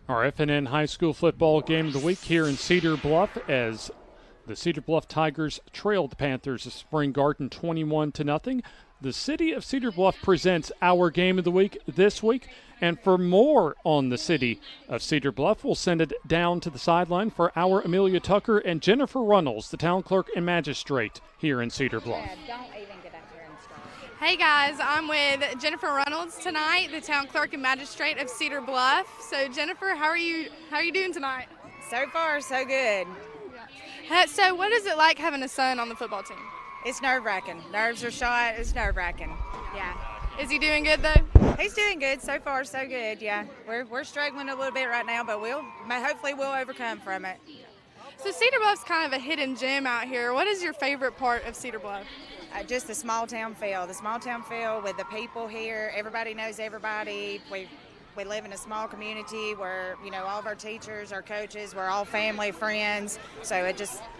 Our FNN High School football game of the week here in Cedar Bluff as the Cedar Bluff Tigers trailed the Panthers of Spring Garden 21-0. The City of Cedar Bluff presents our game of the week this week. And for more on the City of Cedar Bluff, we'll send it down to the sideline for our Amelia Tucker and Jennifer Runnels, the town clerk and magistrate here in Cedar Bluff. Hey guys, I'm with Jennifer Reynolds tonight, the town clerk and magistrate of Cedar Bluff. So Jennifer, how are you doing tonight? So far, so good. So what is it like having a son on the football team? It's nerve-wracking. Nerves are shot. It's nerve-wracking. Yeah. Is he doing good though? He's doing good. So far, so good. Yeah. We're struggling a little bit right now, but hopefully we'll overcome from it. So Cedar Bluff's kind of a hidden gem out here. What is your favorite part of Cedar Bluff? Just the small town feel. The small town feel with the people here. Everybody knows everybody. We live in a small community where, all of our teachers, our coaches, we're all family, friends. So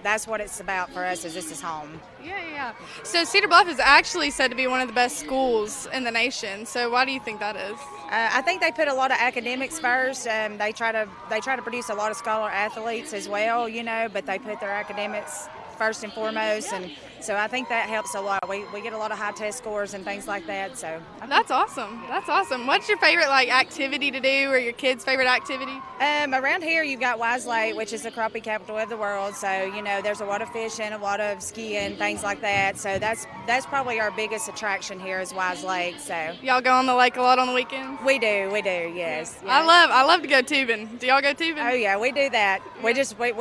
that's what it's about for us, is this is home. Yeah. So Cedar Bluff is actually said to be one of the best schools in the nation. So why do you think that is? I think they put a lot of academics first. They try to produce a lot of scholar athletes as well, but they put their academics first and foremost, and so I think that helps a lot. We get a lot of high test scores and things like that. So that's awesome. What's your favorite activity to do, or your kids' favorite activity? Around here you've got Weiss Lake, which is the crappie capital of the world. So there's a lot of fishing, a lot of skiing, things like that. So that's probably our biggest attraction here is Weiss Lake. So y'all go on the lake a lot on the weekends? We do. Yes. I love to go tubing. Do y'all go tubing? Oh yeah, we do that. We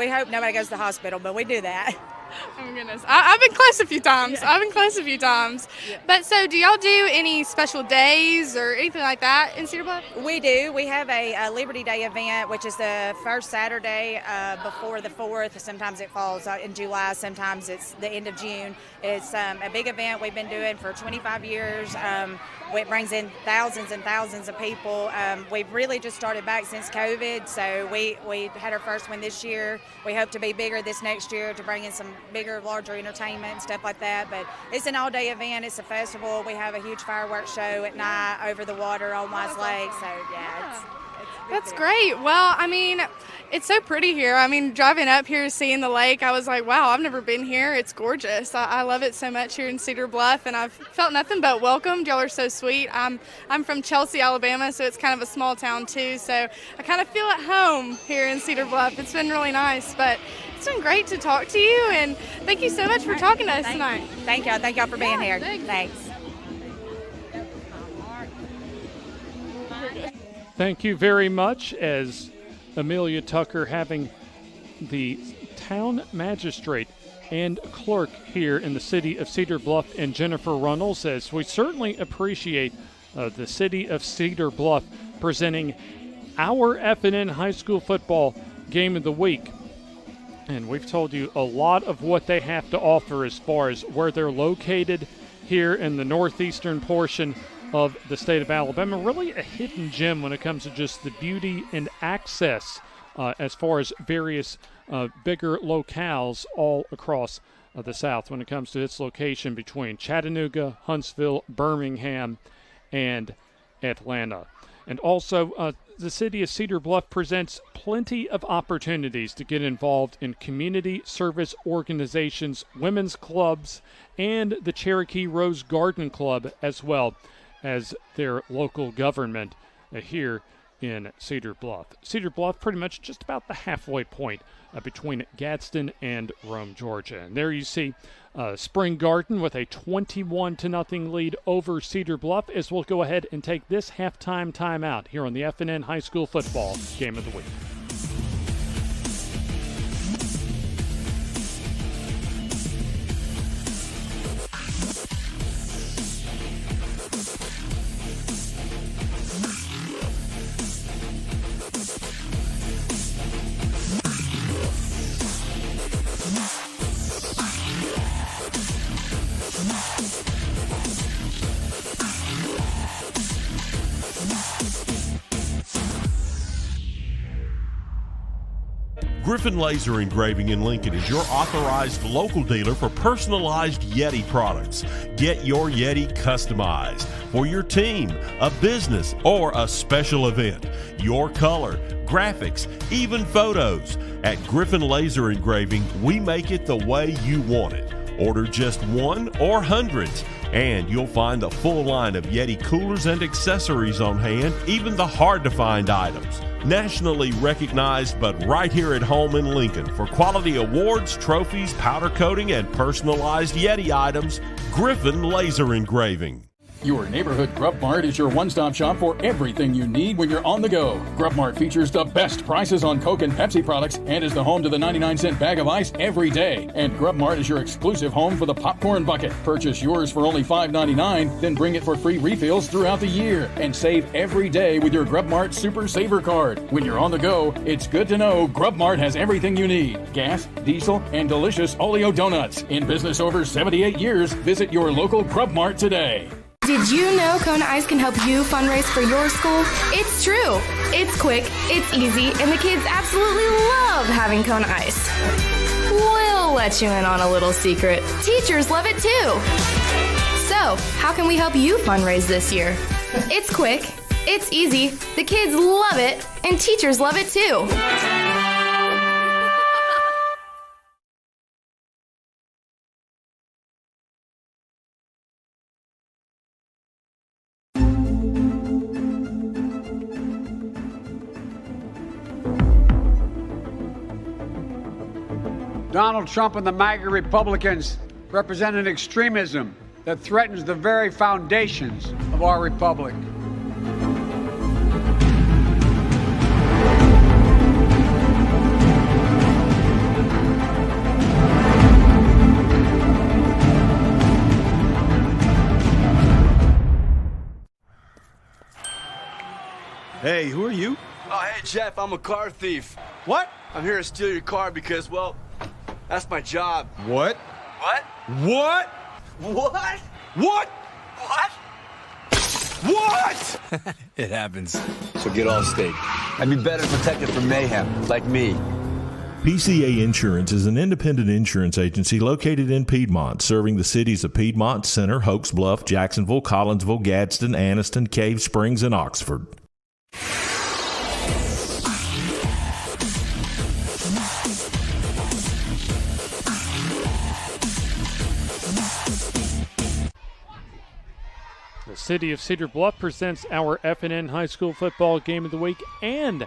hope nobody goes to the hospital, but we do that. Oh my goodness. I've been close close a few times. But so do y'all do any special days or anything like that in Cedar Bluff? We do. We have a Liberty Day event, which is the first Saturday before the 4th. Sometimes it falls in July. Sometimes it's the end of June. It's a big event we've been doing for 25 years. It brings in thousands and thousands of people. We've really just started back since COVID, so we had our first one this year. We hope to be bigger this next year to bring in some bigger, larger entertainment and stuff like that. But it's an all-day event. It's a festival. We have a huge fireworks show at night over the water on Weiss Lake. So, yeah, That's great. Well, I mean, it's so pretty here. I mean, driving up here, seeing the lake, I was like, wow, I've never been here. It's gorgeous. I love it so much here in Cedar Bluff, and I've felt nothing but welcomed. Y'all are so sweet. I'm from Chelsea, Alabama, so it's kind of a small town too, so I kind of feel at home here in Cedar Bluff. It's been really nice, but it's been great to talk to you, and thank you so much for talking to us tonight. Thank y'all. Thank y'all for being here. Thanks. Thank you very much. As Amelia Tucker, having the town magistrate and clerk here in the city of Cedar Bluff, and Jennifer Runnell says, we certainly appreciate the city of Cedar Bluff presenting our FNN high school football game of the week. And we've told you a lot of what they have to offer as far as where they're located here in the northeastern portion of the state of Alabama. Really a hidden gem when it comes to just the beauty and access as far as various bigger locales all across the South when it comes to its location between Chattanooga, Huntsville, Birmingham, and Atlanta. And also, the city of Cedar Bluff presents plenty of opportunities to get involved in community service organizations, women's clubs, and the Cherokee Rose Garden Club, as well as their local government here in Cedar Bluff. Cedar Bluff pretty much just about the halfway point between Gadsden and Rome, Georgia. And there you see Spring Garden with a 21-0 lead over Cedar Bluff, as we'll go ahead and take this halftime timeout here on the FNN High School Football Game of the Week. Griffin Laser Engraving in Lincoln is your authorized local dealer for personalized Yeti products. Get your Yeti customized for your team, a business, or a special event. Your color, graphics, even photos. At Griffin Laser Engraving, we make it the way you want it. Order just one or hundreds, and you'll find a full line of Yeti coolers and accessories on hand, even the hard-to-find items. Nationally recognized, but right here at home in Lincoln for quality awards, trophies, powder coating, and personalized Yeti items, Griffin Laser Engraving. Your neighborhood Grub Mart is your one-stop shop for everything you need when you're on the go. Grub Mart features the best prices on Coke and Pepsi products and is the home to the 99-cent bag of ice every day. And Grub Mart is your exclusive home for the popcorn bucket. Purchase yours for only $5.99, then bring it for free refills throughout the year. And save every day with your Grub Mart Super Saver Card. When you're on the go, it's good to know Grub Mart has everything you need. Gas, diesel, and delicious Oleo donuts. In business over 78 years, visit your local Grub Mart today. Did you know Kona Ice can help you fundraise for your school? It's true. It's quick, it's easy, and the kids absolutely love having Kona Ice. We'll let you in on a little secret. Teachers love it too. So, how can we help you fundraise this year? It's quick, it's easy, the kids love it, and teachers love it too. Donald Trump and the MAGA Republicans represent an extremism that threatens the very foundations of our republic. Hey, who are you? Oh, hey, Jeff, I'm a car thief. What? I'm here to steal your car because, well, that's my job. What? What? What? What? What? What? What? It happens. So get all state. I'd be better protected from mayhem, like me. PCA Insurance is an independent insurance agency located in Piedmont, serving the cities of Piedmont, Center, Hoax Bluff, Jacksonville, Collinsville, Gadsden, Anniston, Cave Springs, and Oxford. The City of Cedar Bluff presents our FNN High School Football Game of the Week and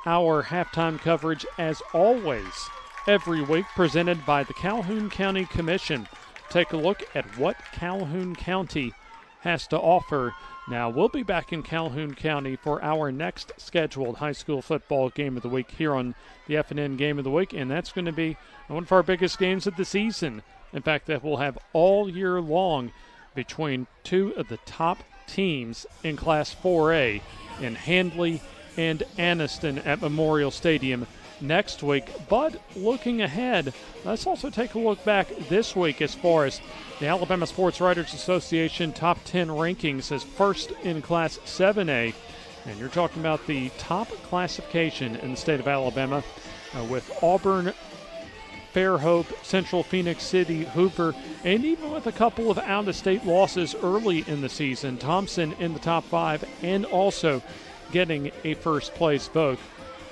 our halftime coverage, as always, every week, presented by the Calhoun County Commission. Take a look at what Calhoun County has to offer. Now, we'll be back in Calhoun County for our next scheduled high school football game of the week here on the FNN Game of the Week, and that's going to be one of our biggest games of the season. In fact, that we'll have all year long between two of the top teams in Class 4A in Handley and Anniston at Memorial Stadium next week. But looking ahead, let's also take a look back this week as far as the Alabama Sports Writers Association top 10 rankings as first in Class 7A. And you're talking about the top classification in the state of Alabama with Auburn, Fairhope, Central Phoenix City, Hooper, and even with a couple of out-of-state losses early in the season, Thompson in the top 5 and also getting a first-place vote.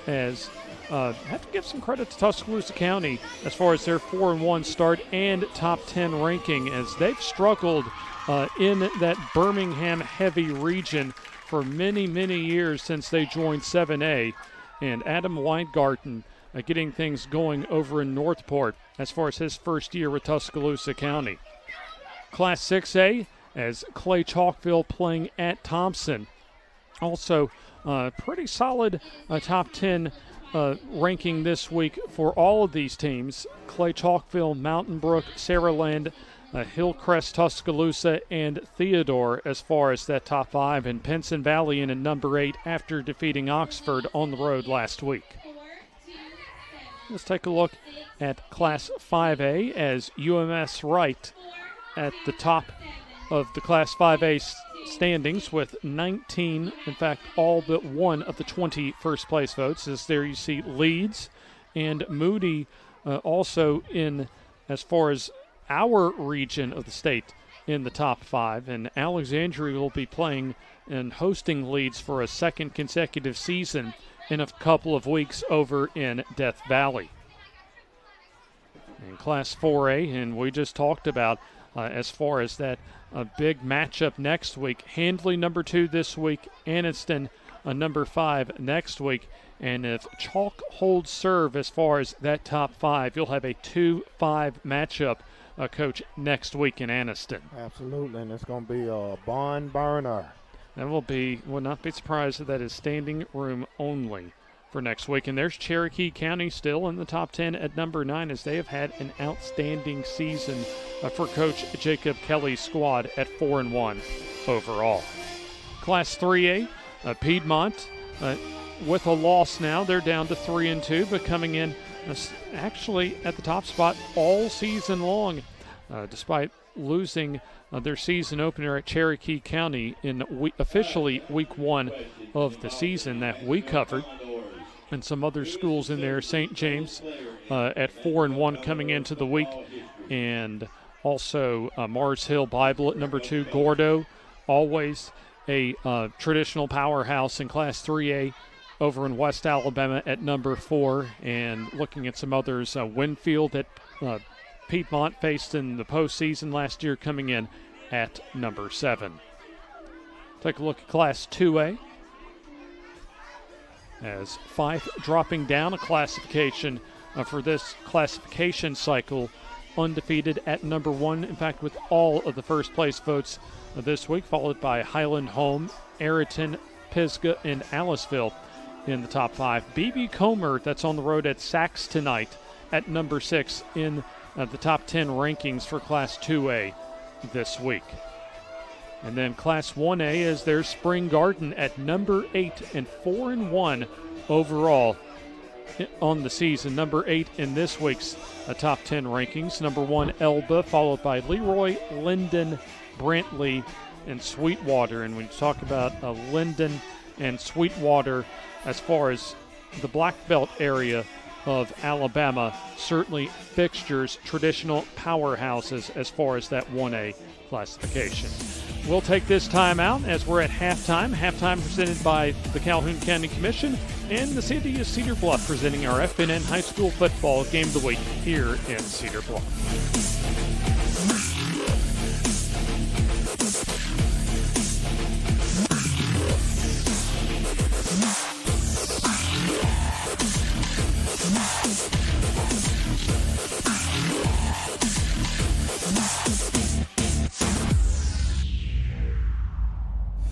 As have to give some credit to Tuscaloosa County as far as their 4-1 start and top 10 ranking, as they've struggled in that Birmingham-heavy region for many, many years since they joined 7A. And Adam Weingarten getting things going over in Northport as far as his first year with Tuscaloosa County. Class 6A, as Clay Chalkville playing at Thompson. Also, pretty solid top 10 ranking this week for all of these teams. Clay Chalkville, Mountain Brook, Saraland, Hillcrest, Tuscaloosa, and Theodore as far as that top 5. And Pinson Valley in at number 8 after defeating Oxford on the road last week. Let's take a look at Class 5A as UMS Wright at the top of the Class 5A standings with 19, in fact, all but one of the 20 first-place votes. As there you see Leeds and Moody also in, as far as our region of the state, in the top 5. And Alexandria will be playing and hosting Leeds for a second consecutive season in a couple of weeks over in Death Valley. In Class 4A, and we just talked about as far as that big matchup next week, Handley number 2 this week, Anniston number 5 next week. And if chalk holds serve as far as that top 5, you'll have a 2-5 matchup, Coach, next week in Anniston. Absolutely, and it's going to be a barn burner. That will not be surprised that is standing room only for next week. And there's Cherokee County still in the top 10 at number 9, as they have had an outstanding season for Coach Jacob Kelly's squad at 4-1 overall. Class 3A, Piedmont with a loss now. They're down to 3-2, but coming in actually at the top spot all season long, despite losing their season opener at Cherokee County in officially week 1 of the season that we covered. And some other schools in there, St. James at 4-1 coming into the week, and also Mars Hill Bible at number 2, Gordo, always a traditional powerhouse in Class 3A over in West Alabama at number 4. And looking at some others, Winfield at Piedmont faced in the postseason last year, coming in at number 7. Take a look at Class 2A. As Fife dropping down a classification for this classification cycle, undefeated at number 1, in fact, with all of the first place votes this week, followed by Highland Home, Ayrton, Pisgah, and Aliceville in the top 5. B.B. Comer, that's on the road at Sacs tonight, at number 6 in the top 10 rankings for Class 2A this week. And then Class 1A is their Spring Garden at number 8 and 4-1 overall on the season. Number 8 in this week's top 10 rankings. Number 1, Elba, followed by Leroy, Linden, Brantley, and Sweetwater. And when you talk about Linden and Sweetwater, as far as the Black Belt area of Alabama, certainly fixtures, traditional powerhouses as far as that 1A classification. We'll take this time out as we're at halftime. Halftime presented by the Calhoun County Commission and the City of Cedar Bluff, presenting our FNN High School Football Game of the Week here in Cedar Bluff.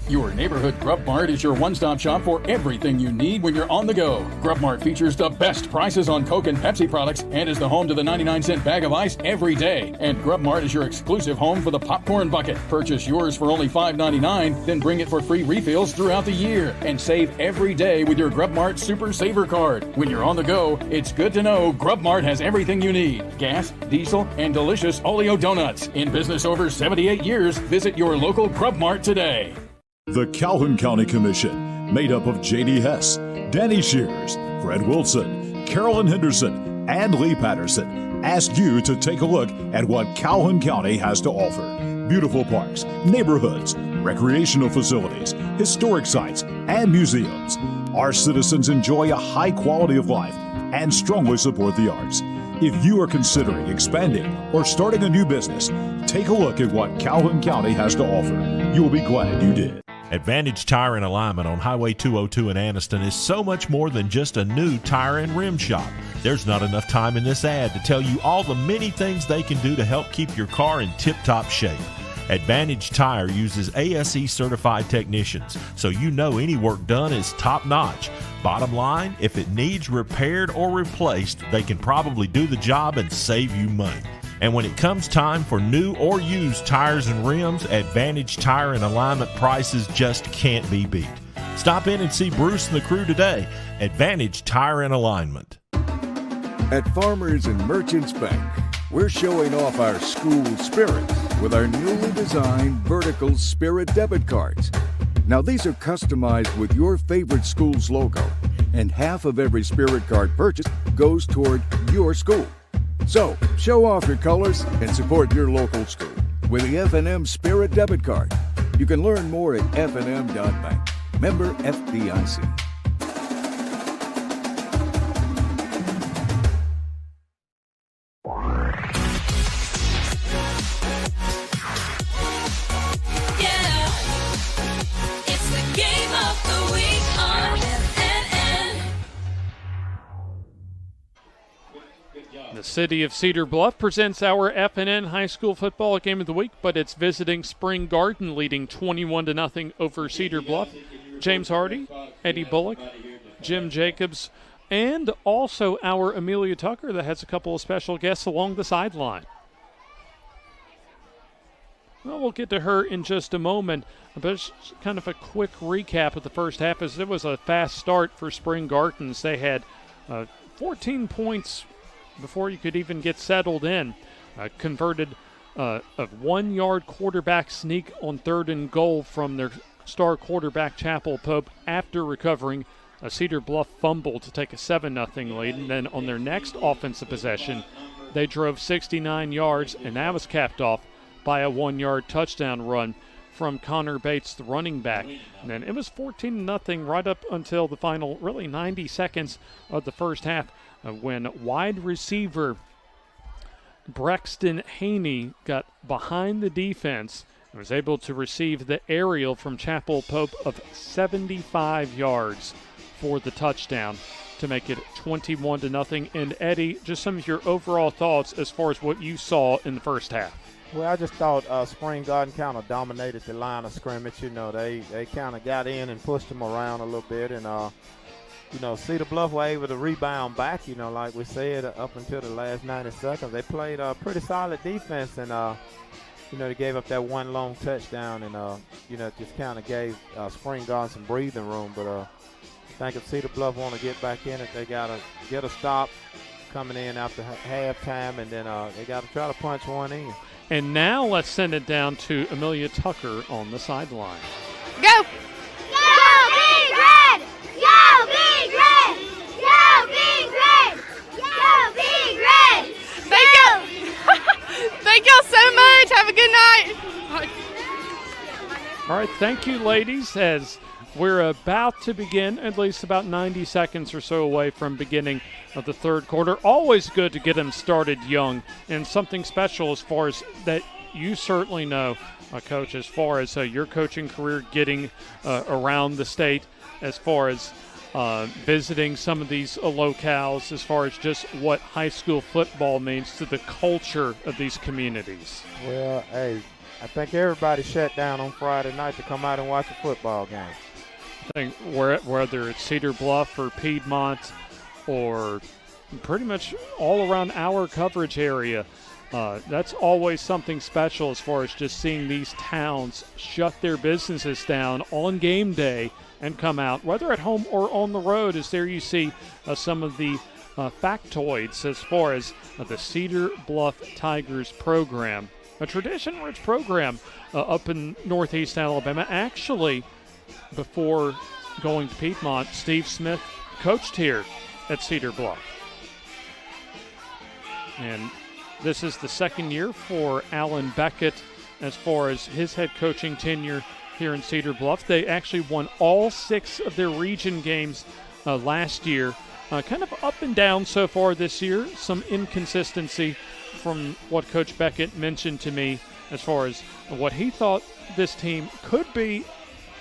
Your neighborhood Grub Mart is your one-stop shop for everything you need when you're on the go. Grub Mart features the best prices on Coke and Pepsi products and is the home to the 99-cent bag of ice every day. And Grub Mart is your exclusive home for the popcorn bucket. Purchase yours for only $5.99, then bring it for free refills throughout the year. And save every day with your Grub Mart Super Saver card. When you're on the go, it's good to know Grub Mart has everything you need. Gas, diesel, and delicious Oleo donuts. In business over 78 years, visit your local Grub Mart today. The Calhoun County Commission, made up of J.D. Hess, Danny Shears, Fred Wilson, Carolyn Henderson, and Lee Patterson, ask you to take a look at what Calhoun County has to offer. Beautiful parks, neighborhoods, recreational facilities, historic sites, and museums. Our citizens enjoy a high quality of life and strongly support the arts. If you are considering expanding or starting a new business, take a look at what Calhoun County has to offer. You will be glad you did. Advantage Tire and Alignment on Highway 202 in Anniston is so much more than just a new tire and rim shop. There's not enough time in this ad to tell you all the many things they can do to help keep your car in tip-top shape. Advantage Tire uses ASE certified technicians, so you know any work done is top-notch. Bottom line, if it needs repaired or replaced, they can probably do the job and save you money. And when it comes time for new or used tires and rims, Advantage Tire and Alignment prices just can't be beat. Stop in and see Bruce and the crew today. Advantage Tire and Alignment. At Farmers and Merchants Bank, we're showing off our school spirit with our newly designed vertical Spirit debit cards. Now these are customized with your favorite school's logo, and half of every Spirit card purchase goes toward your school. So, show off your colors and support your local school with the FNN Spirit debit card. You can learn more at fnn.bank. Member FDIC. The City of Cedar Bluff presents our FNN High School Football Game of the Week, but it's visiting Spring Garden, leading 21-0 over Cedar Bluff. James Hardy, Eddie Bullock, Jim Jacobs, and also our Amelia Tucker that has a couple of special guests along the sideline. Well, we'll get to her in just a moment, but it's kind of a quick recap of the first half, as it was a fast start for Spring Gardens. They had 14 points before you could even get settled in. Converted a 1-yard quarterback sneak on 3rd and goal from their star quarterback Chapel Pope after recovering a Cedar Bluff fumble to take a 7-0 lead. And then on their next offensive possession, they drove 69 yards, and that was capped off by a 1-yard touchdown run from Connor Bates, the running back. And then it was 14-0 right up until the final, really 90 seconds of the first half, when wide receiver Braxton Haney got behind the defense and was able to receive the aerial from Chapel Pope of 75 yards for the touchdown to make it 21-0. And Eddie, just some of your overall thoughts as far as what you saw in the first half. Well, I just thought Spring Garden kind of dominated the line of scrimmage. You know, they kind of got in and pushed them around a little bit, and you know, Cedar Bluff were able to rebound back, you know, like we said, up until the last 90 seconds. They played a pretty solid defense, and they gave up that one long touchdown, and just kind of gave Spring Garden some breathing room. But I think if Cedar Bluff want to get back in it, they got to get a stop coming in after halftime, and then they got to try to punch one in. And now let's send it down to Amelia Tucker on the sideline. Go! Go Big Red! Go Big Red! Go Big Red! Go Big Red! Thank y'all so much. Have a good night. All right, thank you, ladies, as we're about to begin, at least about 90 seconds or so away from beginning of the third quarter. Always good to get them started young, and something special as far as that you certainly know, Coach, as far as your coaching career getting around the state, as far as visiting some of these locales, as far as just what high school football means to the culture of these communities. Well, hey, I think everybody shut down on Friday night to come out and watch a football game. I think whether it's Cedar Bluff or Piedmont or pretty much all around our coverage area, that's always something special as far as just seeing these towns shut their businesses down on game day and come out, whether at home or on the road, as there you see some of the factoids as far as the Cedar Bluff Tigers program, a tradition-rich program up in northeast Alabama. Actually, before going to Piedmont, Steve Smith coached here at Cedar Bluff. And this is the second year for Alan Beckett as far as his head coaching tenure here in Cedar Bluff. They actually won all 6 of their region games last year. Kind of up and down so far this year. Some inconsistency from what Coach Beckett mentioned to me as far as what he thought this team could be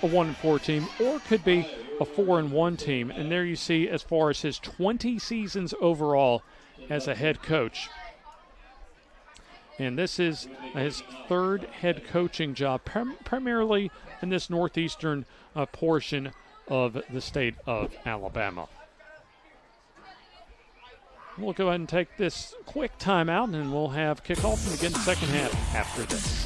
a 1-4 team or could be a 4-1 team. And there you see as far as his 20 seasons overall as a head coach. And this is his third head coaching job, primarily in this northeastern portion of the state of Alabama. We'll go ahead and take this quick timeout, and we'll have kickoff and begin the second half after this.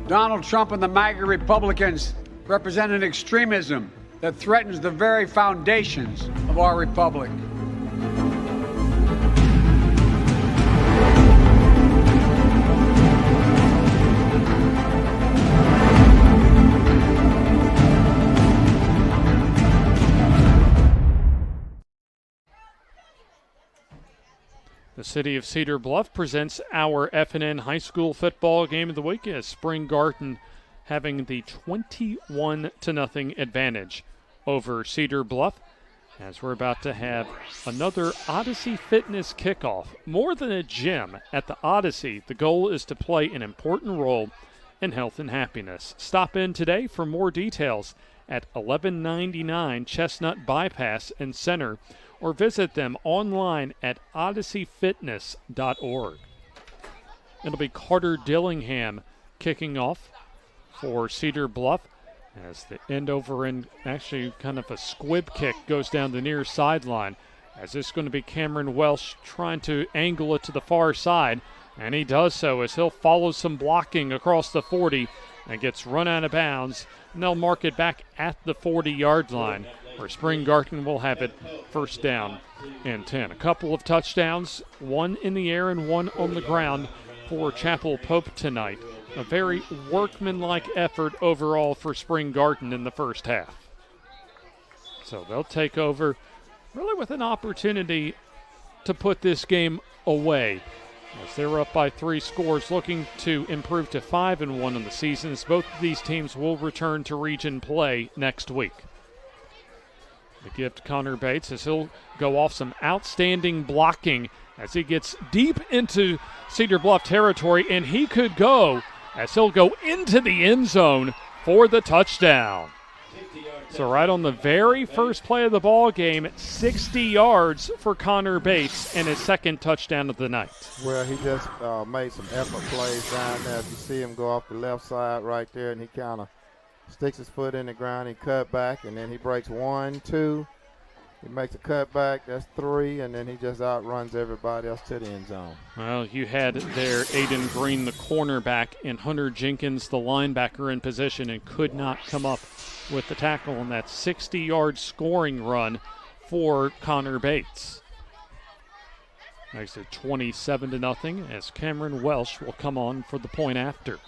Donald Trump and the MAGA Republicans represent an extremism that threatens the very foundations of our republic. The city of Cedar Bluff presents our FNN high school football game of the week as Spring Garden having the 21-0 advantage over Cedar Bluff, as we're about to have another Odyssey Fitness kickoff. More than a gym at the Odyssey, the goal is to play an important role in health and happiness. Stop in today for more details at 1199 Chestnut Bypass and Center, or visit them online at odysseyfitness.org. It'll be Carter Dillingham kicking off for Cedar Bluff as the end over end, actually kind of a squib kick, goes down the near sideline. As this is going to be Cameron Welsh trying to angle it to the far side, and he does so as he'll follow some blocking across the 40 and gets run out of bounds, and they'll mark it back at the 40-yard line, where Spring Garden will have it first down and 10. A couple of touchdowns, one in the air and one on the ground for Chapel Pope tonight. A very workmanlike effort overall for Spring Garden in the first half. So they'll take over really with an opportunity to put this game away, as they're up by 3 scores, looking to improve to 5-1 in the season, as both of these teams will return to region play next week. The gift Connor Bates as he'll go off some outstanding blocking as he gets deep into Cedar Bluff territory, and he could go as he'll go into the end zone for the touchdown. So right on the very first play of the ball game, 60 yards for Connor Bates and his second touchdown of the night. Well, he just made some effort plays down there. As you see him go off the left side right there, and he kind of sticks his foot in the ground. He cut back, and then he breaks 1, 2. He makes a cutback, that's 3, and then he just outruns everybody else to the end zone. Well, you had there Aiden Green, the cornerback, and Hunter Jenkins, the linebacker, in position and could not come up with the tackle on that 60-yard scoring run for Connor Bates. Makes it 27-0 as Cameron Welsh will come on for the point after.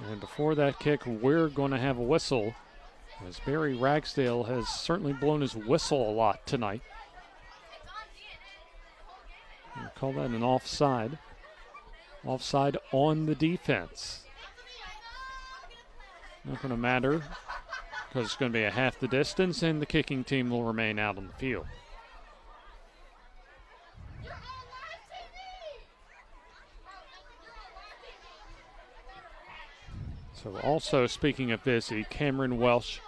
And before that kick, we're going to have a whistle, as Barry Ragsdale has certainly blown his whistle a lot tonight. We'll call that an offside. Offside on the defense. Not going to matter because it's going to be a half the distance and the kicking team will remain out on the field. So also, speaking of busy, Cameron Welsh,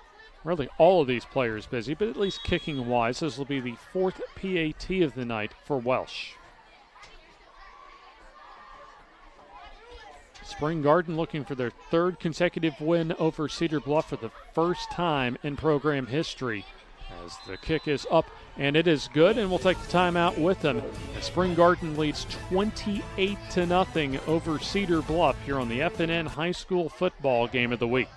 really all of these players busy, but at least kicking-wise, this will be the 4th PAT of the night for Welsh. Spring Garden looking for their 3rd consecutive win over Cedar Bluff for the first time in program history. As the kick is up, and it is good, and we'll take the timeout with them. As Spring Garden leads 28-0 over Cedar Bluff here on the FNN High School Football Game of the Week.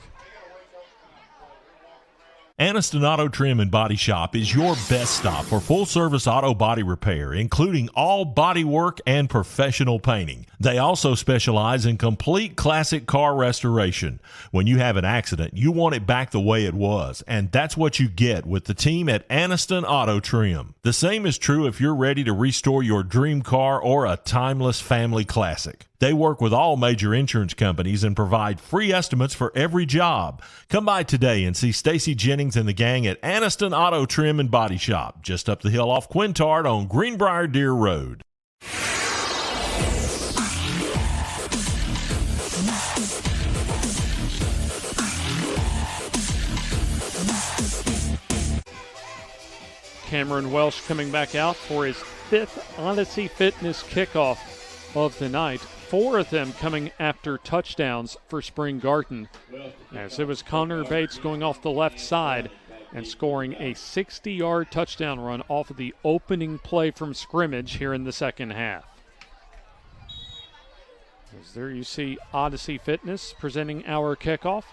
Aniston Auto Trim and Body Shop is your best stop for full-service auto body repair, including all body work and professional painting. They also specialize in complete classic car restoration. When you have an accident, you want it back the way it was, and that's what you get with the team at Aniston Auto Trim. The same is true if you're ready to restore your dream car or a timeless family classic. They work with all major insurance companies and provide free estimates for every job. Come by today and see Stacy Jennings and the gang at Aniston Auto Trim and Body Shop, just up the hill off Quintard on Greenbrier Deer Road. Cameron Welsh coming back out for his 5th Odyssey Fitness kickoff of the night. 4 of them coming after touchdowns for Spring Garden, as it was Connor Bates going off the left side and scoring a 60-yard touchdown run off of the opening play from scrimmage here in the second half. As there you see Odyssey Fitness presenting our kickoff,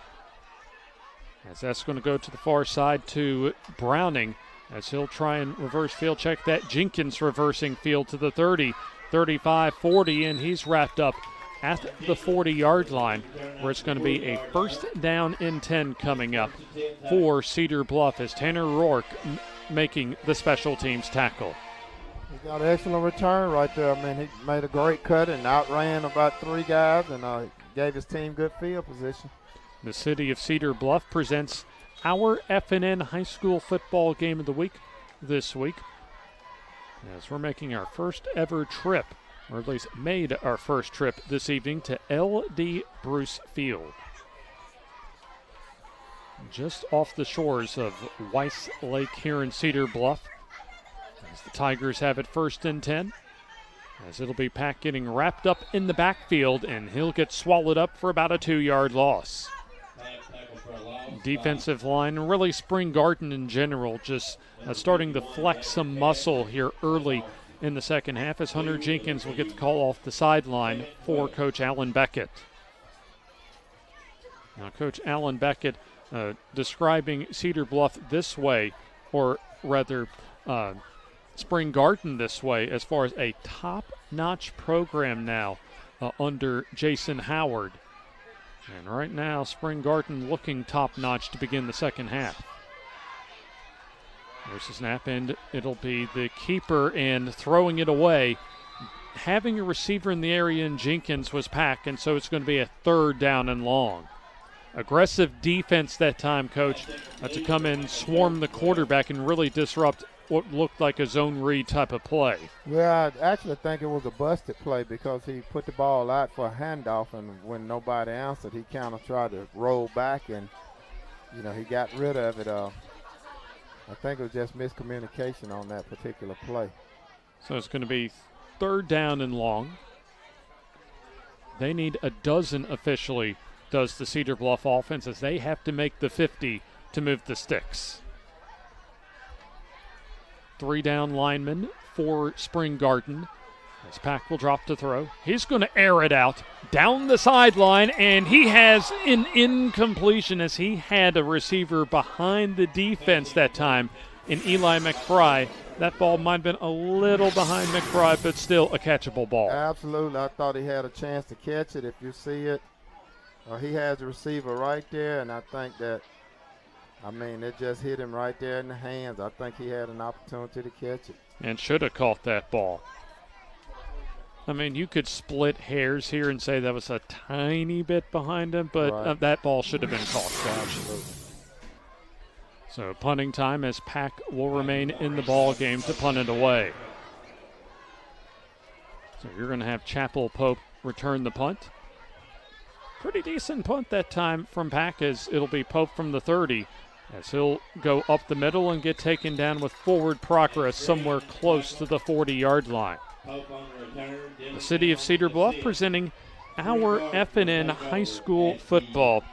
as that's going to go to the far side to Browning, as he'll try and reverse field check that. Jenkins reversing field to the 30. 35, 40, and he's wrapped up at the 40-yard line, where it's going to be a 1st down and 10 coming up for Cedar Bluff, as Tanner Rourke making the special teams tackle. He got an excellent return right there. I mean, he made a great cut and outran about 3 guys and gave his team good field position. The city of Cedar Bluff presents our FNN High School Football Game of the Week this week, as we're making our first ever trip, or at least made our first trip this evening, to L.D. Bruce Field. Just off the shores of Weiss Lake here in Cedar Bluff, as the Tigers have it 1st and 10, as it'll be Pack getting wrapped up in the backfield, and he'll get swallowed up for about a 2-yard loss. Defensive line, really Spring Garden in general, just starting to flex some muscle here early in the second half, as Hunter Jenkins will get the call off the sideline for Coach Alan Beckett. Now, Coach Alan Beckett describing Cedar Bluff this way, or rather Spring Garden this way, as far as a top-notch program now under Jason Howard. And right now, Spring Garden looking top-notch to begin the second half. There's the snap, and it'll be the keeper and throwing it away. Having a receiver in the area in Jenkins was Pack, and so it's going to be a 3rd down and long. Aggressive defense that time, Coach, to come in, swarm the quarterback, and really disrupt what looked like a zone read type of play. Well, I actually think it was a busted play because he put the ball out for a handoff, and when nobody answered, he kind of tried to roll back and you know, he got rid of it. I think it was just miscommunication on that particular play. So it's going to be 3rd down and long. They need a dozen officially, does the Cedar Bluff offense, as they have to make the 50 to move the sticks. 3 down linemen for Spring Garden. As Pack will drop to throw. He's going to air it out down the sideline, and he has an incompletion as he had a receiver behind the defense that time in Eli McBride. That ball might have been a little behind McBride, but still a catchable ball. Absolutely. I thought he had a chance to catch it. If you see it, he has a receiver right there, and I think that, I mean, it just hit him right there in the hands. I think he had an opportunity to catch it. And should have caught that ball. I mean, you could split hairs here and say that was a tiny bit behind him, but that ball should have been caught. Absolutely. So punting time as Pack will remain in the ball game to punt it away. So you're going to have Chapel Pope return the punt. Pretty decent punt that time from Pack, as it'll be Pope from the 30, as he'll go up the middle and get taken down with forward progress somewhere close to the 40-yard line. The City of Cedar Bluff presenting our FNN high school football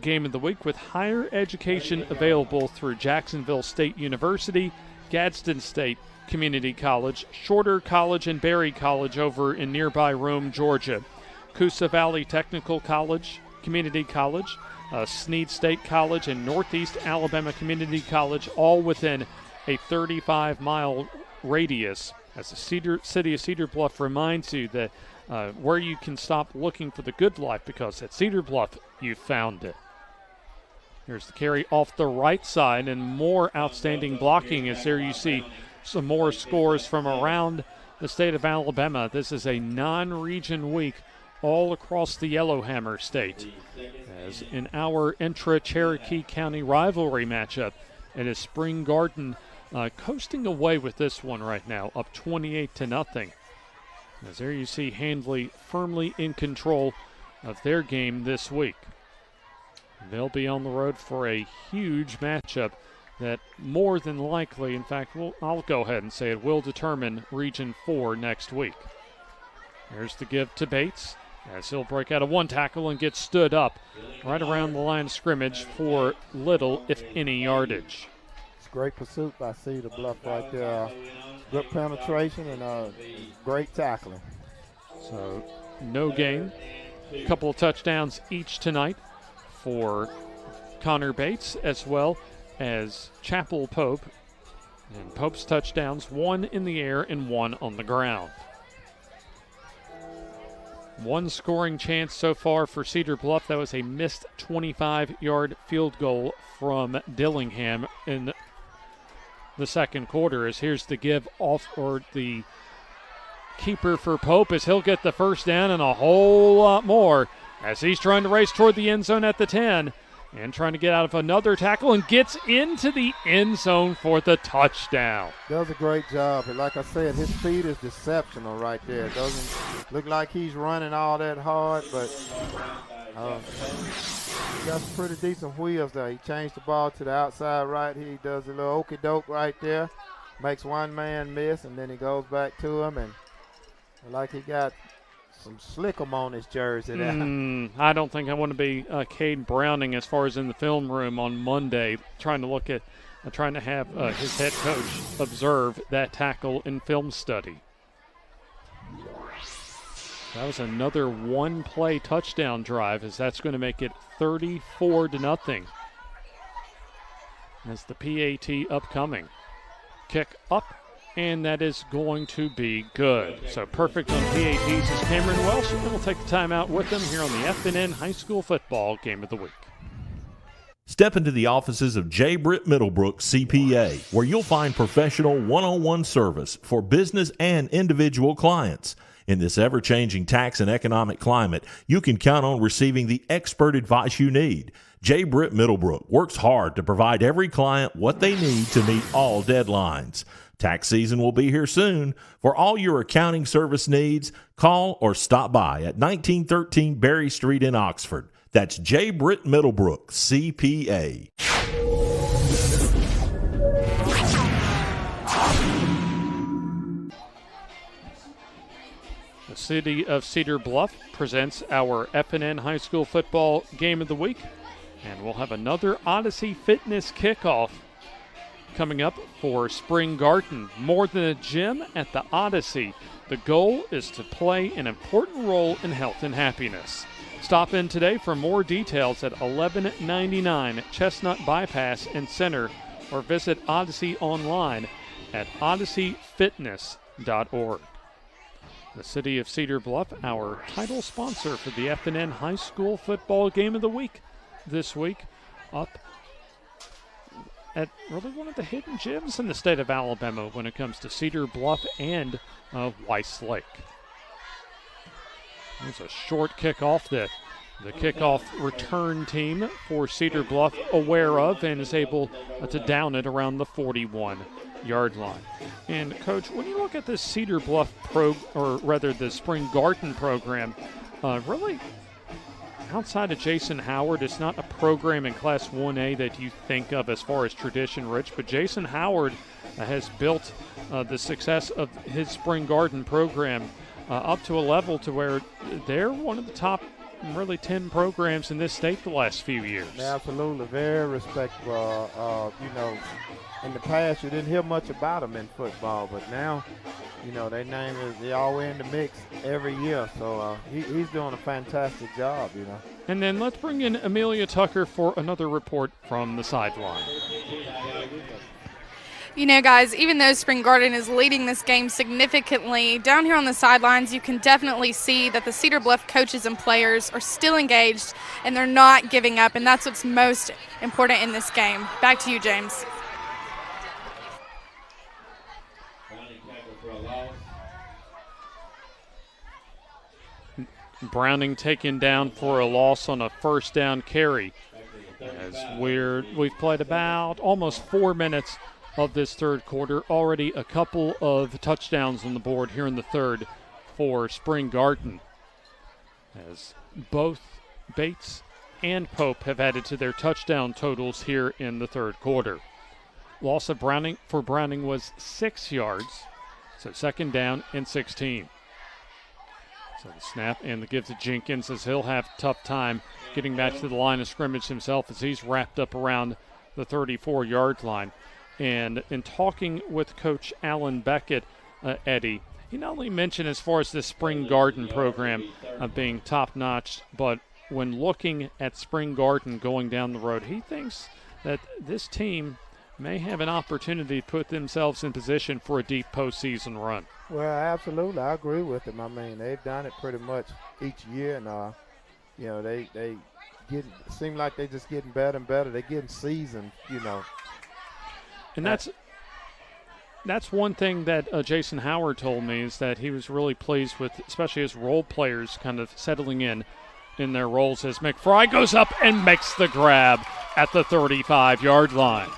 game of the week, with higher education available through Jacksonville State University, Gadsden State Community College, Shorter College, and Berry College over in nearby Rome, Georgia, Coosa Valley Technical College, Community College, Snead State College, and Northeast Alabama Community College, all within a 35-mile radius. As the City of Cedar Bluff reminds you that where you can stop looking for the good life, because at Cedar Bluff you found it. Here's the carry off the right side, and more outstanding blocking as there you see some more scores from around the state of Alabama. This is a non-region week all across the Yellowhammer State. As in our intra-Cherokee County rivalry matchup, it is Spring Garden coasting away with this one right now, up 28-0. As there you see Handley firmly in control of their game this week. They'll be on the road for a huge matchup that more than likely, in fact, I'll go ahead and say it will determine Region 4 next week. There's the give to Bates, as he'll break out of one tackle and get stood up right around the line of scrimmage for little, if any, yardage. It's great pursuit by Cedar Bluff right there. Good penetration and great tackling. So no gain. A couple of touchdowns each tonight for Connor Bates, as well as Chapel Pope. And Pope's touchdowns, one in the air and one on the ground. One scoring chance so far for Cedar Bluff. That was a missed 25-yard field goal from Dillingham in the second quarter. As here's the give off, or the keeper for Pope, as he'll get the first down and a whole lot more, as he's trying to race toward the end zone at the 10 and trying to get out of another tackle and gets into the end zone for the touchdown. Does a great job. And like I said, his speed is exceptional right there. It doesn't look like he's running all that hard, but he got some pretty decent wheels there. He changed the ball to the outside right. He does a little okey-doke right there, makes one man miss, and then he goes back to him, and like he got some slickum on his jersey there. I don't think I want to be Cade Browning as far as in the film room on Monday, trying to have his head coach observe that tackle in film study. That was another one-play touchdown drive, as that's going to make it 34-0. As the PAT upcoming. Kick up, and that is going to be good. So perfect on PATs is Cameron Welsh, and we'll take the time out with them here on the FNN High School Football Game of the Week. Step into the offices of J. Britt Middlebrook CPA, where you'll find professional one-on-one service for business and individual clients. In this ever-changing tax and economic climate, you can count on receiving the expert advice you need. J. Britt Middlebrook works hard to provide every client what they need to meet all deadlines. Tax season will be here soon. For all your accounting service needs, call or stop by at 1913 Berry Street in Oxford. That's J. Britt Middlebrook, CPA. City of Cedar Bluff presents our FNN High School Football Game of the Week, and we'll have another Odyssey Fitness kickoff coming up for Spring Garden. More than a gym at the Odyssey, the goal is to play an important role in health and happiness. Stop in today for more details at 1199 Chestnut Bypass and Center, or visit Odyssey online at odysseyfitness.org. The City of Cedar Bluff, our title sponsor for the FNN High School Football Game of the Week this week, up at really one of the hidden gems in the state of Alabama when it comes to Cedar Bluff and Weiss Lake. It was a short kickoff that the kickoff return team for Cedar Bluff aware of and is able to down it around the 41-yard line. And Coach, when you look at this Cedar Bluff the Spring Garden program, really outside of Jason Howard, it's not a program in Class 1A that you think of as far as tradition rich, but Jason Howard has built the success of his Spring Garden program up to a level to where they're one of the top really 10 programs in this state the last few years. Absolutely, very respectable. In the past you didn't hear much about them in football, but now, their name they always in the mix every year. So he's doing a fantastic job, And then let's bring in Amelia Tucker for another report from the sideline. Guys, even though Spring Garden is leading this game significantly, down here on the sidelines you can definitely see that the Cedar Bluff coaches and players are still engaged and they're not giving up, and that's what's most important in this game. Back to you, James. Browning taken down for a loss on a first down carry. As we've played about almost 4 minutes of this third quarter, already a couple of touchdowns on the board here in the third for Spring Garden, as both Bates and Pope have added to their touchdown totals here in the third quarter. Loss of Browning was 6 yards, so second down and 16. So the snap and the give to Jenkins, as he'll have a tough time getting back to the line of scrimmage himself, as he's wrapped up around the 34-yard line. And in talking with Coach Alan Beckett, Eddie, he not only mentioned as far as the Spring Garden program being top-notch, but when looking at Spring Garden going down the road, he thinks that this team may have an opportunity to put themselves in position for a deep postseason run. Well, absolutely. I agree with him. I mean, they've done it pretty much each year, and, they seem like they're just getting better and better. They're getting seasoned, And that's one thing that Jason Howard told me, is that he was really pleased with, especially his role players kind of settling in their roles, as McFry goes up and makes the grab at the 35-yard line.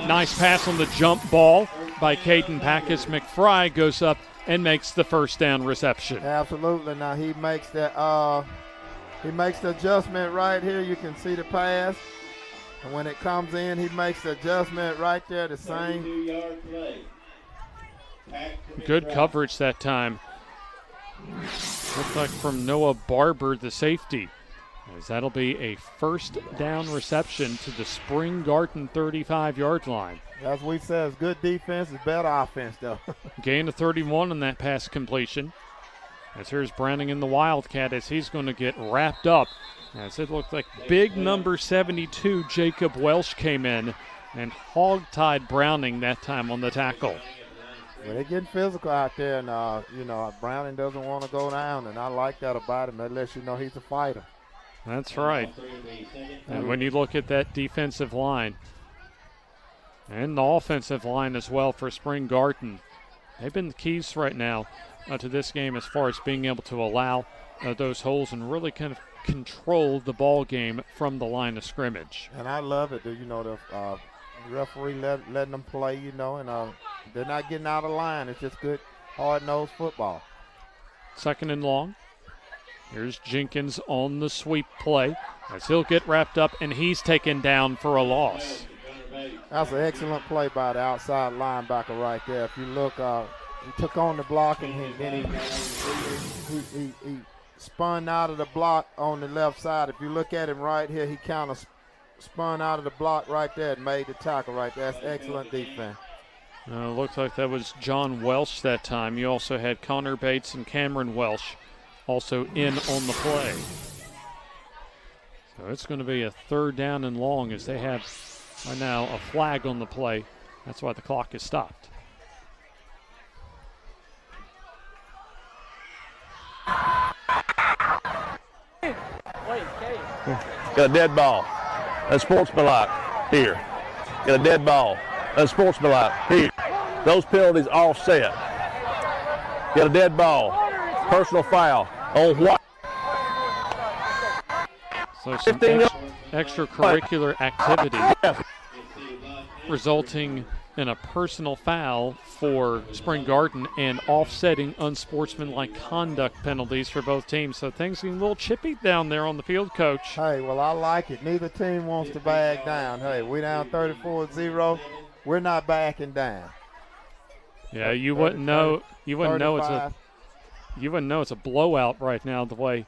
Nice pass on the jump ball by Caden Packus. McFry goes up and makes the first down reception. Absolutely. Now he makes the adjustment right here. You can see the pass. And when it comes in, he makes the adjustment right there, the same. Good coverage that time. Looks like from Noah Barber, the safety, as that'll be a first down reception to the Spring Garden 35-yard line. As we said, it's good defense, it's better offense, though. Gain of 31 on that pass completion. As here's Browning in the Wildcat, as he's going to get wrapped up. As it looked like big number 72, Jacob Welsh, came in and hog-tied Browning that time on the tackle. Well, they're getting physical out there, and, Browning doesn't want to go down, and I like that about him. That lets you know he's a fighter. That's right. And when you look at that defensive line and the offensive line as well for Spring Garden, they've been the keys right now to this game as far as being able to allow those holes and really kind of control the ball game from the line of scrimmage. And I love it, the referee letting them play, and they're not getting out of line. It's just good, hard-nosed football. Second and long. Here's Jenkins on the sweep play, as he'll get wrapped up, and he's taken down for a loss. That's an excellent play by the outside linebacker right there. If you look, He took on the block, and then he spun out of the block on the left side. If you look at him right here, he kind of spun out of the block right there and made the tackle right there. That's excellent defense. Looks like that was John Welsh that time. You also had Connor Bates and Cameron Welsh also in on the play. So it's going to be a 3rd down and long as they have right now a flag on the play. That's why the clock is stopped. Got a dead ball. Unsportsmanlike. Here. Got a dead ball. Unsportsmanlike. Here. Those penalties all set. Got a dead ball. Personal foul. On what? So some extracurricular activity resulting in a personal foul for Spring Garden and offsetting unsportsmanlike conduct penalties for both teams. So things getting a little chippy down there on the field, Coach. Hey, well, I like it. Neither team wants to back down. Hey, we down 34-0. We're not backing down. Yeah, you wouldn't know. You wouldn't know it's a blowout right now. The way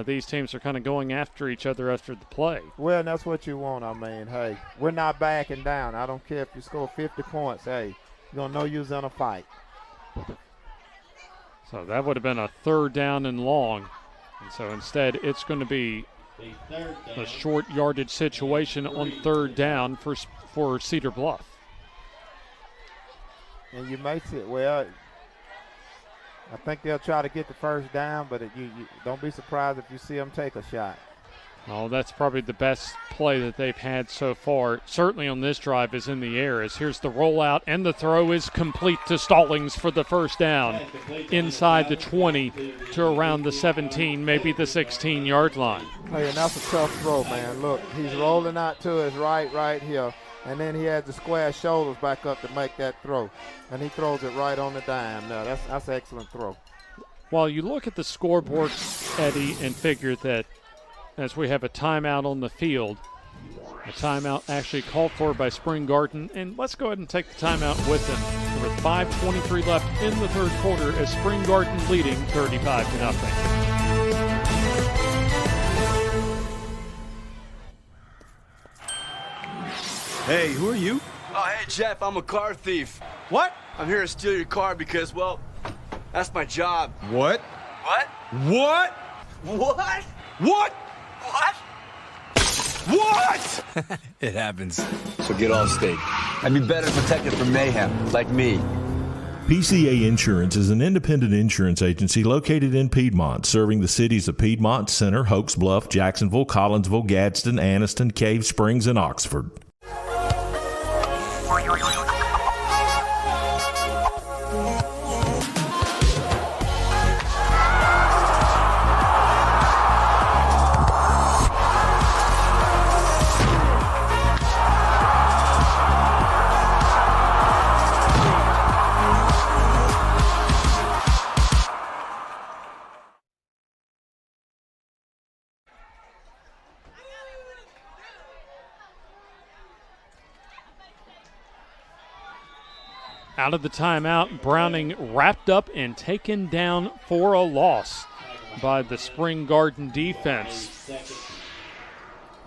these teams are kind of going after each other after the play. Well, that's what you want. I mean, hey, we're not backing down. I don't care if you score 50 points. Hey, you're going to know you're in a fight. So that would have been a 3rd down and long. And so instead, it's going to be a short yardage situation on 3rd down for Cedar Bluff. And you may see it. Well, I think they'll try to get the 1st down, but you don't be surprised if you see them take a shot. Oh, that's probably the best play that they've had so far. Certainly on this drive is in the air. As here's the rollout, and the throw is complete to Stallings for the 1st down. Inside the 20 to around the 17, maybe the 16-yard line. Hey, and that's a tough throw, man. Look, he's rolling out to his right here. And then he has the square shoulders back up to make that throw. And he throws it right on the dime. Now, that's an excellent throw. While you look at the scoreboard, Eddie, and figure that as we have a timeout on the field, a timeout actually called for by Spring Garden, and let's go ahead and take the timeout with them. With 5:23 left in the 3rd quarter as Spring Garden leading 35-0. Hey, who are you? Oh, hey, Jeff, I'm a car thief. What? I'm here to steal your car because, well, that's my job. What? What? What? What? What? What? What? It happens. So get off state. I'd be better protected from mayhem, like me. PCA Insurance is an independent insurance agency located in Piedmont, serving the cities of Piedmont, Center, Hoax Bluff, Jacksonville, Collinsville, Gadsden, Anniston, Cave Springs, and Oxford. Out of the timeout, Browning wrapped up and taken down for a loss by the Spring Garden defense.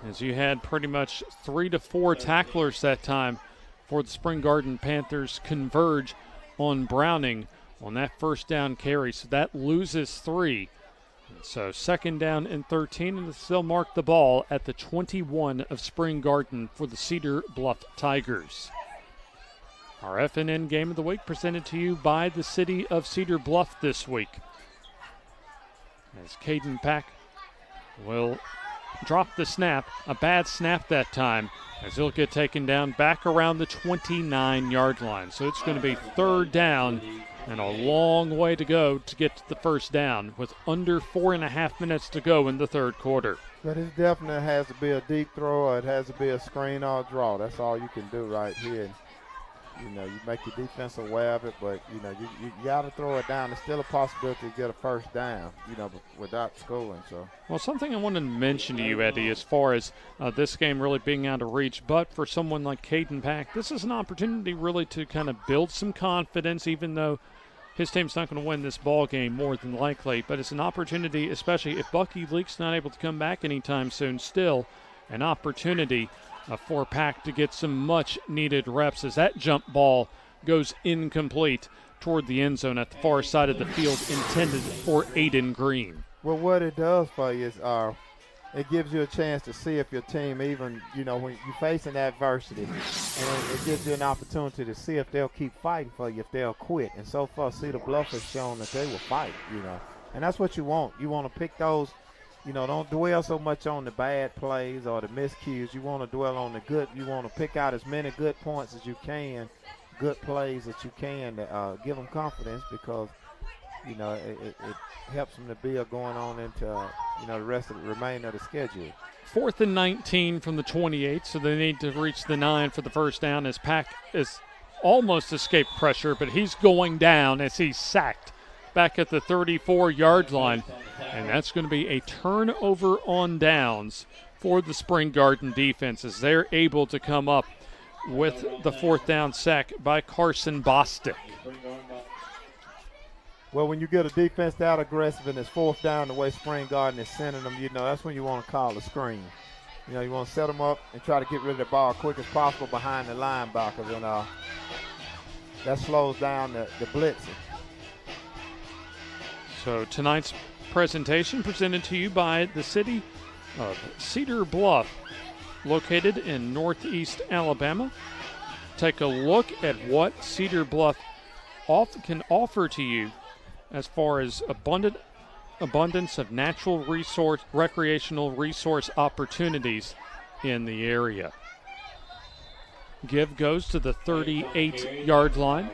As you had pretty much 3 to 4 tacklers that time for the Spring Garden Panthers converge on Browning on that 1st down carry. So that loses 3. So 2nd down and 13, and still mark the ball at the 21 of Spring Garden for the Cedar Bluff Tigers. Our FNN Game of the Week presented to you by the city of Cedar Bluff this week. As Caden Pack will drop the snap, a bad snap that time, as he'll get taken down back around the 29-yard line. So it's going to be 3rd down and a long way to go to get to the 1st down with under 4.5 minutes to go in the 3rd quarter. But it definitely has to be a deep throw, or it has to be a screen or a draw. That's all you can do right here. You know, you make your defense aware of it, but, you know, you got to throw it down. There's still a possibility to get a 1st down, you know, without scoring. So. Well, something I wanted to mention to you, Eddie, as far as this game really being out of reach, but for someone like Caden Pack, this is an opportunity really to kind of build some confidence, even though his team's not going to win this ball game more than likely, but it's an opportunity, especially if Bucky Leake's not able to come back anytime soon, still an opportunity for Pack to get some much-needed reps as that jump ball goes incomplete toward the end zone at the far side of the field, intended for Aiden Green. Well, what it does for you is it gives you a chance to see if your team even, when you're facing adversity, and it gives you an opportunity to see if they'll keep fighting for you, if they'll quit. And so far, Cedar Bluff has shown that they will fight, And that's what you want. You want to pick those, don't dwell so much on the bad plays or the miscues. You want to dwell on the good. You want to pick out as many good points as you can, good plays that you can to give them confidence, because it helps them to build going on into the rest of the remainder of the schedule. 4th and 19 from the 28, so they need to reach the 9 for the first down as Pack is almost escaped pressure, but he's going down as he's sacked back at the 34-yard line, and that's going to be a turnover on downs for the Spring Garden defense as they're able to come up with the 4th down sack by Carson Bostic. Well, when you get a defense that aggressive and it's 4th down the way Spring Garden is sending them, that's when you want to call a screen. You want to set them up and try to get rid of the ball quick as possible behind the linebackers, and that slows down the blitzing. So tonight's presentation presented to you by the city of Cedar Bluff, located in northeast Alabama. Take a look at what Cedar Bluff can offer to you as far as abundance of natural resource, recreational resource opportunities in the area. Give goes to the 38-yard line,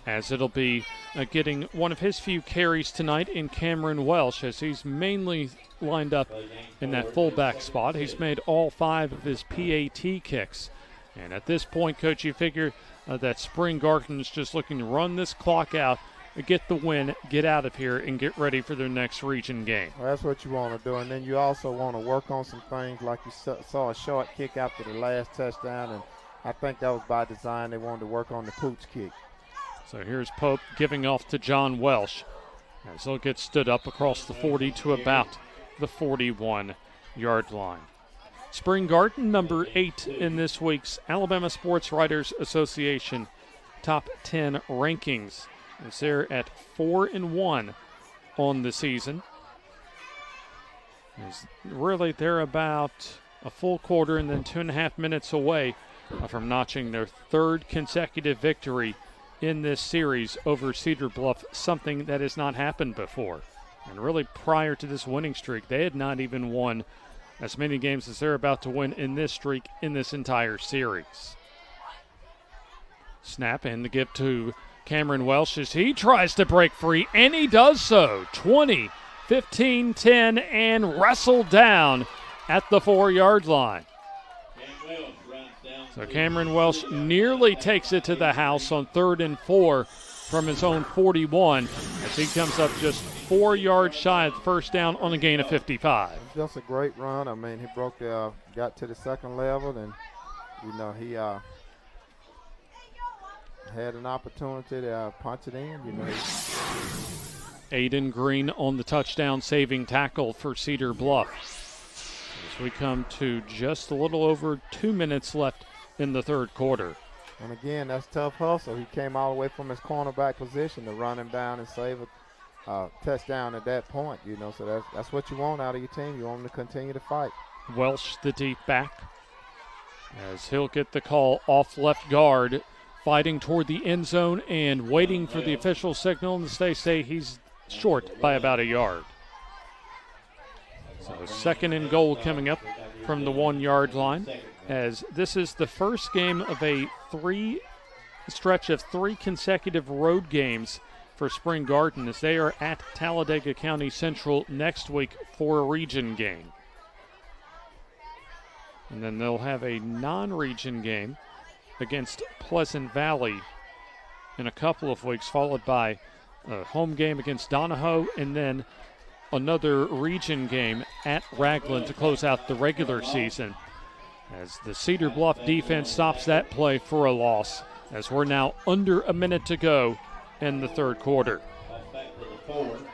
as it'll be getting one of his few carries tonight in Cameron Welsh, as he's mainly lined up in that fullback spot. He's made all 5 of his PAT kicks. And at this point, Coach, you figure that Spring Garden is just looking to run this clock out, get the win, get out of here, and get ready for their next region game. Well, that's what you want to do. And then you also want to work on some things, like you saw a short kick after the last touchdown, and I think that was by design. They wanted to work on the pooch kick. So here's Pope giving off to John Welsh, as he'll get stood up across the 40 to about the 41-yard line. Spring Garden, number 8 in this week's Alabama Sports Writers Association Top 10 rankings, as they're at 4-1 on the season. Really, they're about a full quarter and then 2.5 minutes away from notching their 3rd consecutive victory in this series over Cedar Bluff, something that has not happened before. And really, prior to this winning streak, they had not even won as many games as they're about to win in this streak in this entire series. Snap and the give to Cameron Welsh as he tries to break free, and he does so. 20, 15, 10, and wrestled down at the 4-yard line. So Cameron Welsh nearly takes it to the house on 3rd and 4 from his own 41 as he comes up just 4 yards shy of the first down on a gain of 55. Just a great run. I mean, he got to the second level, and, he had an opportunity to punch it in, Aiden Green on the touchdown-saving tackle for Cedar Bluff. As we come to just a little over 2 minutes left in the 3rd quarter. And again, that's tough hustle. He came all the way from his cornerback position to run him down and save a touchdown at that point, So that's what you want out of your team. You want them to continue to fight. Welsh, the deep back, as he'll get the call off left guard, fighting toward the end zone and waiting for the official signal, and they say he's short by about a yard. So 2nd and goal coming up from the 1-yard line, as this is the first game of a stretch of 3 consecutive road games for Spring Garden, as they are at Talladega County Central next week for a region game. And then they'll have a non-region game against Pleasant Valley in a couple of weeks, followed by a home game against Donahoe, and then another region game at Raglan to close out the regular season, as the Cedar Bluff defense stops that play for a loss, as we're now under a minute to go in the third quarter.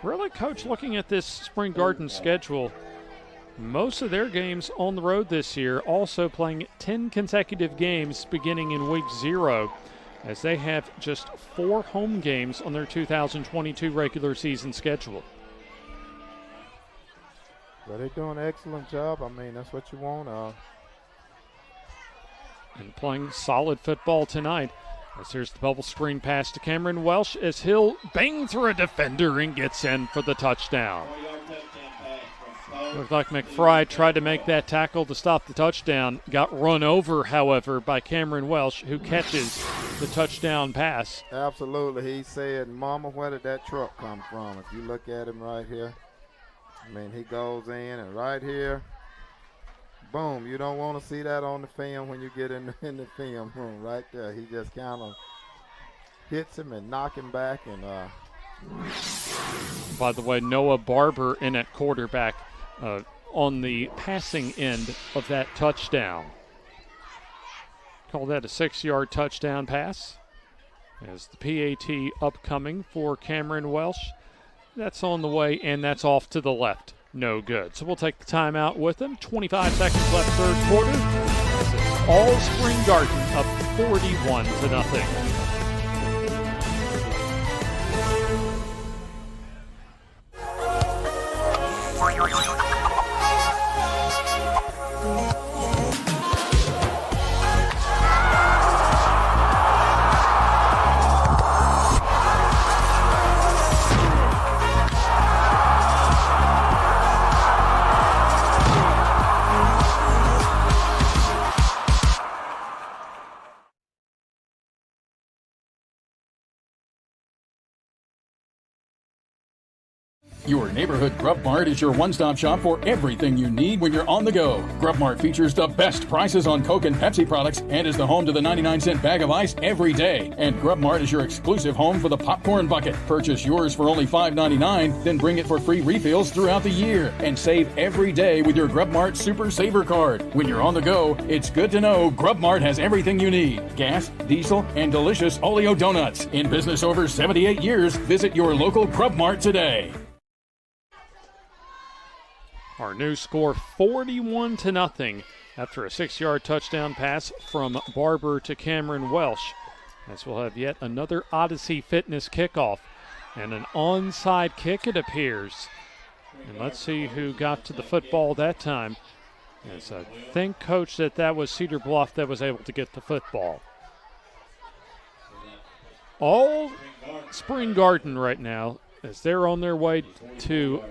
Really, Coach, looking at this Spring Garden schedule, most of their games on the road this year, also playing 10 consecutive games beginning in week 0, as they have just 4 home games on their 2022 regular season schedule. Well, they're doing an excellent job. I mean, that's what you want. And playing solid football tonight. As here's the bubble screen pass to Cameron Welsh as he'll bang through a defender and gets in for the touchdown. Looked like McFry tried to make that tackle to stop the touchdown. Got run over, however, by Cameron Welsh, who catches the touchdown pass. Absolutely. He said, "Mama, where did that truck come from?" If you look at him right here, I mean, he goes in and right here, boom. You don't want to see that on the film when you get in the film room right there. He just kind of hits him and knock him back. And by the way, Noah Barber in at quarterback on the passing end of that touchdown. Call that a 6-yard touchdown pass. As the PAT upcoming for Cameron Welsh. That's on the way, and that's off to the left. No good. So we'll take the timeout with them. 25 seconds left, third quarter. This is all Spring Garden up 41-0. Your neighborhood Grub Mart is your one-stop shop for everything you need when you're on the go. Grub Mart features the best prices on Coke and Pepsi products and is the home to the 99-cent bag of ice every day. And Grub Mart is your exclusive home for the popcorn bucket. Purchase yours for only $5.99, then bring it for free refills throughout the year. And save every day with your Grub Mart Super Saver Card. When you're on the go, it's good to know Grub Mart has everything you need. Gas, diesel, and delicious Oleo donuts. In business over 78 years, visit your local Grub Mart today. Our new score, 41-0 after a 6-yard touchdown pass from Barber to Cameron Welsh. As we'll have yet another Odyssey Fitness kickoff and an onside kick, it appears. And let's see who got to the football that time. As I think, Coach, that was Cedar Bluff that was able to get the football. All Spring Garden right now as they're on their way to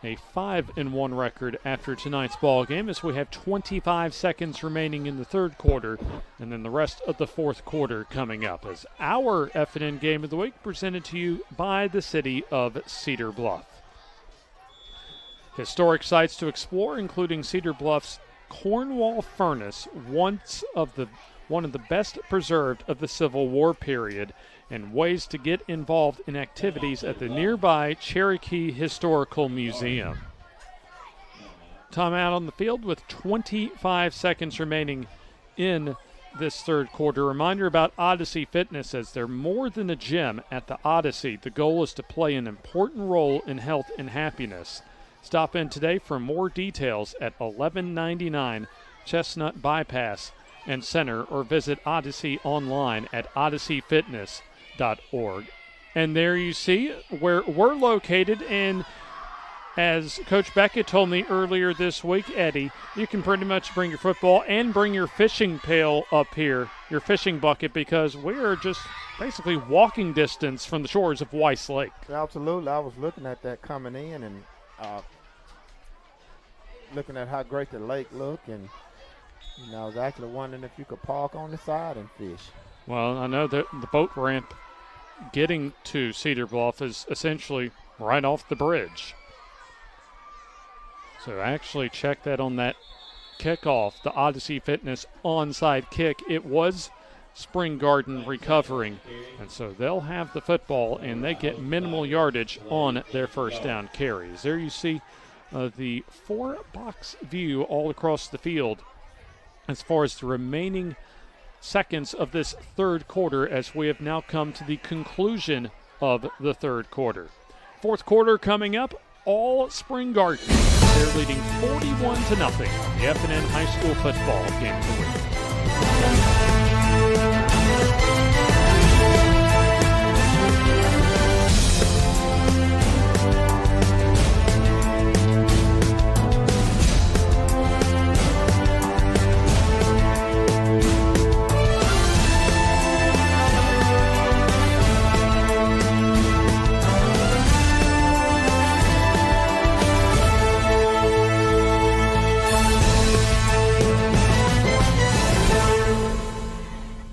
a 5-1 record after tonight's ball game, as we have 25 seconds remaining in the third quarter and then the rest of the fourth quarter coming up, as our FNN Game of the Week presented to you by the city of Cedar Bluff. Historic sites to explore, including Cedar Bluff's Cornwall Furnace, one of the best preserved of the Civil War period, and ways to get involved in activities at the nearby Cherokee Historical Museum. Time out on the field with 25 seconds remaining in this third quarter. Reminder about Odyssey Fitness, as they're more than a gym at the Odyssey. The goal is to play an important role in health and happiness. Stop in today for more details at 1199 Chestnut Bypass and Center, or visit Odyssey online at odysseyfitness.org. And there you see where we're located. And as Coach Beckett told me earlier this week, Eddie, you can pretty much bring your football and bring your fishing pail up here, your fishing bucket, because we are just basically walking distance from the shores of Weiss Lake. Absolutely. I was looking at that coming in and looking at how great the lake looked, and I was actually wondering if you could park on the side and fish. Well, I know that the boat ramp getting to Cedar Bluff is essentially right off the bridge. So actually check that on that kickoff, the Odyssey Fitness onside kick. It was Spring Garden recovering, and so they'll have the football, and they get minimal yardage on their first down carries. There you see the 4-box view all across the field as far as the remaining seconds of this third quarter, as we have now come to the conclusion of the third quarter. Fourth quarter coming up, all Spring Garden. They're leading 41-0 in the FNN High School football game of the week.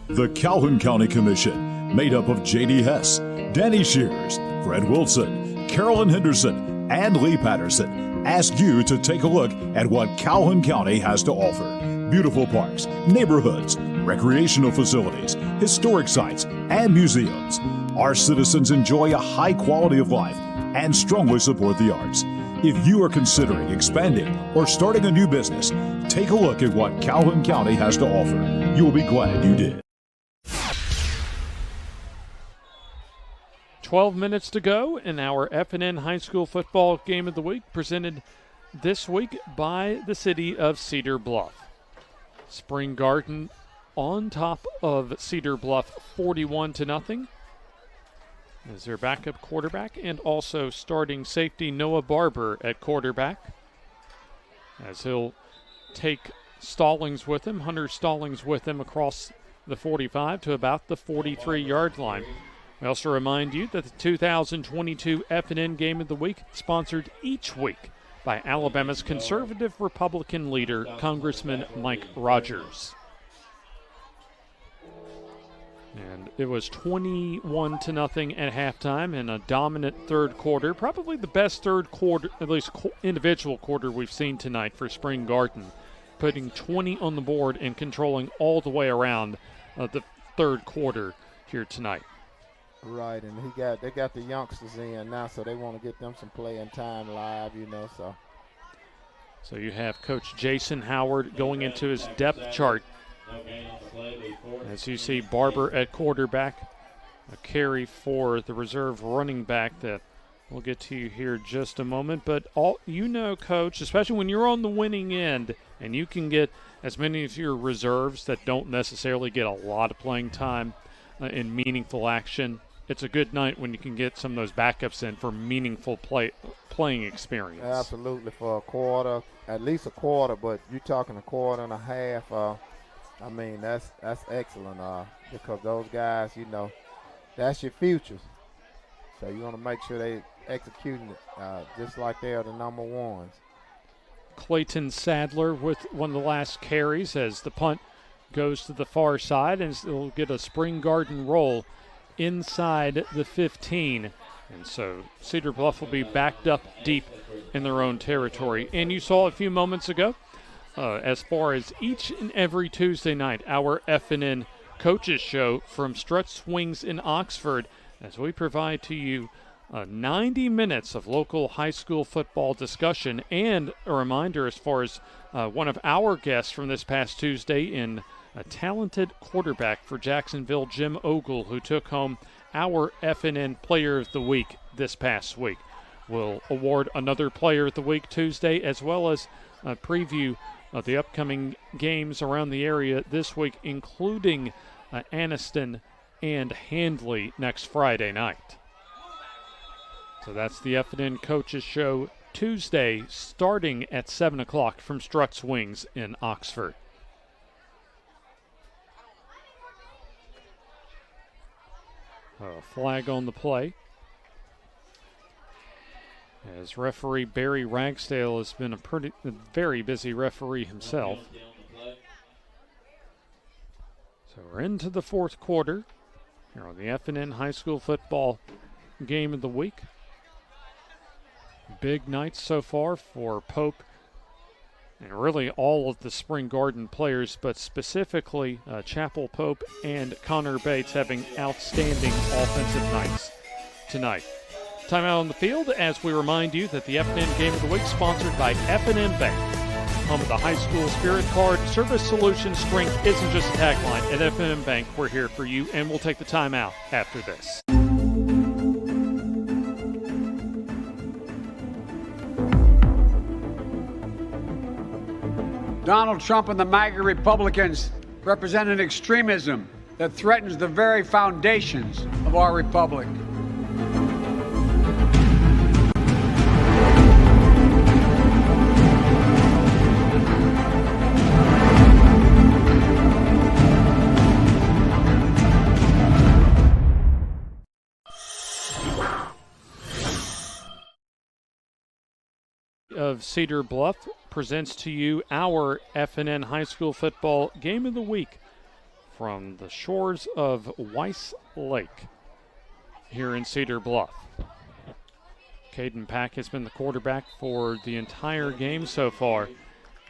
The Calhoun County Commission, made up of J.D. Hess, Danny Shears, Fred Wilson, Carolyn Henderson, and Lee Patterson, ask you to take a look at what Calhoun County has to offer. Beautiful parks, neighborhoods, recreational facilities, historic sites, and museums. Our citizens enjoy a high quality of life and strongly support the arts. If you are considering expanding or starting a new business, take a look at what Calhoun County has to offer. You will be glad you did. 12 minutes to go in our FNN High School football game of the week, presented this week by the city of Cedar Bluff. Spring Garden on top of Cedar Bluff 41-0 as their backup quarterback, and also starting safety Noah Barber at quarterback, as he'll take Stallings with him, Hunter Stallings with him across the 45 to about the 43-yard line. We also remind you that the 2022 FNN Game of the Week sponsored each week by Alabama's conservative Republican leader, Congressman Mike Rogers. And it was 21-0 at halftime in a dominant third quarter. Probably the best third quarter, at least individual quarter we've seen tonight for Spring Garden, putting 20 on the board and controlling all the way around the third quarter here tonight. Right, and they got the youngsters in now, so they want to get them some playing time live, So you have Coach Jason Howard going into his depth chart. As you see Barber at quarterback, a carry for the reserve running back that we'll get to you here in just a moment. But Coach, especially when you're on the winning end and you can get as many of your reserves that don't necessarily get a lot of playing time in meaningful action, it's a good night when you can get some of those backups in for meaningful playing experience. Absolutely, for a quarter, at least a quarter, but you're talking a quarter and a half. That's excellent because those guys, that's your futures. So you want to make sure they executing it just like they are the number ones. Clayton Sadler with one of the last carries as the punt goes to the far side, and it'll get a Spring Garden roll inside the 15. And so Cedar Bluff will be backed up deep in their own territory. And you saw a few moments ago, as far as each and every Tuesday night, our FNN Coaches Show from Struts Swings in Oxford, as we provide to you 90 minutes of local high school football discussion, and a reminder as far as one of our guests from this past Tuesday in a talented quarterback for Jacksonville, Jim Ogle, who took home our FNN Player of the Week this past week. We'll award another Player of the Week Tuesday, as well as a preview of the upcoming games around the area this week, including Anniston and Handley next Friday night. So that's the FNN Coaches Show Tuesday, starting at 7 o'clock from Struts Wings in Oxford. Flag on the play, as referee Barry Ragsdale has been a very busy referee himself. So we're into the fourth quarter here on the FNN High School football game of the week. Big nights so far for Pope and really all of the Spring Garden players, but specifically Chapel Pope and Connor Bates having outstanding offensive nights tonight. Timeout on the field as we remind you that the FNN Game of the Week sponsored by FNN Bank. Home of the high school spirit card, service solution strength isn't just a tagline. At FNN Bank, we're here for you, and we'll take the timeout after this. Donald Trump and the MAGA Republicans represent an extremism that threatens the very foundations of our republic. Of Cedar Bluff presents to you our FNN High School Football Game of the Week from the shores of Weiss Lake here in Cedar Bluff. Caden Pack has been the quarterback for the entire game so far,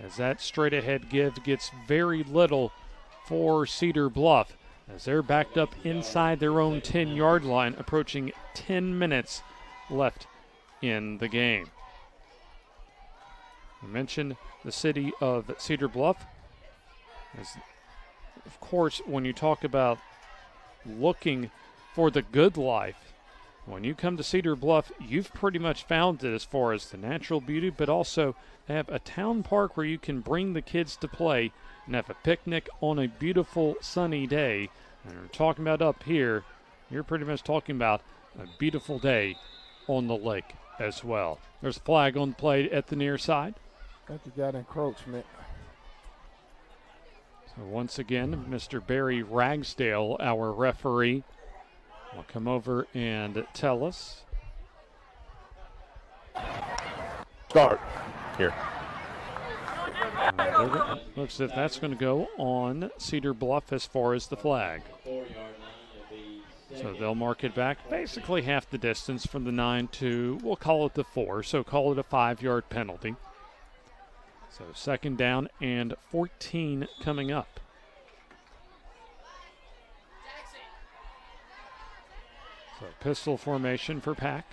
as that straight ahead give gets very little for Cedar Bluff, as they're backed up inside their own 10-yard line, approaching 10 minutes left in the game. I mentioned the city of Cedar Bluff. As, of course, when you talk about looking for the good life, when you come to Cedar Bluff, you've pretty much found it as far as the natural beauty, but also have a town park where you can bring the kids to play and have a picnic on a beautiful sunny day. And we're talking about up here, you're pretty much talking about a beautiful day on the lake as well. There's a flag on the play at the near side. I think you got encroachment. So once again, Mr. Barry Ragsdale, our referee, will come over and tell us. Start. Here. Looks as if that's going to go on Cedar Bluff as far as the flag. So they'll mark it back basically half the distance from the 9 to, we'll call it the 4, so call it a 5-yard penalty. So second down and 14 coming up. So pistol formation for Pack.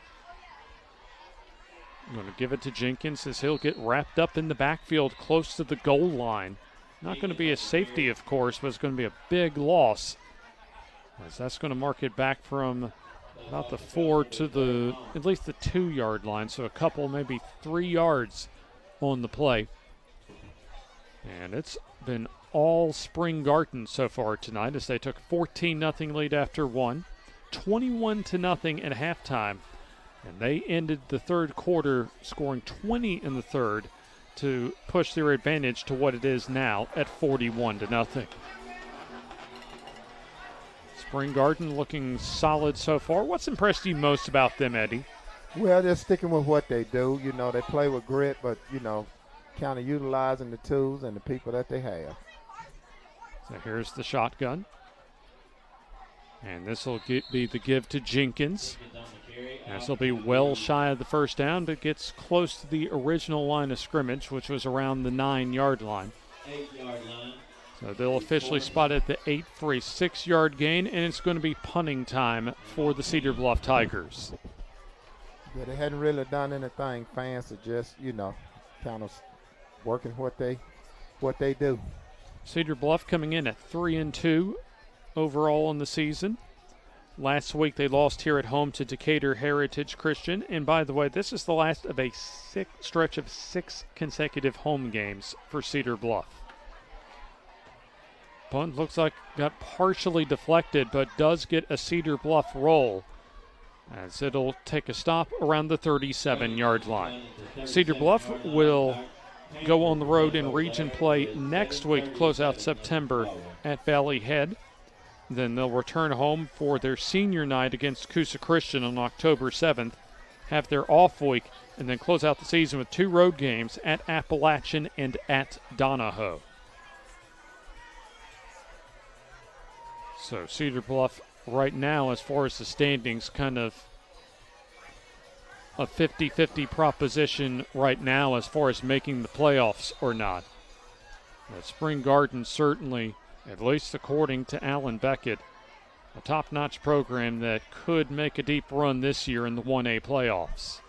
I'm going to give it to Jenkins as he'll get wrapped up in the backfield close to the goal line. Not going to be a safety, of course, but it's going to be a big loss, as that's going to mark it back from about the 4 to at least the 2-yard line. So a couple, maybe 3 yards on the play. And it's been all Spring Garden so far tonight, as they took 14-0 lead after 1, 21-0 at halftime. And they ended the third quarter scoring 20 in the third to push their advantage to what it is now at 41-0. Spring Garden looking solid so far. What's impressed you most about them, Eddie? Well, they're sticking with what they do. You know, they play with grit, but, you know, kind of utilizing the tools and the people that they have. So here's the shotgun. And this will be the give to Jenkins. This will be well shy of the first down, but gets close to the original line of scrimmage, which was around the 9-yard line. 8-yard line. So they'll officially spot it at the 8 for a 6-yard gain, and it's going to be punting time for the Cedar Bluff Tigers. Yeah, they hadn't really done anything fancy, just, you know, kind of working what they do. Cedar Bluff coming in at 3-2 overall in the season. Last week they lost here at home to Decatur Heritage Christian, and by the way, this is the last of a stretch of 6 consecutive home games for Cedar Bluff. Punt looks like got partially deflected, but does get a Cedar Bluff roll, as it'll take a stop around the 37-yard line. Cedar Bluff will go on the road in region play next week to close out September at Valley Head. Then they'll return home for their senior night against Coosa Christian on October 7th, have their off week, and then close out the season with 2 road games at Appalachian and at Donahoe. So Cedar Bluff right now, as far as the standings, kind of a 50-50 proposition right now as far as making the playoffs or not. But Spring Garden certainly, at least according to Alan Beckett, a top-notch program that could make a deep run this year in the 1A playoffs.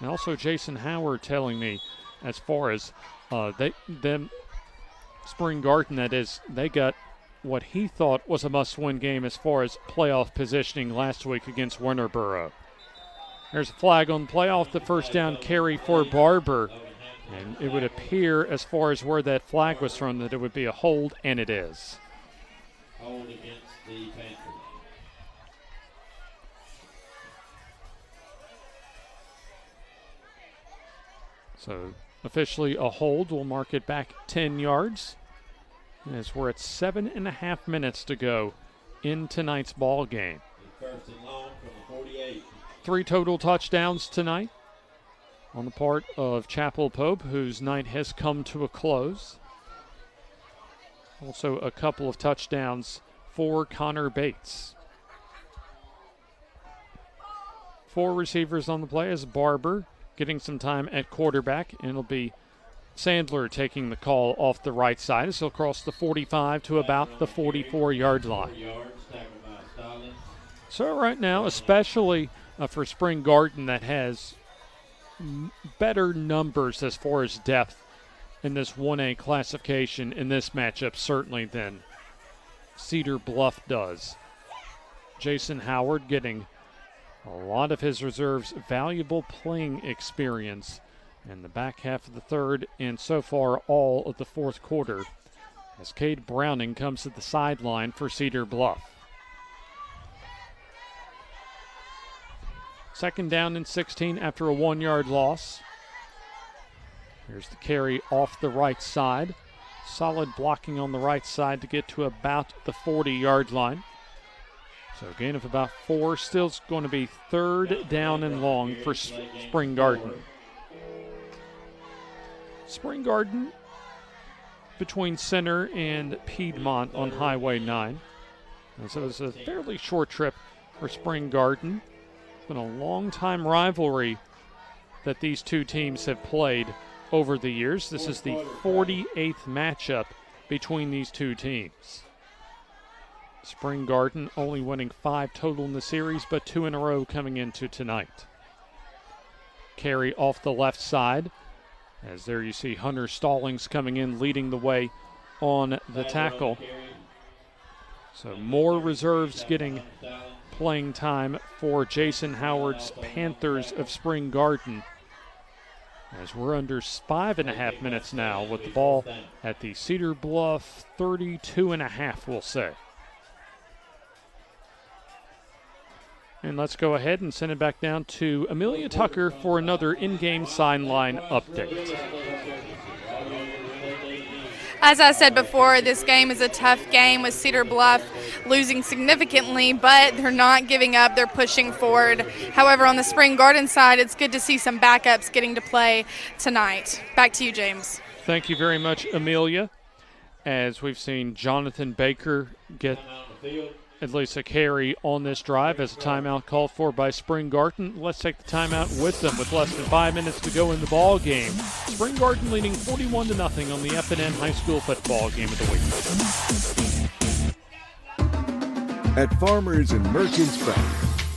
And also Jason Howard telling me, as far as Spring Garden, that is, they got what he thought was a must-win game as far as playoff positioning last week against Winterboro. There's a flag on the play off the first down carry for Barber. And it would appear, as far as where that flag was thrown, that it would be a hold, and it is. Hold against the Panthers. So officially a hold. We'll mark it back 10 yards. As we're at 7.5 minutes to go in tonight's ball game. First and long from the 48. 3 total touchdowns tonight on the part of Chapel Pope, whose night has come to a close. Also a couple of touchdowns for Connor Bates. 4 receivers on the play as Barber getting some time at quarterback, and it'll be Sandler taking the call off the right side as he'll cross the 45 to about the 44-yard line. So right now, especially for Spring Garden, that has better numbers as far as depth in this 1A classification in this matchup, certainly than Cedar Bluff does. Jason Howard getting a lot of his reserves valuable playing experience in the back half of the third and so far all of the fourth quarter as Cade Browning comes to the sideline for Cedar Bluff. Second down and 16 after a 1-yard loss. Here's the carry off the right side. Solid blocking on the right side to get to about the 40-yard line. So a gain of about 4. Still going to be third down and long for Spring Garden. Spring Garden between Center and Piedmont on Highway 9. And so it's a fairly short trip for Spring Garden. It's been a long-time rivalry that these two teams have played over the years. This is the 48th matchup between these two teams. Spring Garden only winning 5 total in the series, but 2 in a row coming into tonight. Carry off the left side. As there you see Hunter Stallings coming in, leading the way on the tackle. So more reserves getting playing time for Jason Howard's Panthers of Spring Garden. As we're under 5.5 minutes now with the ball at the Cedar Bluff 32.5, we'll say. And let's go ahead and send it back down to Amelia Tucker for another in-game sideline update. As I said before, this game is a tough game with Cedar Bluff losing significantly, but they're not giving up. They're pushing forward. However, on the Spring Garden side, it's good to see some backups getting to play tonight. Back to you, James. Thank you very much, Amelia. As we've seen Jonathan Baker get at least a carry on this drive as a timeout called for by Spring Garden. Let's take the timeout with them with less than 5 minutes to go in the ball game. Spring Garden leading 41-0 on the FNN High School Football Game of the Week. At Farmers and Merchants Bank,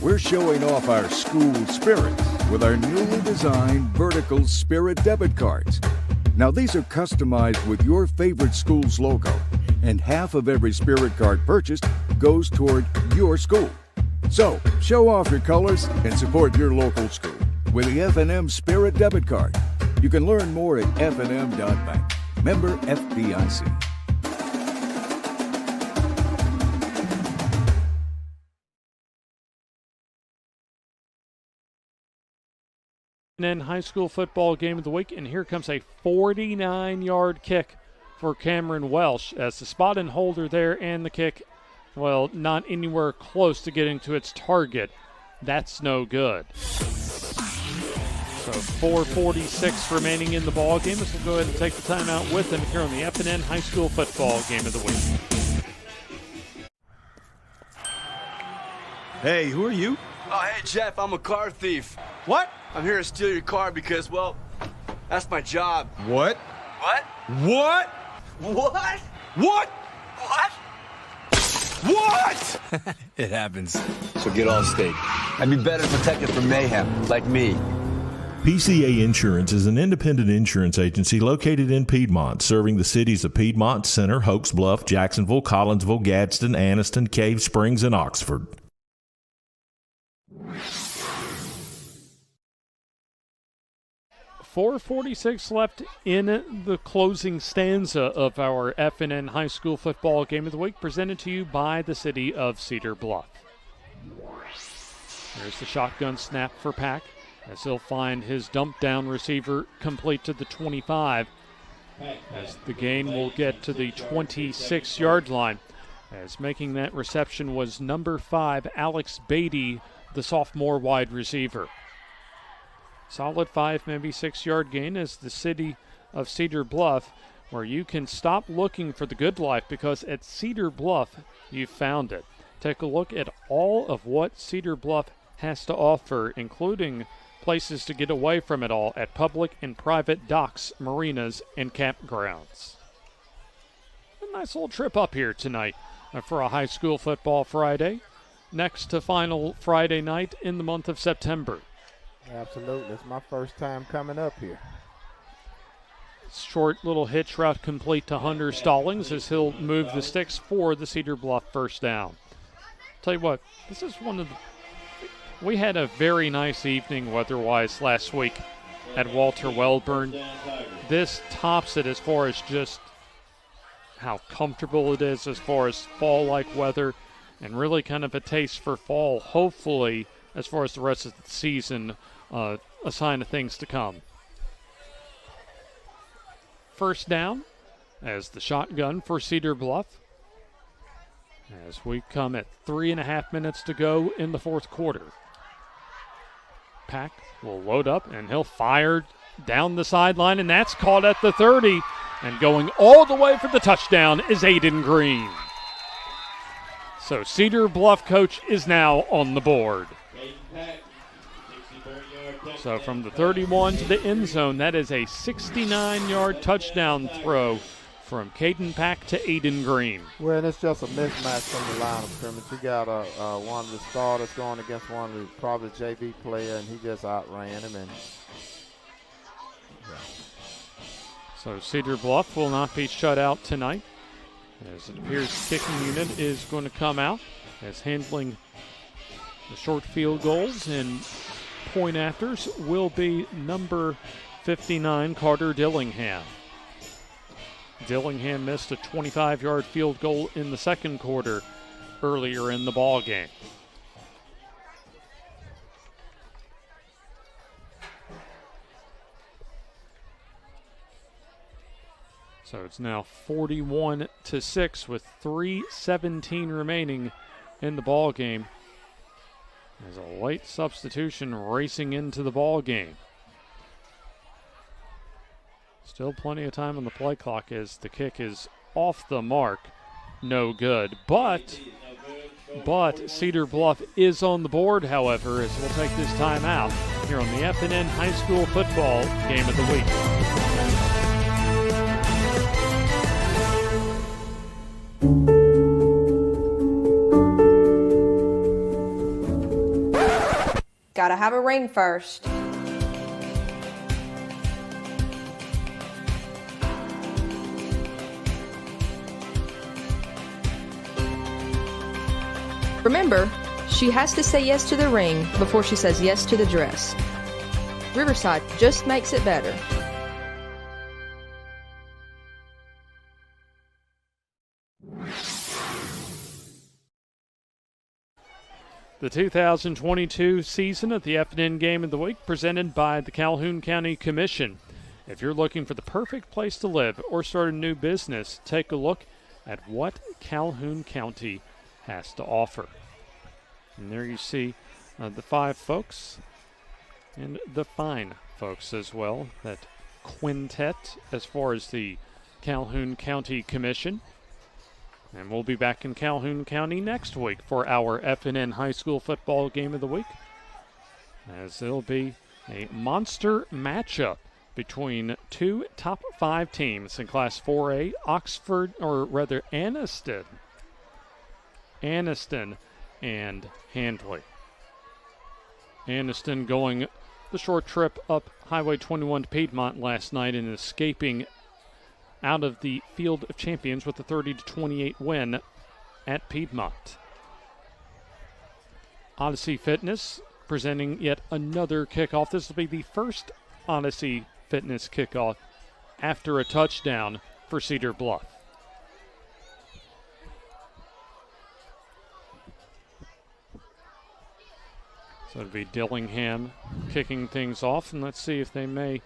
we're showing off our school spirit with our newly designed vertical Spirit debit cards. Now these are customized with your favorite school's logo, and half of every Spirit card purchased goes toward your school. So, show off your colors and support your local school with the FNN Spirit Debit Card. You can learn more at fnn.bank. Member FDIC. FNN High School Football Game of the Week, and here comes a 49-yard kick for Cameron Welsh as the spot and holder there, and the kick, well, not anywhere close to getting to its target. That's no good. So 4:46 remaining in the ball game. Let's go ahead and take the timeout with them here on the FNN High School Football Game of the Week. Hey, who are you? Oh, hey, Jeff, I'm a car thief. What? I'm here to steal your car because, well, that's my job. What? What? What? What? What? What? What? It happens. So get all stake. I'd be better protected from mayhem, like me. PCA Insurance is an independent insurance agency located in Piedmont, serving the cities of Piedmont, Center, Hoax Bluff, Jacksonville, Collinsville, Gadsden, Anniston, Cave Springs, and Oxford. 4:46 left in the closing stanza of our FNN High School Football Game of the Week, presented to you by the city of Cedar Bluff. There's the shotgun snap for Pack, as he'll find his dump down receiver complete to the 25, as the gain will get to the 26-yard line. As making that reception was number 5, Alex Beatty, the sophomore wide receiver. Solid 5, maybe 6-yard gain as the city of Cedar Bluff, where you can stop looking for the good life, because at Cedar Bluff, you've found it. Take a look at all of what Cedar Bluff has to offer, including places to get away from it all at public and private docks, marinas, and campgrounds. A nice little trip up here tonight for a high school football Friday, next to final Friday night in the month of September. Absolutely. It's my first time coming up here. Short little hitch route complete to Hunter Stallings as he'll move the sticks for the Cedar Bluff first down. Tell you what, this is one of the... We had a very nice evening weather-wise last week at Walter Wellborn. This tops it as far as just how comfortable it is as far as fall-like weather, and really kind of a taste for fall, hopefully, as far as the rest of the season, a sign of things to come. First down as the shotgun for Cedar Bluff, as we come at 3.5 minutes to go in the fourth quarter. Pack will load up, and he'll fire down the sideline, and that's caught at the 30. And going all the way for the touchdown is Aiden Green. So Cedar Bluff coach is now on the board. So from the 31 to the end zone, that is a 69-yard touchdown throw from Caden Pack to Aiden Green. Well, it's just a mismatch from the line of scrimmage. You got one of the starters going against one of the probably JV player, and he just outran him. And so Cedar Bluff will not be shut out tonight, as it appears the kicking unit is going to come out as handling the short field goals and point afters will be number 59, Carter Dillingham. Dillingham missed a 25-yard field goal in the second quarter earlier in the ball game. So it's now 41-6 with 3:17 remaining in the ball game. There's a late substitution racing into the ball game. Still plenty of time on the play clock as the kick is off the mark. No good. But Cedar Bluff is on the board, however, as we'll take this time out here on the FNN High School Football Game of the Week. Gotta have a ring first. Remember, she has to say yes to the ring before she says yes to the dress. Riverside just makes it better. The 2022 season of the FNN Game of the Week presented by the Calhoun County Commission. If you're looking for the perfect place to live or start a new business, take a look at what Calhoun County has to offer. And there you see the five folks and the fine folks as well, that quintet as far as the Calhoun County Commission. And we'll be back in Calhoun County next week for our FNN High School Football Game of the Week, as it'll be a monster matchup between two top 5 teams in Class 4A, Anniston and Handley. Anniston going the short trip up Highway 21 to Piedmont last night and escaping out of the Field of Champions with a 30-28 win at Piedmont. Odyssey Fitness presenting yet another kickoff. This will be the first Odyssey fitness kickoff after a touchdown for Cedar Bluff. So it'll be Dillingham kicking things off, and let's see if they may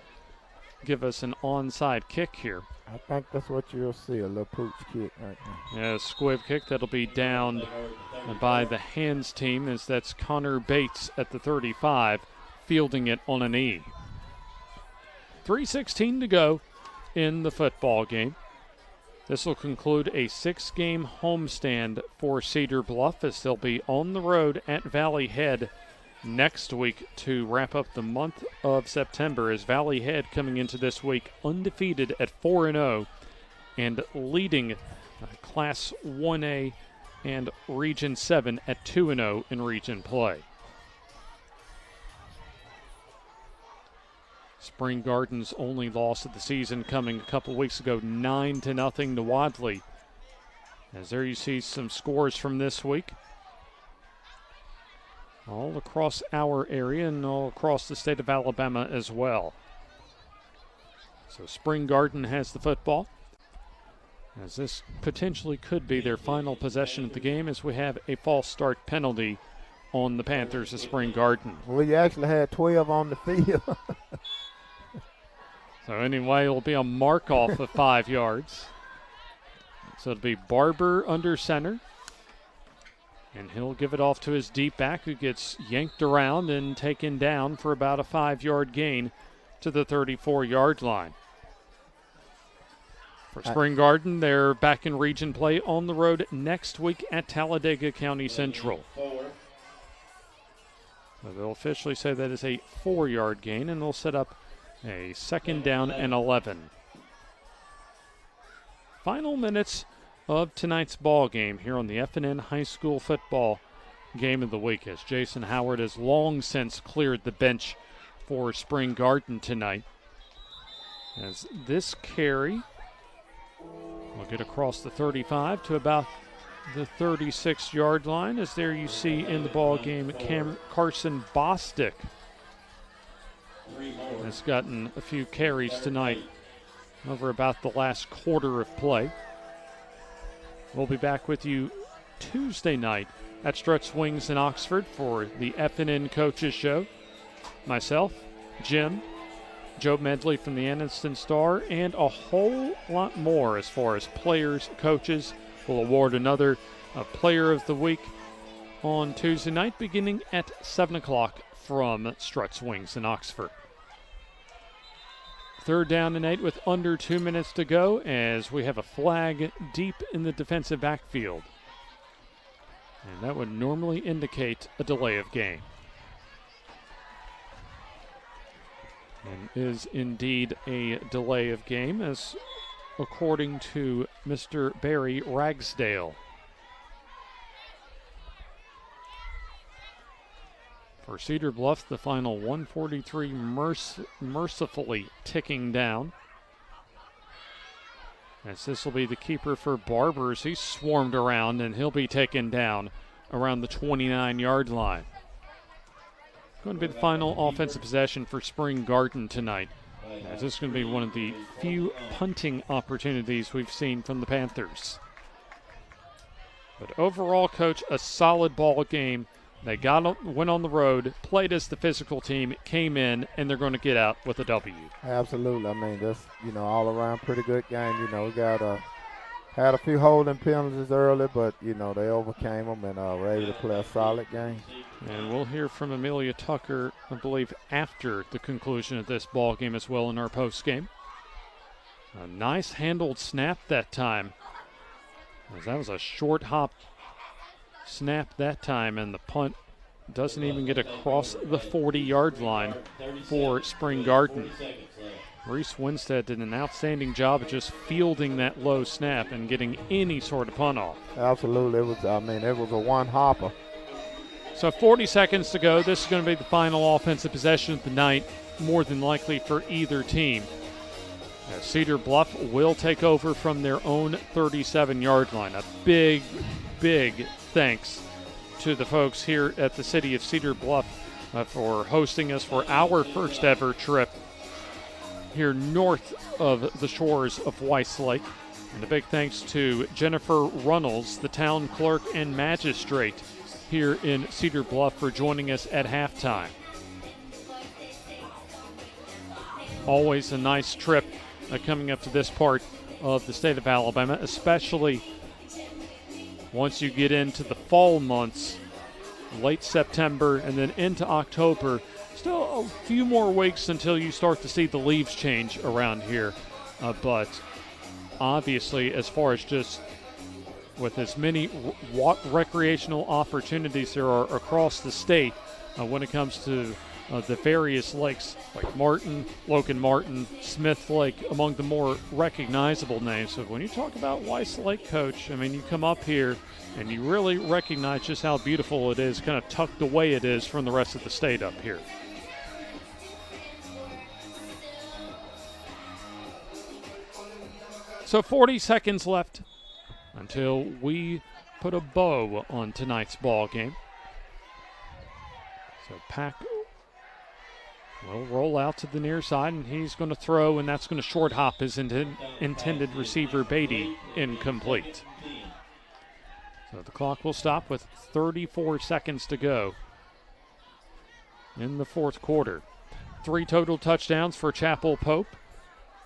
give us an onside kick here. I think that's what you'll see, a little pooch kick right now. Yeah, a squib kick that'll be downed by the hands team, as that's Connor Bates at the 35, fielding it on a knee. 3:16 to go in the football game. This will conclude a 6-game homestand for Cedar Bluff, as they'll be on the road at Valley Head next week to wrap up the month of September, as Valley Head coming into this week undefeated at 4-0 and leading Class 1A and Region 7 at 2-0 in region play. Spring Garden's only loss of the season coming a couple weeks ago, 9-0 to Wadley. As there you see some scores from this week, all across our area and all across the state of Alabama as well. So Spring Garden has the football, as this potentially could be their final possession of the game, as we have a false start penalty on the Panthers of Spring Garden. Well, you actually had 12 on the field. So anyway, it'll be a mark off of 5 yards. So it'll be Barber under center. And he'll give it off to his deep back, who gets yanked around and taken down for about a 5-yard gain to the 34-yard line. For Spring Garden, they're back in region play on the road next week at Talladega County Central. So they'll officially say that is a 4-yard gain, and they'll set up a 2nd down and 11. Final minutes of tonight's ball game here on the FNN High School Football Game of the Week, as Jason Howard has long since cleared the bench for Spring Garden tonight. As this carry will get across the 35 to about the 36-yard line, as there you see in the ball game Carson Bostick has gotten a few carries tonight over about the last quarter of play. We'll be back with you Tuesday night at Struts Wings in Oxford for the FNN Coaches Show. Myself, Jim, Joe Medley from the Anniston Star, and a whole lot more as far as players, coaches. We'll award another Player of the Week on Tuesday night, beginning at 7 o'clock from Struts Wings in Oxford. 3rd down and 8 with under 2 minutes to go, as we have a flag deep in the defensive backfield. And that would normally indicate a delay of game. And is indeed a delay of game, as according to Mr. Barry Ragsdale. For Cedar Bluff, the final 143 mercifully ticking down. As this will be the keeper for Barbers. He's swarmed around, and he'll be taken down around the 29-yard line. Going to be the final offensive possession for Spring Garden tonight, as this is going to be one of the few punting opportunities we've seen from the Panthers. But overall, Coach, a solid ball game. They went on the road, played as the physical team, came in, and they're going to get out with a W. Absolutely. I mean, that's, all around pretty good game. We had a few holding penalties early, but, they overcame them and were able to play a solid game. And we'll hear from Amelia Tucker, I believe, after the conclusion of this ball game as well in our post game. A nice handled snap that time, as that was a short hop snap that time, and the punt doesn't even get across the 40-yard line for Spring Garden. Reese Winstead did an outstanding job of just fielding that low snap and getting any sort of punt off. Absolutely. It was a one-hopper. So 40 seconds to go. This is going to be the final offensive possession of the night, more than likely for either team. Cedar Bluff will take over from their own 37-yard line. A big, big thanks to the folks here at the city of Cedar Bluff for hosting us for our first ever trip here north of the shores of Weiss Lake. And a big thanks to Jennifer Runnels, the town clerk and magistrate here in Cedar Bluff, for joining us at halftime. Always a nice trip coming up to this part of the state of Alabama, especially once you get into the fall months, late September and then into October. Still a few more weeks until you start to see the leaves change around here. But obviously, as far as just with as many recreational opportunities there are across the state when it comes to the various lakes like Martin, Logan Martin, Smith Lake, among the more recognizable names. So when you talk about Weiss Lake, Coach, I mean, you come up here and you really recognize just how beautiful it is, kind of tucked away it is from the rest of the state up here. So 40 seconds left until we put a bow on tonight's ball game. So Pack will roll out to the near side, and he's going to throw, and that's going to short hop his intended receiver, Beatty, incomplete. So the clock will stop with 34 seconds to go in the fourth quarter. 3 total touchdowns for Chapel Pope,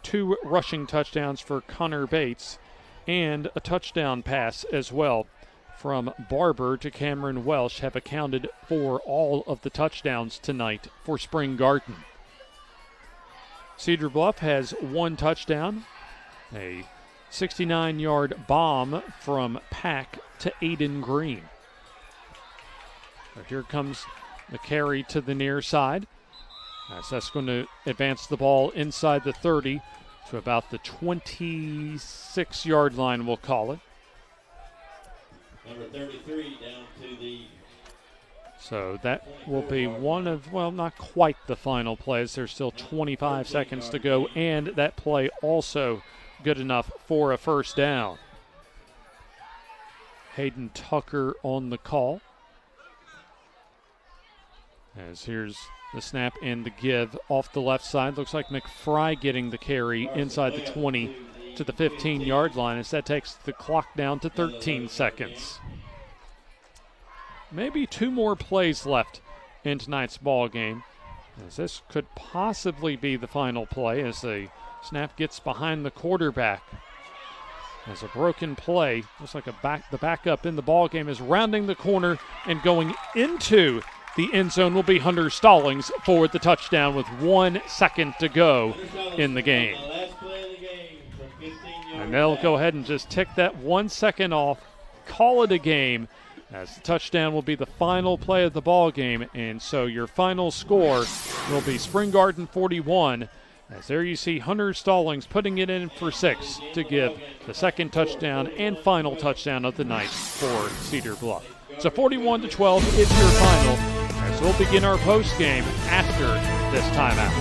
2 rushing touchdowns for Connor Bates, and a touchdown pass as well from Barber to Cameron Welsh have accounted for all of the touchdowns tonight for Spring Garden. Cedar Bluff has 1 touchdown, a 69-yard bomb from Pack to Aiden Green. So here comes the carry to the near side. That's going to advance the ball inside the 30 to about the 26-yard line, we'll call it. Number 33 down to the... So that will be one of, well, not quite the final plays. There's still 25 seconds to go, and that play also good enough for a first down. Hayden Tucker on the call. As here's the snap and the give off the left side. Looks like McFry getting the carry inside the 20 to the 15-yard line, as that takes the clock down to 13 seconds. Maybe 2 more plays left in tonight's ball game, as this could possibly be the final play as the snap gets behind the quarterback. As a broken play, looks like the backup in the ball game is rounding the corner, and going into the end zone will be Hunter Stallings for the touchdown with 1 second to go in the game. And they'll go ahead and just tick that 1 second off, call it a game, as the touchdown will be the final play of the ball game. And so your final score will be Spring Garden 41, as there you see Hunter Stallings putting it in for 6 to give the second touchdown and final touchdown of the night for Cedar Bluff. So 41-12 is your final, as we'll begin our post game after this timeout.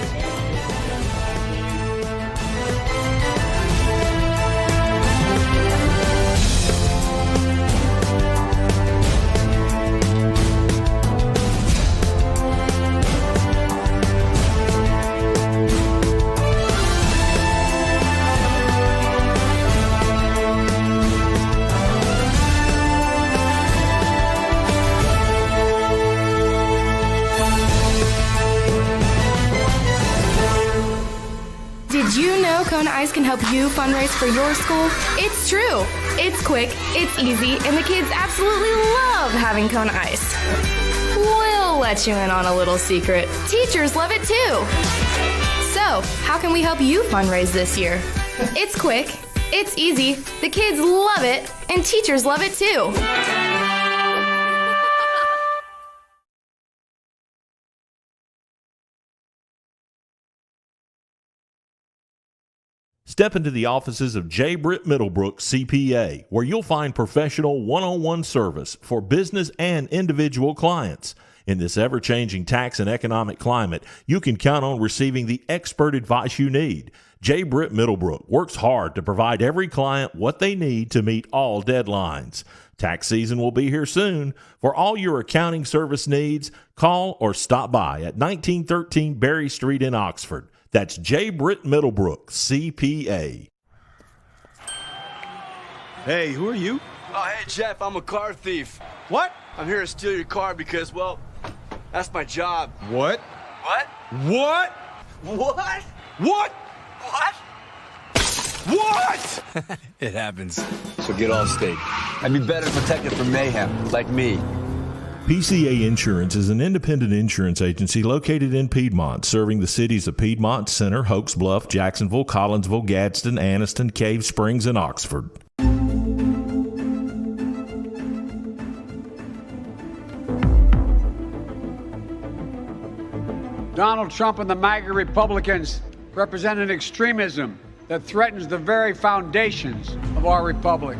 Did you know Kona Ice can help you fundraise for your school? It's true. It's quick, it's easy, and the kids absolutely love having Kona Ice. We'll let you in on a little secret. Teachers love it too. So, how can we help you fundraise this year? It's quick, it's easy, the kids love it, and teachers love it too. Step into the offices of J. Britt Middlebrook CPA, where you'll find professional one-on-one service for business and individual clients. In this ever-changing tax and economic climate, you can count on receiving the expert advice you need. J. Britt Middlebrook works hard to provide every client what they need to meet all deadlines. Tax season will be here soon. For all your accounting service needs, call or stop by at 1913 Berry Street in Oxford. That's J. Britt Middlebrook, CPA. Hey, who are you? Oh, hey, Jeff, I'm a car thief. What? I'm here to steal your car because, well, that's my job. What? What? What? What? What? What? What? It happens. So get all state. I'd be better protected from mayhem, like me. PCA Insurance is an independent insurance agency located in Piedmont, serving the cities of Piedmont, Center, Hoax Bluff, Jacksonville, Collinsville, Gadsden, Anniston, Cave Springs, and Oxford. Donald Trump and the MAGA Republicans represent an extremism that threatens the very foundations of our republic.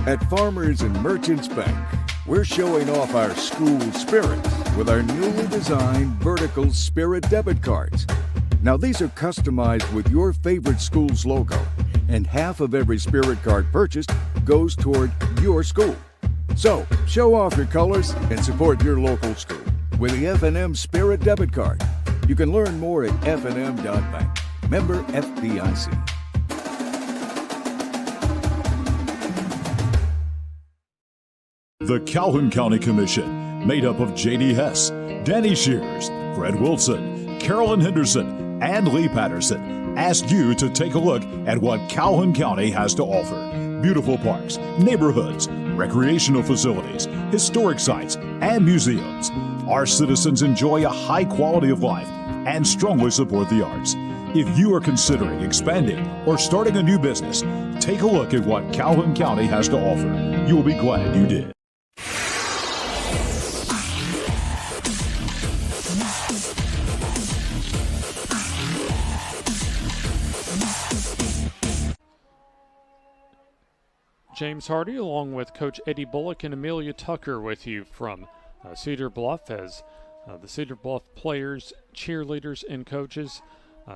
At Farmers and Merchants Bank, we're showing off our school spirit with our newly designed vertical Spirit debit cards. Now, these are customized with your favorite school's logo, and half of every Spirit card purchased goes toward your school. So, show off your colors and support your local school with the FNN Spirit debit card. You can learn more at fnn.bank. Member FDIC. The Calhoun County Commission, made up of J.D. Hess, Danny Shears, Fred Wilson, Carolyn Henderson, and Lee Patterson, ask you to take a look at what Calhoun County has to offer. Beautiful parks, neighborhoods, recreational facilities, historic sites, and museums. Our citizens enjoy a high quality of life and strongly support the arts. If you are considering expanding or starting a new business, take a look at what Calhoun County has to offer. You'll be glad you did. James Hardy, along with Coach Eddie Bullock and Amelia Tucker, with you from Cedar Bluff, as the Cedar Bluff players, cheerleaders, and coaches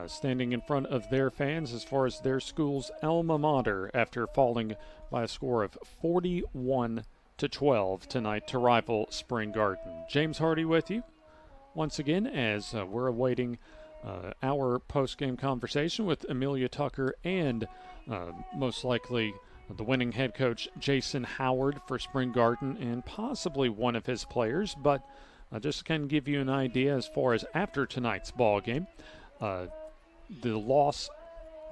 standing in front of their fans as far as their school's alma mater after falling by a score of 41-12 tonight to rival Spring Garden. James Hardy with you once again as we're awaiting our post-game conversation with Amelia Tucker and most likely the winning head coach Jason Howard for Spring Garden and possibly one of his players. But just to kind of give you an idea as far as after tonight's ball game, the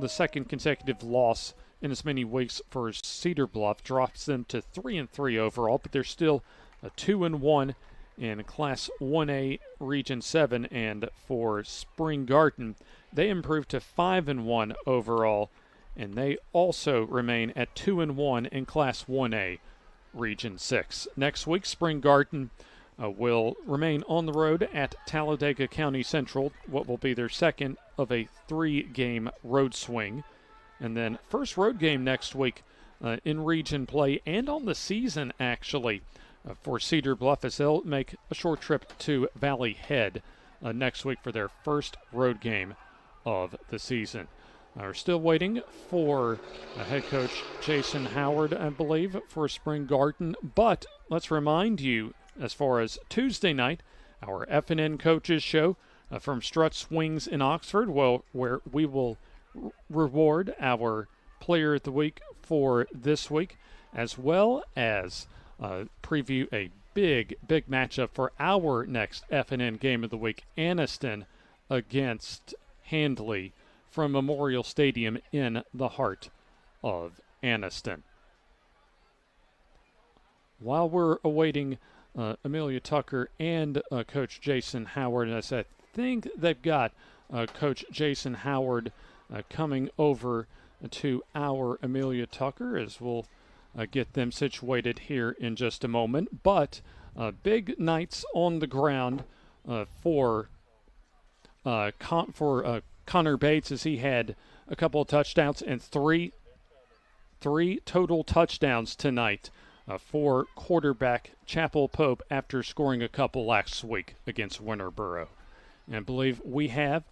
second consecutive loss in as many weeks for Cedar Bluff drops them to 3-3 overall, but they're still 2-1 in Class 1A Region 7, and for Spring Garden, they improved to 5-1 overall, and they also remain at 2-1 in Class 1A Region 6. Next week, Spring Garden will remain on the road at Talladega County Central, what will be their second of a 3-game road swing. And then first road game next week in region play and on the season, actually, for Cedar Bluff, as they'll make a short trip to Valley Head next week for their first road game of the season. We're still waiting for head coach Jason Howard, I believe, for Spring Garden. But let's remind you, as far as Tuesday night, our FNN Coaches Show from Strut Swings in Oxford, where we will reward our Player of the Week for this week, as well as preview a big matchup for our next FNN Game of the Week, Anniston against Handley, from Memorial Stadium in the heart of Anniston. While we're awaiting Amelia Tucker and Coach Jason Howard, as I think they've got Coach Jason Howard coming over to our Amelia Tucker, as we'll get them situated here in just a moment. But big nights on the ground for Connor Bates, as he had a couple of touchdowns and three total touchdowns tonight for quarterback Chapel Pope after scoring a couple last week against Winterboro. And I believe we have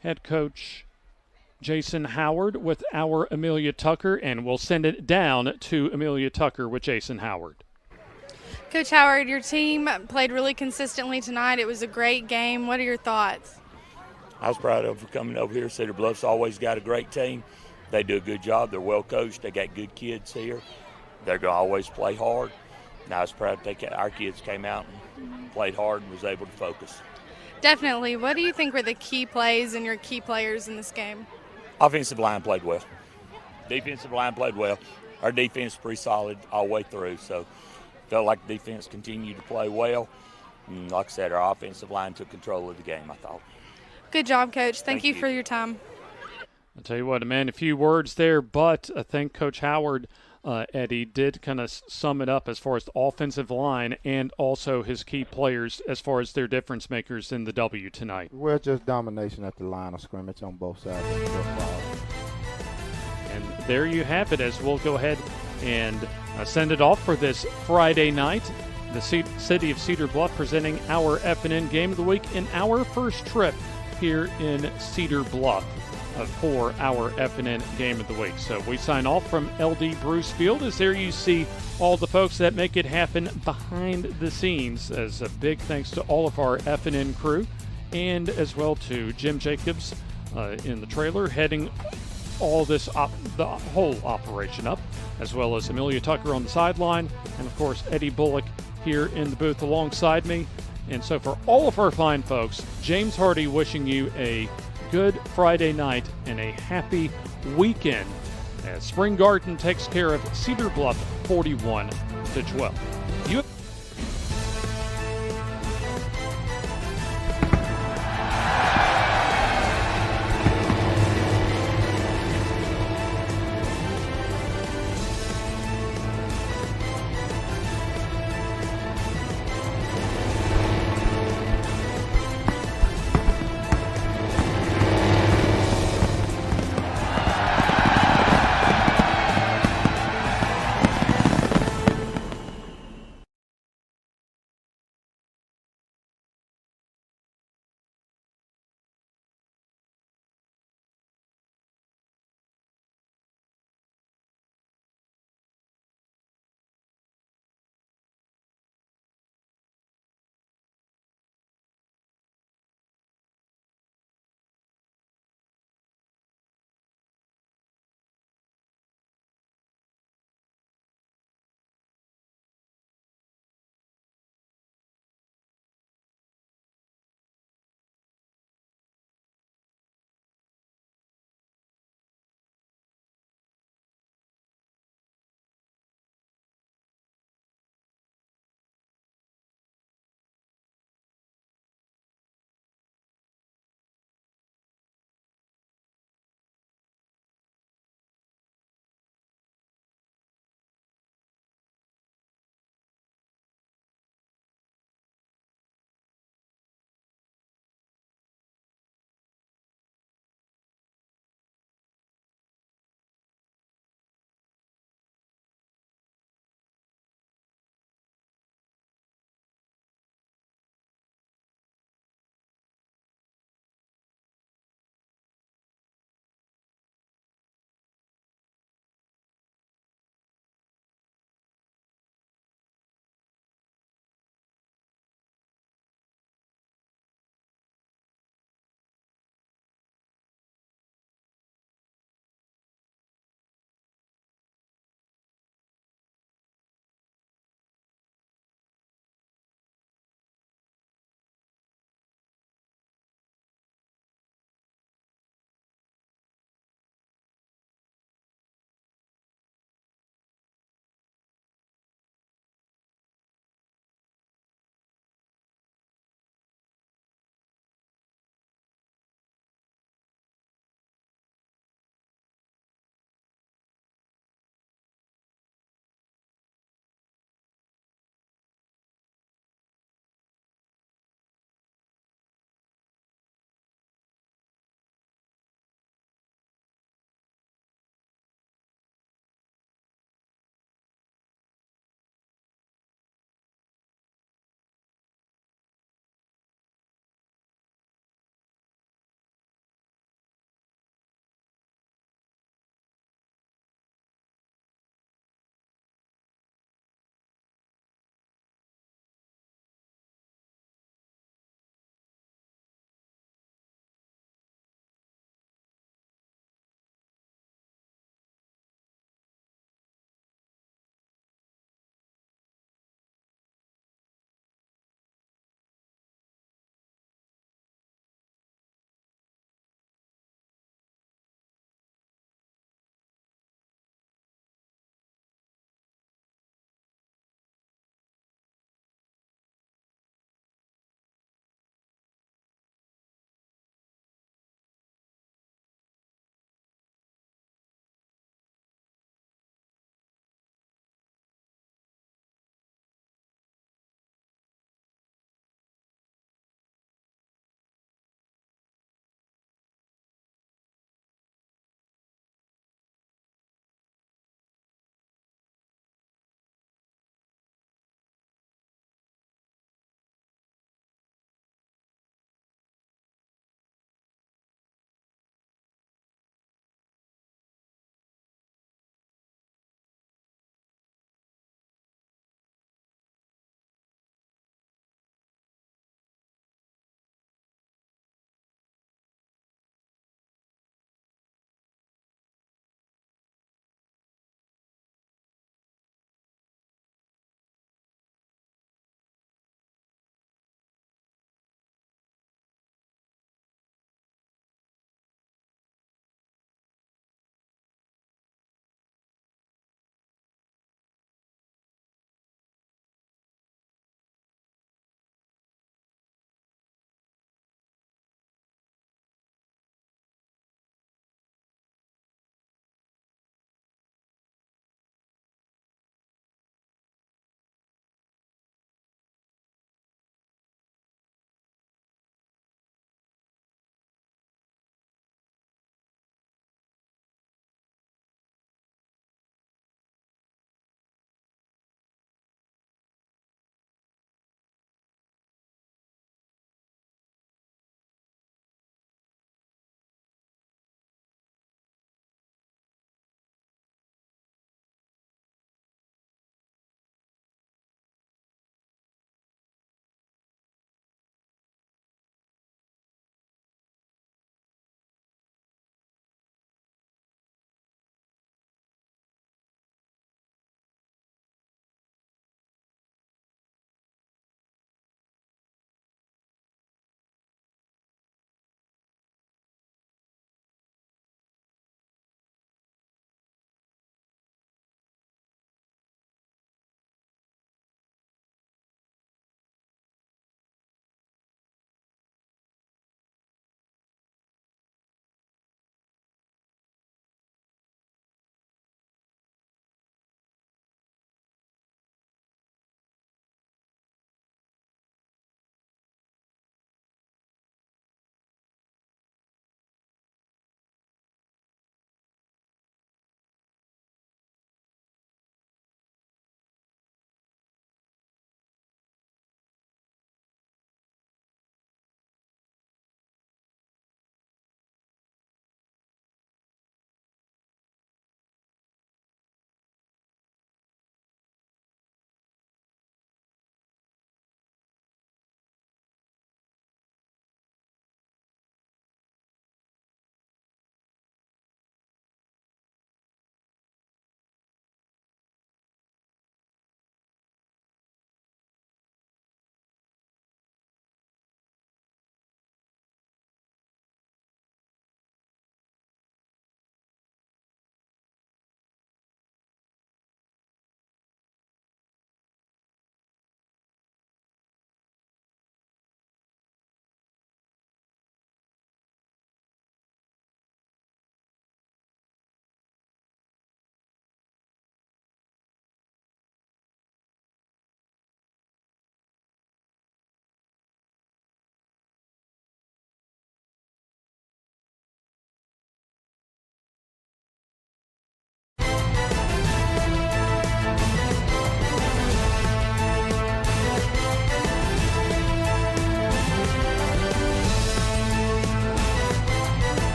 head coach Jason Howard with our Amelia Tucker, and we'll send it down to Amelia Tucker with Jason Howard. Coach Howard, your team played really consistently tonight. It was a great game. What are your thoughts? I was proud of coming over here. Cedar Bluff's always got a great team. They do a good job. They're well coached. They got good kids here. They're going to always play hard. And I was proud our kids came out and played hard and was able to focus. Definitely. What do you think were the key plays and your key players in this game? Offensive line played well. Defensive line played well. Our defense is pretty solid all the way through, so felt like the defense continued to play well. And like I said, our offensive line took control of the game, I thought. Good job, Coach. Thank you for your time. I'll tell you what, man, a few words there, but I think Coach Howard, Eddie, did kind of sum it up as far as the offensive line and also his key players as far as their difference makers in the W tonight. Well, just domination at the line of scrimmage on both sides of the football. And there you have it, as we'll go ahead and send it off for this Friday night. The City of Cedar Bluff presenting our FNN Game of the Week in our first trip here in Cedar Bluff for our FNN Game of the Week. So we sign off from LD Bruce Field, as there you see all the folks that make it happen behind the scenes. As a big thanks to all of our FNN crew, and as well to Jim Jacobs in the trailer heading all this the whole operation up, as well as Amelia Tucker on the sideline, and of course Eddie Bullock here in the booth alongside me. And so for all of our fine folks, James Hardy wishing you a good Friday night and a happy weekend as Spring Garden takes care of Cedar Bluff 41-12.